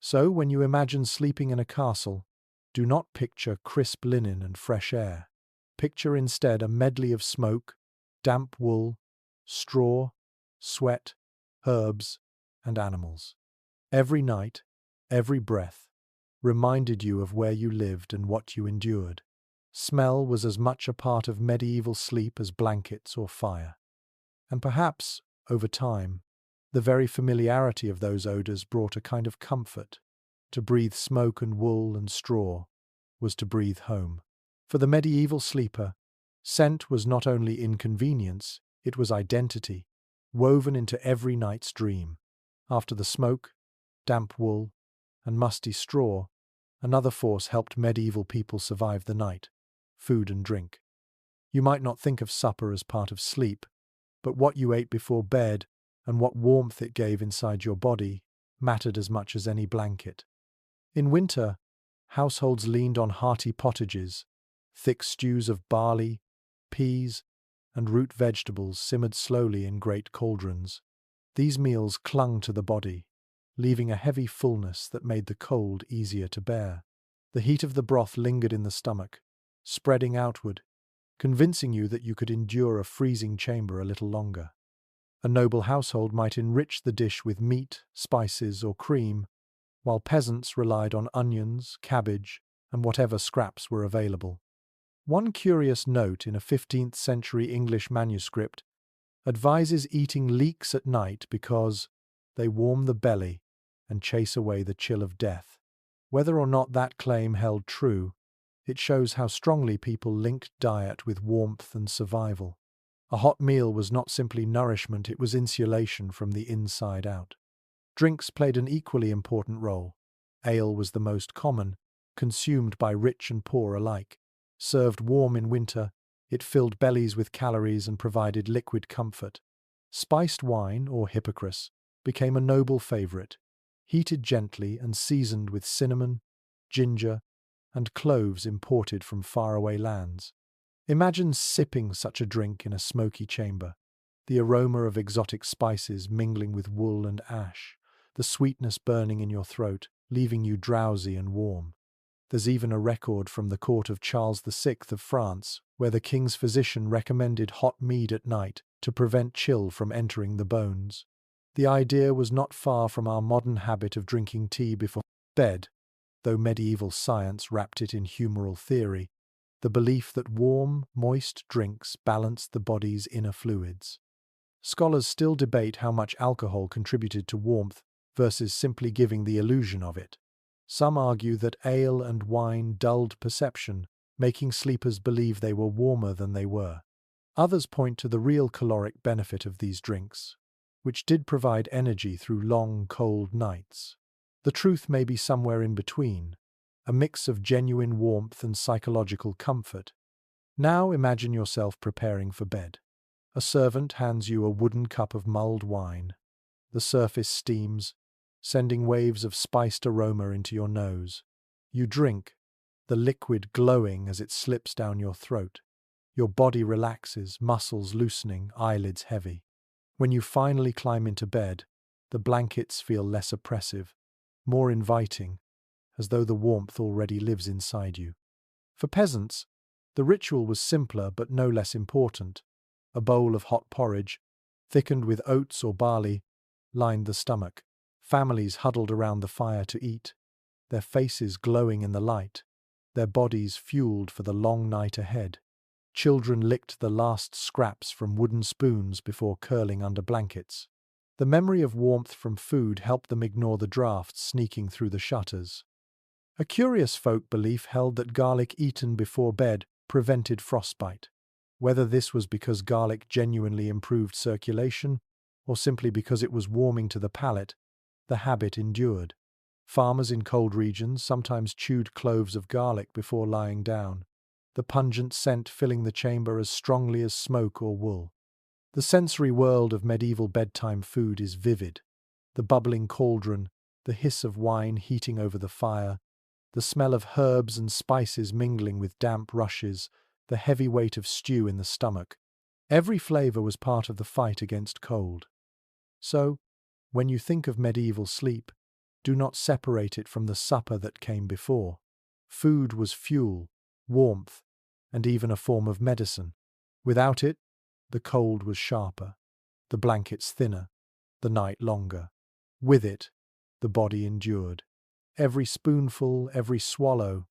So, when you imagine sleeping in a castle, do not picture crisp linen and fresh air. Picture instead a medley of smoke, damp wool, straw, sweat, herbs, and animals. Every night, every breath, reminded you of where you lived and what you endured. Smell was as much a part of medieval sleep as blankets or fire. And perhaps, over time, the very familiarity of those odors brought a kind of comfort. To breathe smoke and wool and straw was to breathe home. For the medieval sleeper, scent was not only inconvenience, it was identity, woven into every night's dream. After the smoke, damp wool, and musty straw, another force helped medieval people survive the night: food and drink. You might not think of supper as part of sleep, but what you ate before bed and what warmth it gave inside your body mattered as much as any blanket. In winter, households leaned on hearty pottages, thick stews of barley, peas, and root vegetables simmered slowly in great cauldrons. These meals clung to the body, leaving a heavy fullness that made the cold easier to bear. The heat of the broth lingered in the stomach, spreading outward, convincing you that you could endure a freezing chamber a little longer. A noble household might enrich the dish with meat, spices, or cream, while peasants relied on onions, cabbage, and whatever scraps were available. One curious note in a 15th century English manuscript advises eating leeks at night because they warm the belly and chase away the chill of death. Whether or not that claim held true, it shows how strongly people linked diet with warmth and survival. A hot meal was not simply nourishment, it was insulation from the inside out. Drinks played an equally important role. Ale was the most common, consumed by rich and poor alike. Served warm in winter, it filled bellies with calories and provided liquid comfort. Spiced wine, or hippocras, became a noble favorite, heated gently and seasoned with cinnamon, ginger, and cloves imported from faraway lands. Imagine sipping such a drink in a smoky chamber, the aroma of exotic spices mingling with wool and ash, the sweetness burning in your throat, leaving you drowsy and warm. There's even a record from the court of Charles VI of France, where the king's physician recommended hot mead at night to prevent chill from entering the bones. The idea was not far from our modern habit of drinking tea before bed, though medieval science wrapped it in humoral theory, the belief that warm, moist drinks balanced the body's inner fluids. Scholars still debate how much alcohol contributed to warmth versus simply giving the illusion of it. Some argue that ale and wine dulled perception, making sleepers believe they were warmer than they were. Others point to the real caloric benefit of these drinks, which did provide energy through long, cold nights. The truth may be somewhere in between, a mix of genuine warmth and psychological comfort. Now imagine yourself preparing for bed. A servant hands you a wooden cup of mulled wine. The surface steams, sending waves of spiced aroma into your nose. You drink, the liquid glowing as it slips down your throat. Your body relaxes, muscles loosening, eyelids heavy. When you finally climb into bed, the blankets feel less oppressive, more inviting, as though the warmth already lives inside you. For peasants, the ritual was simpler but no less important. A bowl of hot porridge, thickened with oats or barley, lined the stomach. Families huddled around the fire to eat, their faces glowing in the light, their bodies fueled for the long night ahead. Children licked the last scraps from wooden spoons before curling under blankets. The memory of warmth from food helped them ignore the drafts sneaking through the shutters. A curious folk belief held that garlic eaten before bed prevented frostbite. Whether this was because garlic genuinely improved circulation, or simply because it was warming to the palate, the habit endured. Farmers in cold regions sometimes chewed cloves of garlic before lying down, the pungent scent filling the chamber as strongly as smoke or wool. The sensory world of medieval bedtime food is vivid. The bubbling cauldron, the hiss of wine heating over the fire, the smell of herbs and spices mingling with damp rushes, the heavy weight of stew in the stomach. Every flavor was part of the fight against cold. So, when you think of medieval sleep, do not separate it from the supper that came before. Food was fuel, warmth, and even a form of medicine. Without it, the cold was sharper, the blankets thinner, the night longer. With it, the body endured. Every spoonful, every swallow,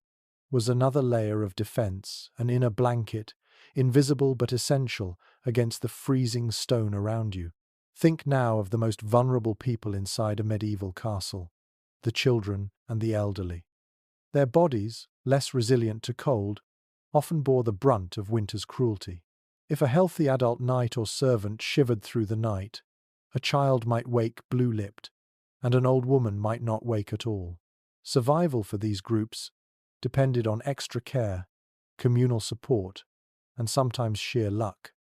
was another layer of defense, an inner blanket, invisible but essential, against the freezing stone around you. Think now of the most vulnerable people inside a medieval castle, the children and the elderly. Their bodies, less resilient to cold, often bore the brunt of winter's cruelty. If a healthy adult knight or servant shivered through the night, a child might wake blue-lipped, and an old woman might not wake at all. Survival for these groups depended on extra care, communal support, and sometimes sheer luck.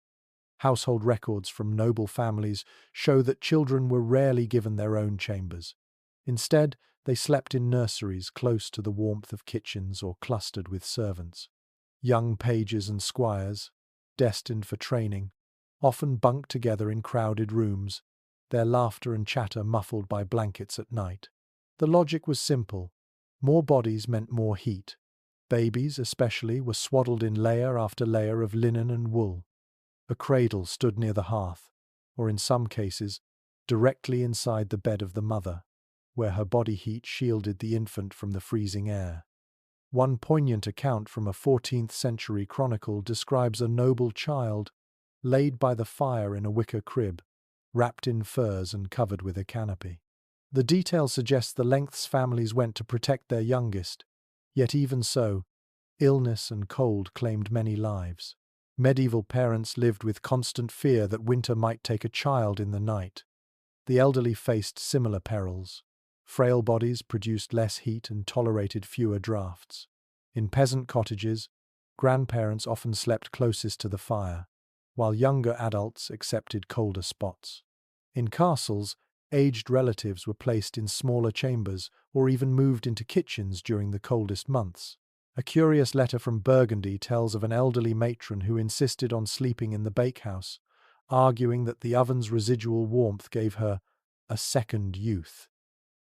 Household records from noble families show that children were rarely given their own chambers. Instead, they slept in nurseries close to the warmth of kitchens or clustered with servants. Young pages and squires, destined for training, often bunked together in crowded rooms, their laughter and chatter muffled by blankets at night. The logic was simple. More bodies meant more heat. Babies, especially, were swaddled in layer after layer of linen and wool. A cradle stood near the hearth, or in some cases, directly inside the bed of the mother, where her body heat shielded the infant from the freezing air. One poignant account from a 14th century chronicle describes a noble child laid by the fire in a wicker crib, wrapped in furs and covered with a canopy. The detail suggests the lengths families went to protect their youngest, yet even so, illness and cold claimed many lives. Medieval parents lived with constant fear that winter might take a child in the night. The elderly faced similar perils. Frail bodies produced less heat and tolerated fewer drafts. In peasant cottages, grandparents often slept closest to the fire, while younger adults accepted colder spots. In castles, aged relatives were placed in smaller chambers or even moved into kitchens during the coldest months. A curious letter from Burgundy tells of an elderly matron who insisted on sleeping in the bakehouse, arguing that the oven's residual warmth gave her a second youth.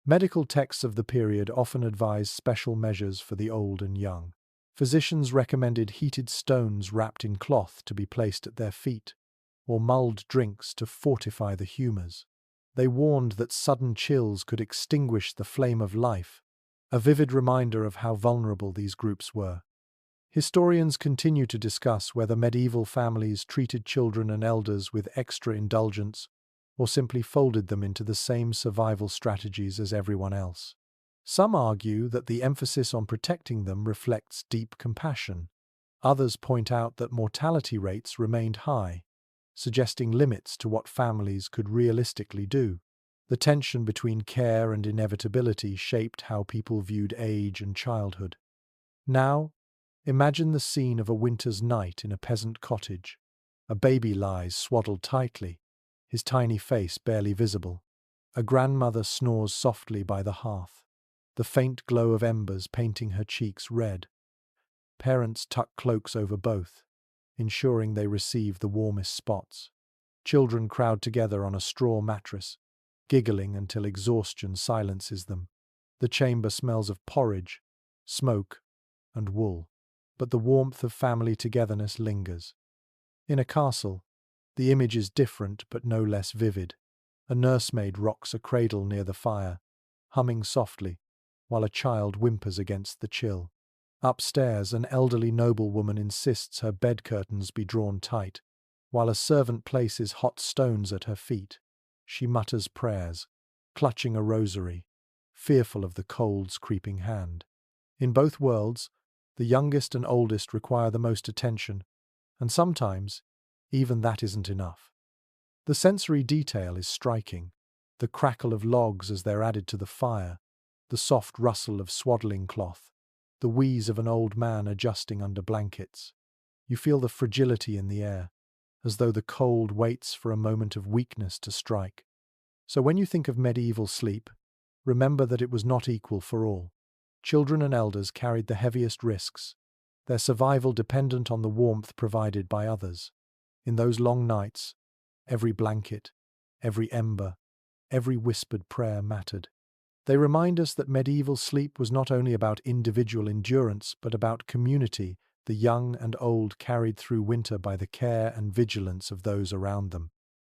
Medical texts of the period often advised special measures for the old and young. Physicians recommended heated stones wrapped in cloth to be placed at their feet, or mulled drinks to fortify the humours. They warned that sudden chills could extinguish the flame of life, a vivid reminder of how vulnerable these groups were. Historians continue to discuss whether medieval families treated children and elders with extra indulgence or simply folded them into the same survival strategies as everyone else. Some argue that the emphasis on protecting them reflects deep compassion. Others point out that mortality rates remained high, suggesting limits to what families could realistically do. The tension between care and inevitability shaped how people viewed age and childhood. Now, imagine the scene of a winter's night in a peasant cottage. A baby lies swaddled tightly, his tiny face barely visible. A grandmother snores softly by the hearth, the faint glow of embers painting her cheeks red. Parents tuck cloaks over both, ensuring they receive the warmest spots. Children crowd together on a straw mattress, giggling until exhaustion silences them. The chamber smells of porridge, smoke, and wool, but the warmth of family togetherness lingers. In a castle, the image is different but no less vivid. A nursemaid rocks a cradle near the fire, humming softly, while a child whimpers against the chill. Upstairs, an elderly noblewoman insists her bed curtains be drawn tight, while a servant places hot stones at her feet. She mutters prayers, clutching a rosary, fearful of the cold's creeping hand. In both worlds, the youngest and oldest require the most attention, and sometimes, even that isn't enough. The sensory detail is striking. The crackle of logs as they're added to the fire, the soft rustle of swaddling cloth, the wheeze of an old man adjusting under blankets. You feel the fragility in the air, as though the cold waits for a moment of weakness to strike. So when you think of medieval sleep, remember that it was not equal for all. Children and elders carried the heaviest risks, their survival dependent on the warmth provided by others. In those long nights, every blanket, every ember, every whispered prayer mattered. They remind us that medieval sleep was not only about individual endurance, but about community, the young and old carried through winter by the care and vigilance of those around them.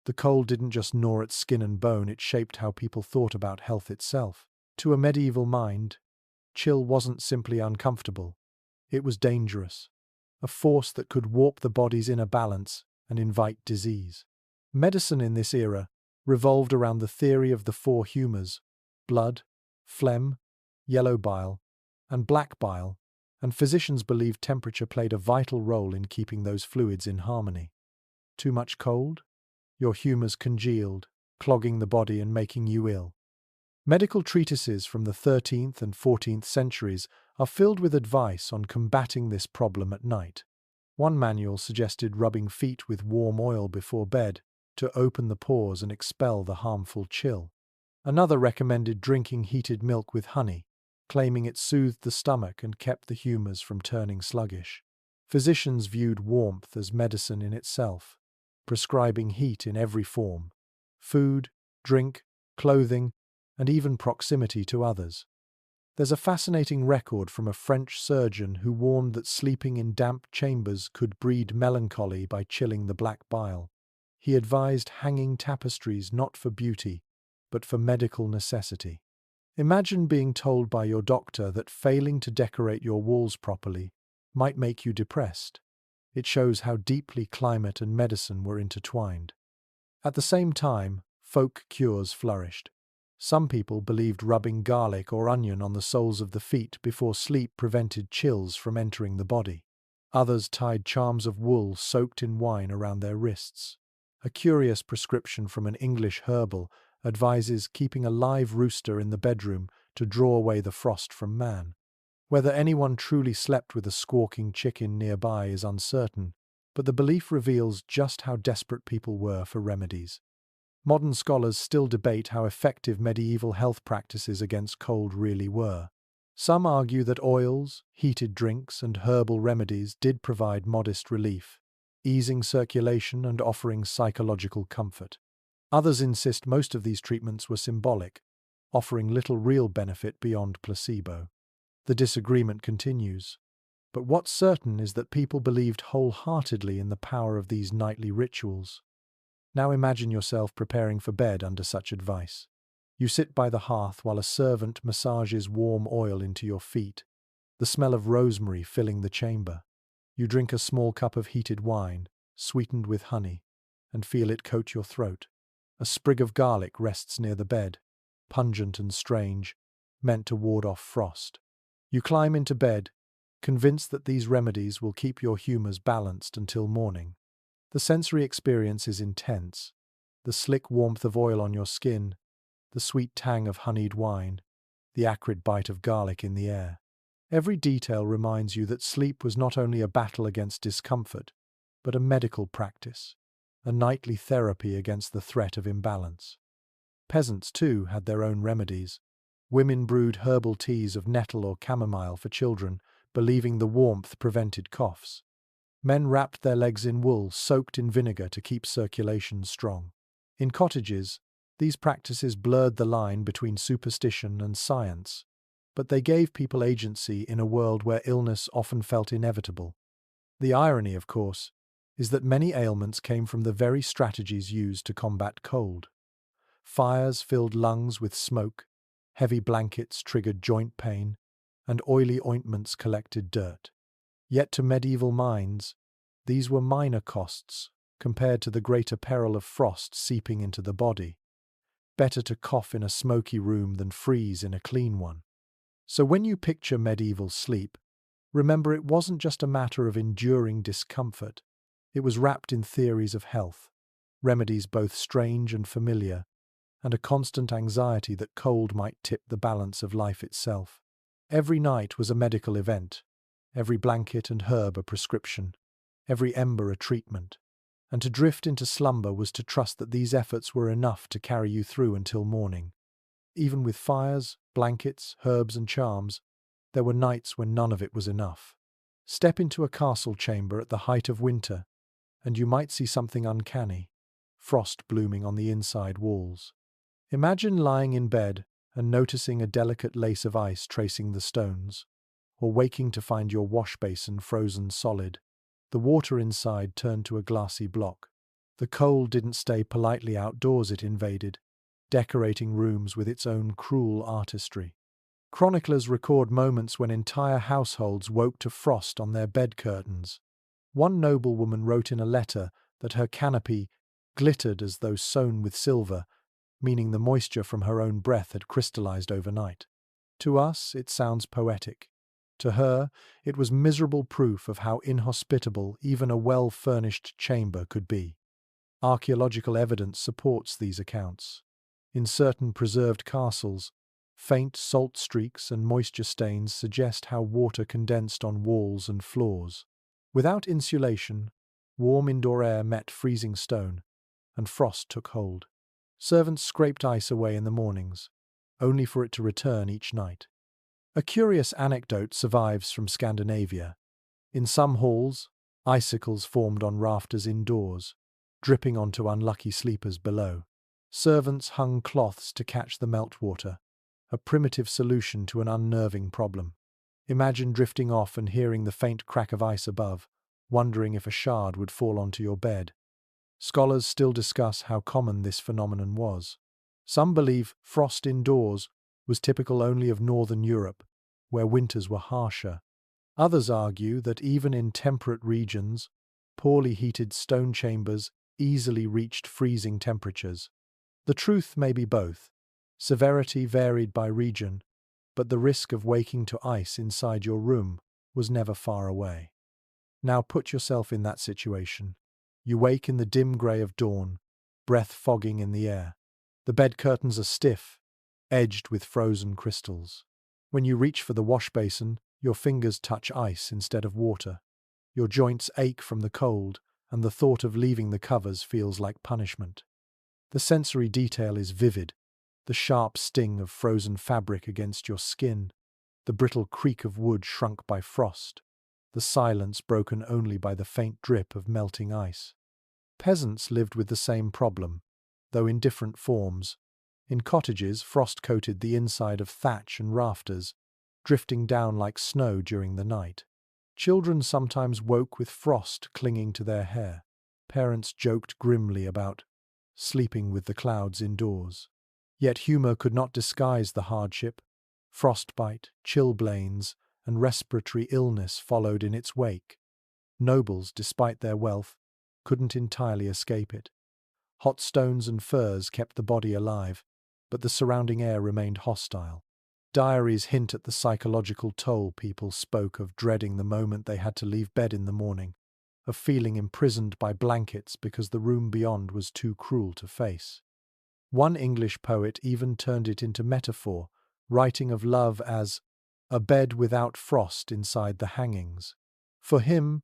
The cold didn't just gnaw at skin and bone, it shaped how people thought about health itself. To a medieval mind, chill wasn't simply uncomfortable, it was dangerous, a force that could warp the body's inner balance and invite disease. Medicine in this era revolved around the theory of the four humours: blood, phlegm, yellow bile, and black bile, and physicians believed temperature played a vital role in keeping those fluids in harmony. Too much cold? Your humours congealed, clogging the body and making you ill. Medical treatises from the 13th and 14th centuries are filled with advice on combating this problem at night. One manual suggested rubbing feet with warm oil before bed to open the pores and expel the harmful chill. Another recommended drinking heated milk with honey, claiming it soothed the stomach and kept the humours from turning sluggish. Physicians viewed warmth as medicine in itself, prescribing heat in every form: food, drink, clothing, and even proximity to others. There's a fascinating record from a French surgeon who warned that sleeping in damp chambers could breed melancholy by chilling the black bile. He advised hanging tapestries not for beauty, but for medical necessity. Imagine being told by your doctor that failing to decorate your walls properly might make you depressed. It shows how deeply climate and medicine were intertwined. At the same time, folk cures flourished. Some people believed rubbing garlic or onion on the soles of the feet before sleep prevented chills from entering the body. Others tied charms of wool soaked in wine around their wrists. A curious prescription from an English herbal advises keeping a live rooster in the bedroom to draw away the frost from man. Whether anyone truly slept with a squawking chicken nearby is uncertain, but the belief reveals just how desperate people were for remedies. Modern scholars still debate how effective medieval health practices against cold really were. Some argue that oils, heated drinks, and herbal remedies did provide modest relief, easing circulation and offering psychological comfort. Others insist most of these treatments were symbolic, offering little real benefit beyond placebo. The disagreement continues, but what's certain is that people believed wholeheartedly in the power of these nightly rituals. Now imagine yourself preparing for bed under such advice. You sit by the hearth while a servant massages warm oil into your feet, the smell of rosemary filling the chamber. You drink a small cup of heated wine, sweetened with honey, and feel it coat your throat. A sprig of garlic rests near the bed, pungent and strange, meant to ward off frost. You climb into bed, convinced that these remedies will keep your humours balanced until morning. The sensory experience is intense: the slick warmth of oil on your skin, the sweet tang of honeyed wine, the acrid bite of garlic in the air. Every detail reminds you that sleep was not only a battle against discomfort, but a medical practice, a nightly therapy against the threat of imbalance. Peasants, too, had their own remedies. Women brewed herbal teas of nettle or chamomile for children, believing the warmth prevented coughs. Men wrapped their legs in wool soaked in vinegar to keep circulation strong. In cottages, these practices blurred the line between superstition and science, but they gave people agency in a world where illness often felt inevitable. The irony, of course, is that many ailments came from the very strategies used to combat cold. Fires filled lungs with smoke, heavy blankets triggered joint pain, and oily ointments collected dirt. Yet to medieval minds, these were minor costs compared to the greater peril of frost seeping into the body. Better to cough in a smoky room than freeze in a clean one. So when you picture medieval sleep, remember it wasn't just a matter of enduring discomfort. It was wrapped in theories of health, remedies both strange and familiar, and a constant anxiety that cold might tip the balance of life itself. Every night was a medical event, every blanket and herb a prescription, every ember a treatment, and to drift into slumber was to trust that these efforts were enough to carry you through until morning. Even with fires, blankets, herbs and charms, there were nights when none of it was enough. Step into a castle chamber at the height of winter, and you might see something uncanny: frost blooming on the inside walls. Imagine lying in bed and noticing a delicate lace of ice tracing the stones, or waking to find your wash basin frozen solid, the water inside turned to a glassy block. The cold didn't stay politely outdoors, it invaded, decorating rooms with its own cruel artistry. Chroniclers record moments when entire households woke to frost on their bed curtains. One noblewoman wrote in a letter that her canopy glittered as though sewn with silver, meaning the moisture from her own breath had crystallized overnight. To us, it sounds poetic. To her, it was miserable proof of how inhospitable even a well-furnished chamber could be. Archaeological evidence supports these accounts. In certain preserved castles, faint salt streaks and moisture stains suggest how water condensed on walls and floors. Without insulation, warm indoor air met freezing stone, and frost took hold. Servants scraped ice away in the mornings, only for it to return each night. A curious anecdote survives from Scandinavia. In some halls, icicles formed on rafters indoors, dripping onto unlucky sleepers below. Servants hung cloths to catch the meltwater, a primitive solution to an unnerving problem. Imagine drifting off and hearing the faint crack of ice above, wondering if a shard would fall onto your bed. Scholars still discuss how common this phenomenon was. Some believe frost indoors was typical only of northern Europe, where winters were harsher. Others argue that even in temperate regions, poorly heated stone chambers easily reached freezing temperatures. The truth may be both. Severity varied by region, but the risk of waking to ice inside your room was never far away. Now put yourself in that situation. You wake in the dim grey of dawn, breath fogging in the air. The bed curtains are stiff, edged with frozen crystals. When you reach for the wash basin, your fingers touch ice instead of water. Your joints ache from the cold, and the thought of leaving the covers feels like punishment. The sensory detail is vivid. The sharp sting of frozen fabric against your skin, the brittle creak of wood shrunk by frost, the silence broken only by the faint drip of melting ice. Peasants lived with the same problem, though in different forms. In cottages, frost coated the inside of thatch and rafters, drifting down like snow during the night. Children sometimes woke with frost clinging to their hair. Parents joked grimly about sleeping with the clouds indoors. Yet humour could not disguise the hardship. Frostbite, chilblains, and respiratory illness followed in its wake. Nobles, despite their wealth, couldn't entirely escape it. Hot stones and furs kept the body alive, but the surrounding air remained hostile. Diaries hint at the psychological toll people spoke of, dreading the moment they had to leave bed in the morning, of feeling imprisoned by blankets because the room beyond was too cruel to face. One English poet even turned it into metaphor, writing of love as a bed without frost inside the hangings. For him,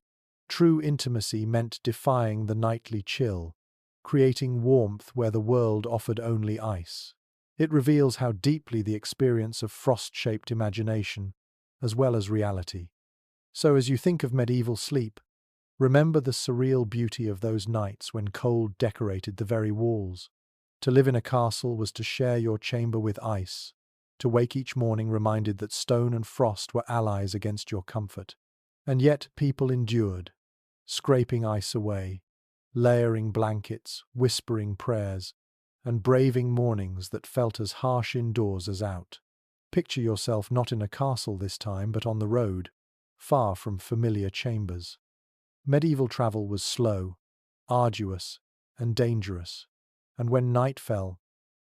true intimacy meant defying the nightly chill, creating warmth where the world offered only ice. It reveals how deeply the experience of frost shaped imagination, as well as reality. So as you think of medieval sleep, remember the surreal beauty of those nights when cold decorated the very walls. To live in a castle was to share your chamber with ice, to wake each morning reminded that stone and frost were allies against your comfort. And yet people endured, scraping ice away, layering blankets, whispering prayers, and braving mornings that felt as harsh indoors as out. Picture yourself not in a castle this time, but on the road, far from familiar chambers. Medieval travel was slow, arduous, and dangerous. And when night fell,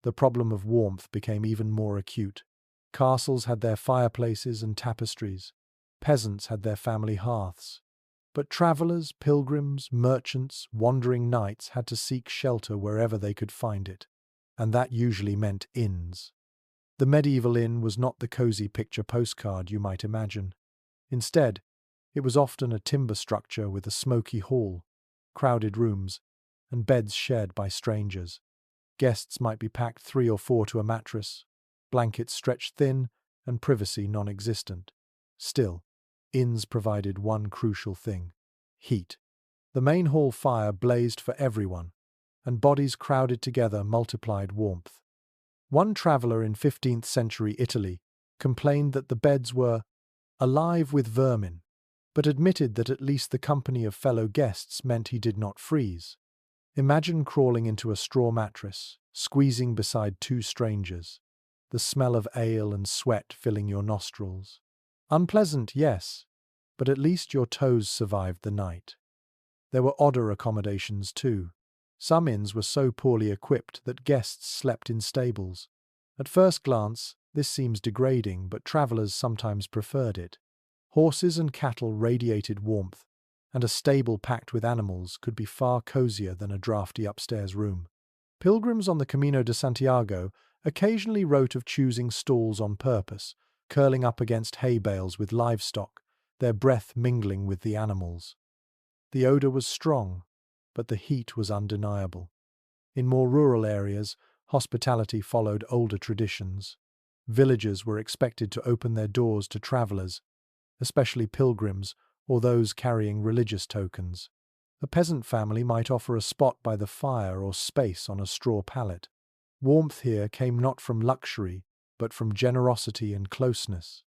the problem of warmth became even more acute. Castles had their fireplaces and tapestries. Peasants had their family hearths. But travellers, pilgrims, merchants, wandering knights had to seek shelter wherever they could find it. And that usually meant inns. The medieval inn was not the cosy picture postcard you might imagine. Instead, it was often a timber structure with a smoky hall, crowded rooms, and beds shared by strangers. Guests might be packed 3 or 4 to a mattress, blankets stretched thin, and privacy non-existent. Still, inns provided one crucial thing: heat. The main hall fire blazed for everyone, and bodies crowded together multiplied warmth. One traveller in 15th century Italy complained that the beds were alive with vermin, but admitted that at least the company of fellow guests meant he did not freeze. Imagine crawling into a straw mattress, squeezing beside 2 strangers, the smell of ale and sweat filling your nostrils. Unpleasant, yes, but at least your toes survived the night. There were odder accommodations too. Some inns were so poorly equipped that guests slept in stables. At first glance, this seems degrading, but travellers sometimes preferred it. Horses and cattle radiated warmth, and a stable packed with animals could be far cozier than a drafty upstairs room. Pilgrims on the Camino de Santiago occasionally wrote of choosing stalls on purpose, curling up against hay bales with livestock, their breath mingling with the animals. The odour was strong, but the heat was undeniable. In more rural areas, Hospitality followed older traditions. Villagers were expected to open their doors to travelers, especially pilgrims or those carrying religious tokens. A peasant family might offer a spot by the fire or space on a straw pallet. Warmth here came not from luxury, but from generosity and closeness.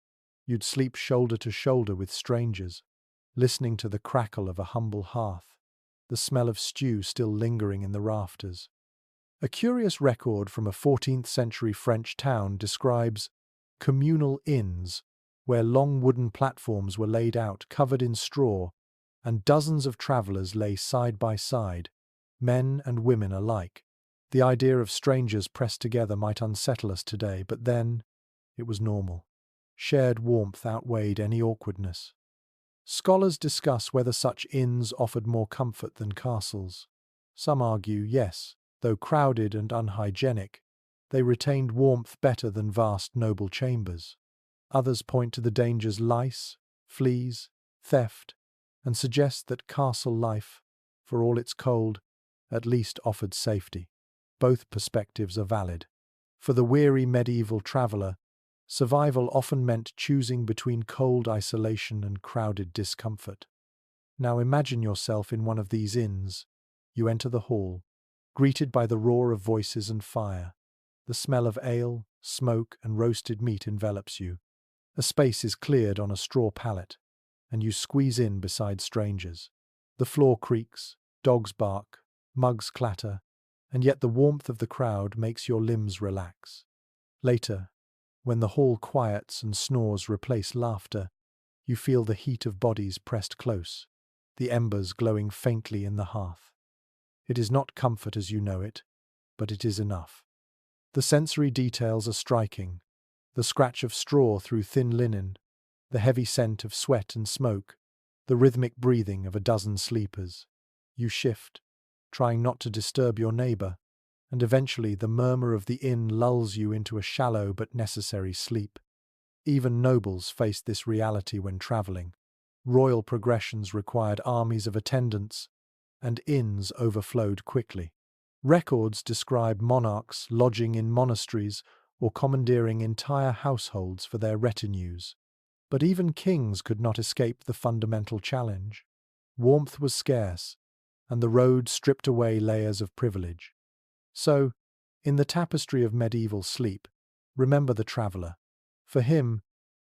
You'd sleep shoulder to shoulder with strangers, listening to the crackle of a humble hearth, the smell of stew still lingering in the rafters. A curious record from a 14th-century French town describes communal inns, where long wooden platforms were laid out covered in straw, and dozens of travelers lay side by side, men and women alike. The idea of strangers pressed together might unsettle us today, but then it was normal. Shared warmth outweighed any awkwardness. Scholars discuss whether such inns offered more comfort than castles. Some argue yes, though crowded and unhygienic, they retained warmth better than vast noble chambers. Others point to the dangers lice, fleas, theft, and suggest that castle life, for all its cold, at least offered safety. Both perspectives are valid. For the weary medieval traveller, survival often meant choosing between cold isolation and crowded discomfort. Now imagine yourself in one of these inns. You enter the hall, greeted by the roar of voices and fire. The smell of ale, smoke, and roasted meat envelops you. A space is cleared on a straw pallet, and you squeeze in beside strangers. The floor creaks, dogs bark, mugs clatter, and yet the warmth of the crowd makes your limbs relax. Later, when the hall quiets and snores replace laughter, you feel the heat of bodies pressed close, the embers glowing faintly in the hearth. It is not comfort as you know it, but it is enough. The sensory details are striking. The scratch of straw through thin linen, the heavy scent of sweat and smoke, the rhythmic breathing of a dozen sleepers. You shift, trying not to disturb your neighbor, and eventually the murmur of the inn lulls you into a shallow but necessary sleep. Even nobles faced this reality when traveling. Royal progressions required armies of attendants, and inns overflowed quickly. Records describe monarchs lodging in monasteries or commandeering entire households for their retinues. But even kings could not escape the fundamental challenge. Warmth was scarce, and the road stripped away layers of privilege. So, in the tapestry of medieval sleep, remember the traveller. For him,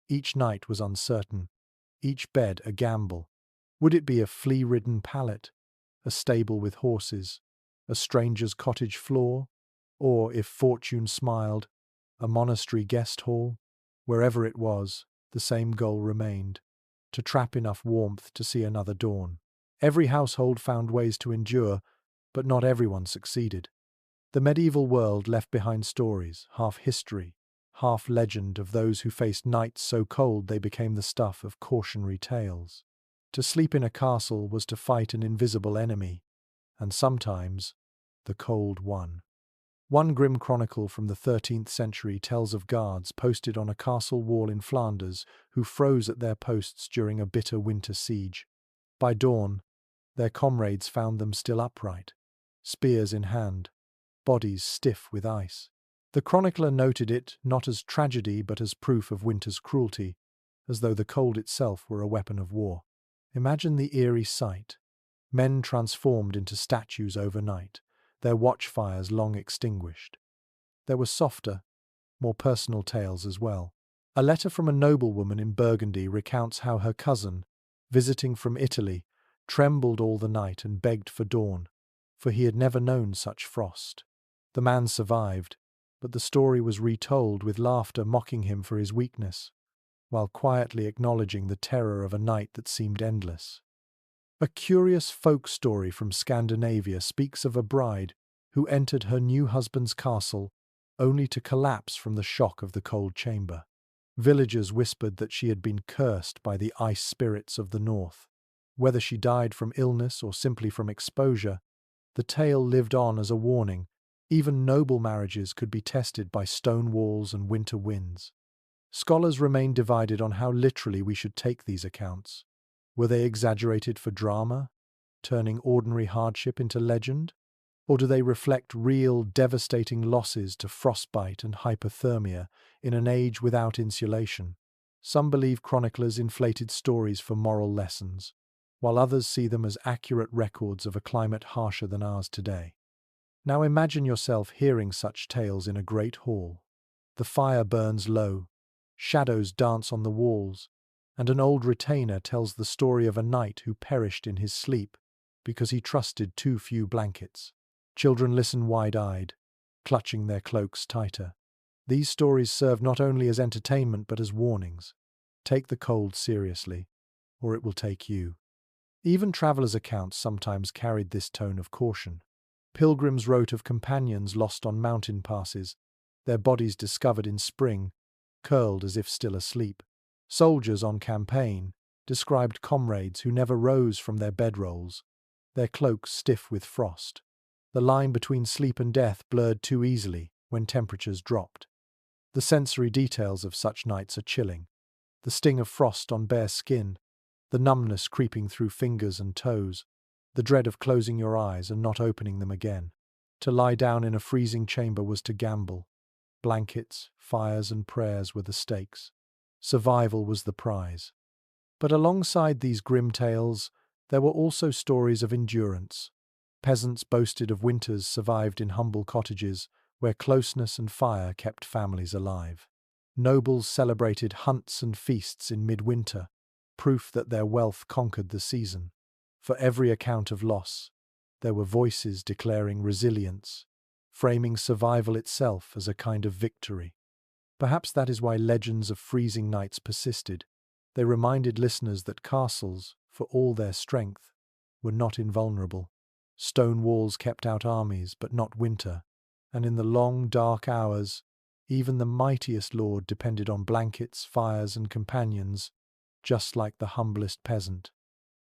each night was uncertain, each bed a gamble. Would it be a flea-ridden pallet, a stable with horses, a stranger's cottage floor, or, if fortune smiled, a monastery guest hall? Wherever it was, the same goal remained: to trap enough warmth to see another dawn. Every household found ways to endure, but not everyone succeeded. The medieval world left behind stories, half history, half legend, of those who faced nights so cold they became the stuff of cautionary tales. To sleep in a castle was to fight an invisible enemy, and sometimes the cold won. One grim chronicle from the 13th century tells of guards posted on a castle wall in Flanders who froze at their posts during a bitter winter siege. By dawn, their comrades found them still upright, spears in hand, bodies stiff with ice. The chronicler noted it not as tragedy but as proof of winter's cruelty, as though the cold itself were a weapon of war. Imagine the eerie sight: men transformed into statues overnight, their watchfires long extinguished. There were softer, more personal tales as well. A letter from a noblewoman in Burgundy recounts how her cousin, visiting from Italy, trembled all the night and begged for dawn, for he had never known such frost. The man survived, but the story was retold with laughter mocking him for his weakness, while quietly acknowledging the terror of a night that seemed endless. A curious folk story from Scandinavia speaks of a bride who entered her new husband's castle only to collapse from the shock of the cold chamber. Villagers whispered that she had been cursed by the ice spirits of the north. Whether she died from illness or simply from exposure, the tale lived on as a warning. Even noble marriages could be tested by stone walls and winter winds. Scholars remain divided on how literally we should take these accounts. Were they exaggerated for drama, turning ordinary hardship into legend? Or do they reflect real, devastating losses to frostbite and hypothermia in an age without insulation? Some believe chroniclers inflated stories for moral lessons, while others see them as accurate records of a climate harsher than ours today. Now imagine yourself hearing such tales in a great hall. The fire burns low, shadows dance on the walls, and an old retainer tells the story of a knight who perished in his sleep because he trusted too few blankets. Children listen wide-eyed, clutching their cloaks tighter. These stories serve not only as entertainment but as warnings. Take the cold seriously, or it will take you. Even travelers' accounts sometimes carried this tone of caution. Pilgrims wrote of companions lost on mountain passes, their bodies discovered in spring, curled as if still asleep. Soldiers on campaign described comrades who never rose from their bedrolls, their cloaks stiff with frost. The line between sleep and death blurred too easily when temperatures dropped. The sensory details of such nights are chilling. The sting of frost on bare skin, the numbness creeping through fingers and toes, the dread of closing your eyes and not opening them again. To lie down in a freezing chamber was to gamble. Blankets, fires, and prayers were the stakes. Survival was the prize. But alongside these grim tales, there were also stories of endurance. Peasants boasted of winters survived in humble cottages where closeness and fire kept families alive. Nobles celebrated hunts and feasts in midwinter, proof that their wealth conquered the season. For every account of loss, there were voices declaring resilience, framing survival itself as a kind of victory. Perhaps that is why legends of freezing nights persisted. They reminded listeners that castles, for all their strength, were not invulnerable. Stone walls kept out armies, but not winter, and in the long, dark hours, even the mightiest lord depended on blankets, fires, and companions, just like the humblest peasant.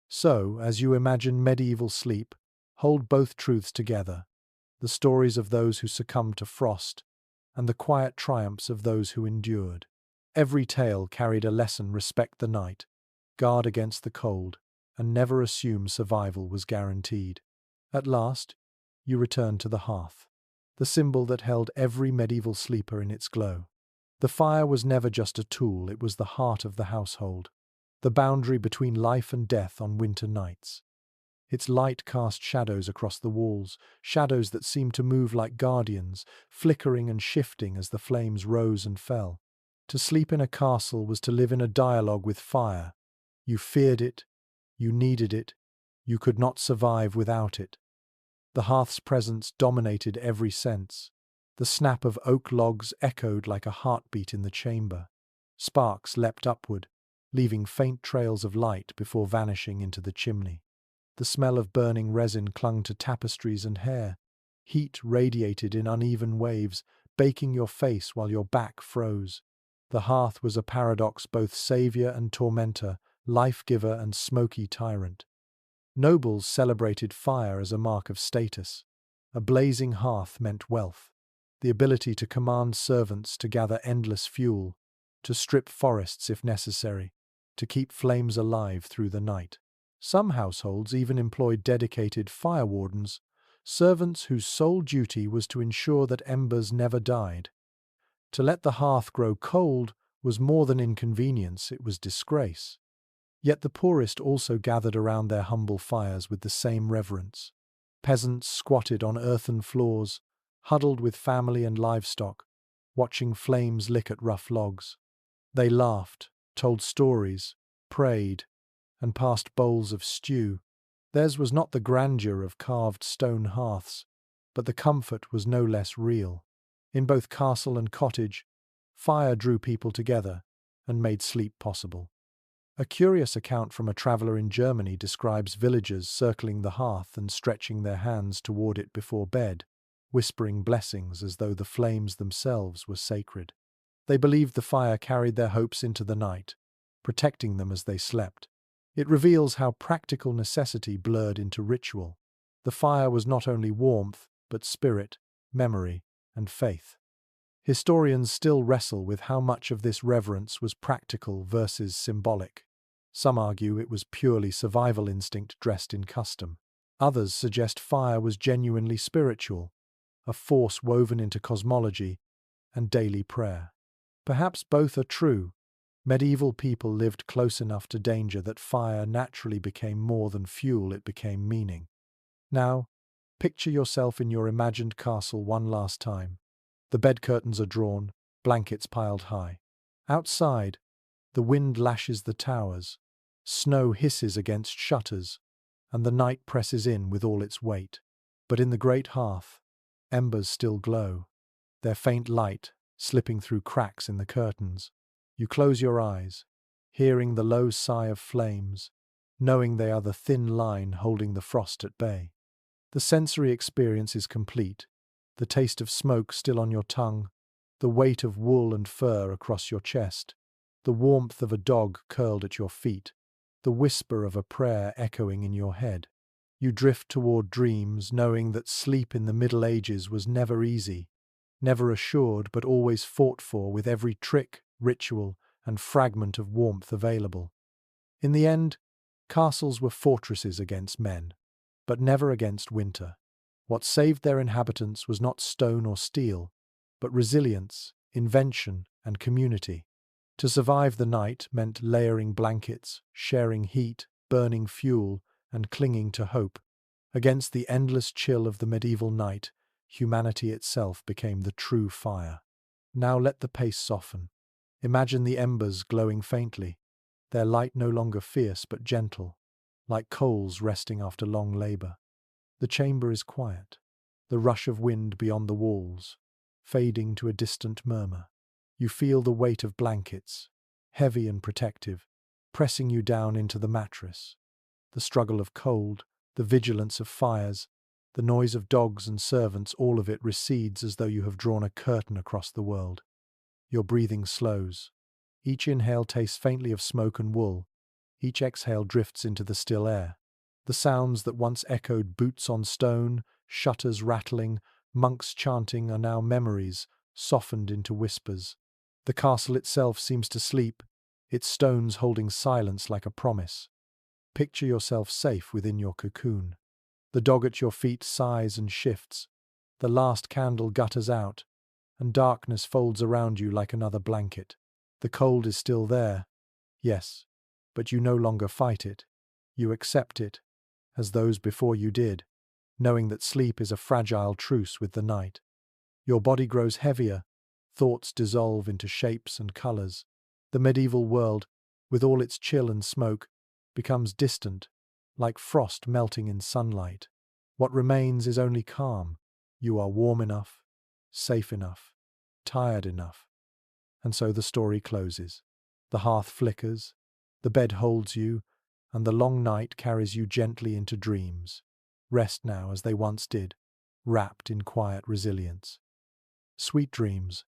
So, as you imagine medieval sleep, hold both truths together, the stories of those who succumbed to frost, and the quiet triumphs of those who endured. Every tale carried a lesson: respect the night, guard against the cold, and never assume survival was guaranteed. At last, you return to the hearth, the symbol that held every medieval sleeper in its glow. The fire was never just a tool, it was the heart of the household, the boundary between life and death on winter nights. Its light cast shadows across the walls, shadows that seemed to move like guardians, flickering and shifting as the flames rose and fell. To sleep in a castle was to live in a dialogue with fire. You feared it, you needed it, you could not survive without it. The hearth's presence dominated every sense. The snap of oak logs echoed like a heartbeat in the chamber. Sparks leapt upward, leaving faint trails of light before vanishing into the chimney. The smell of burning resin clung to tapestries and hair. Heat radiated in uneven waves, baking your face while your back froze. The hearth was a paradox, both savior and tormentor, life-giver and smoky tyrant. Nobles celebrated fire as a mark of status. A blazing hearth meant wealth, the ability to command servants to gather endless fuel, to strip forests if necessary, to keep flames alive through the night. Some households even employed dedicated fire wardens, servants whose sole duty was to ensure that embers never died. To let the hearth grow cold was more than inconvenience, it was disgrace. Yet the poorest also gathered around their humble fires with the same reverence. Peasants squatted on earthen floors, huddled with family and livestock, watching flames lick at rough logs. They laughed, told stories, prayed, and passed bowls of stew. Theirs was not the grandeur of carved stone hearths, but the comfort was no less real. In both castle and cottage, fire drew people together and made sleep possible. A curious account from a traveller in Germany describes villagers circling the hearth and stretching their hands toward it before bed, whispering blessings as though the flames themselves were sacred. They believed the fire carried their hopes into the night, protecting them as they slept. It reveals how practical necessity blurred into ritual. The fire was not only warmth, but spirit, memory, and faith. Historians still wrestle with how much of this reverence was practical versus symbolic. Some argue it was purely survival instinct dressed in custom. Others suggest fire was genuinely spiritual, a force woven into cosmology and daily prayer. Perhaps both are true. Medieval people lived close enough to danger that fire naturally became more than fuel, it became meaning. Now, picture yourself in your imagined castle one last time. The bed curtains are drawn, blankets piled high. Outside, the wind lashes the towers, snow hisses against shutters, and the night presses in with all its weight. But in the great hearth, embers still glow, their faint light slipping through cracks in the curtains. You close your eyes, hearing the low sigh of flames, knowing they are the thin line holding the frost at bay. The sensory experience is complete, the taste of smoke still on your tongue, the weight of wool and fur across your chest, the warmth of a dog curled at your feet, the whisper of a prayer echoing in your head. You drift toward dreams, knowing that sleep in the Middle Ages was never easy, never assured, but always fought for with every trick, ritual, and fragment of warmth available. In the end, castles were fortresses against men, but never against winter. What saved their inhabitants was not stone or steel, but resilience, invention, and community. To survive the night meant layering blankets, sharing heat, burning fuel, and clinging to hope. Against the endless chill of the medieval night, humanity itself became the true fire. Now let the pace soften. Imagine the embers glowing faintly, their light no longer fierce but gentle, like coals resting after long labor. The chamber is quiet, the rush of wind beyond the walls, fading to a distant murmur. You feel the weight of blankets, heavy and protective, pressing you down into the mattress. The struggle of cold, the vigilance of fires, the noise of dogs and servants, all of it recedes as though you have drawn a curtain across the world. Your breathing slows. Each inhale tastes faintly of smoke and wool. Each exhale drifts into the still air. The sounds that once echoed boots on stone, shutters rattling, monks chanting are now memories, softened into whispers. The castle itself seems to sleep, its stones holding silence like a promise. Picture yourself safe within your cocoon. The dog at your feet sighs and shifts. The last candle gutters out, and darkness folds around you like another blanket. The cold is still there, yes, but you no longer fight it. You accept it, as those before you did, knowing that sleep is a fragile truce with the night. Your body grows heavier, thoughts dissolve into shapes and colors. The medieval world, with all its chill and smoke, becomes distant, like frost melting in sunlight. What remains is only calm. You are warm enough, safe enough, tired enough. And so the story closes. The hearth flickers, the bed holds you, and the long night carries you gently into dreams. Rest now as they once did, wrapped in quiet resilience. Sweet dreams.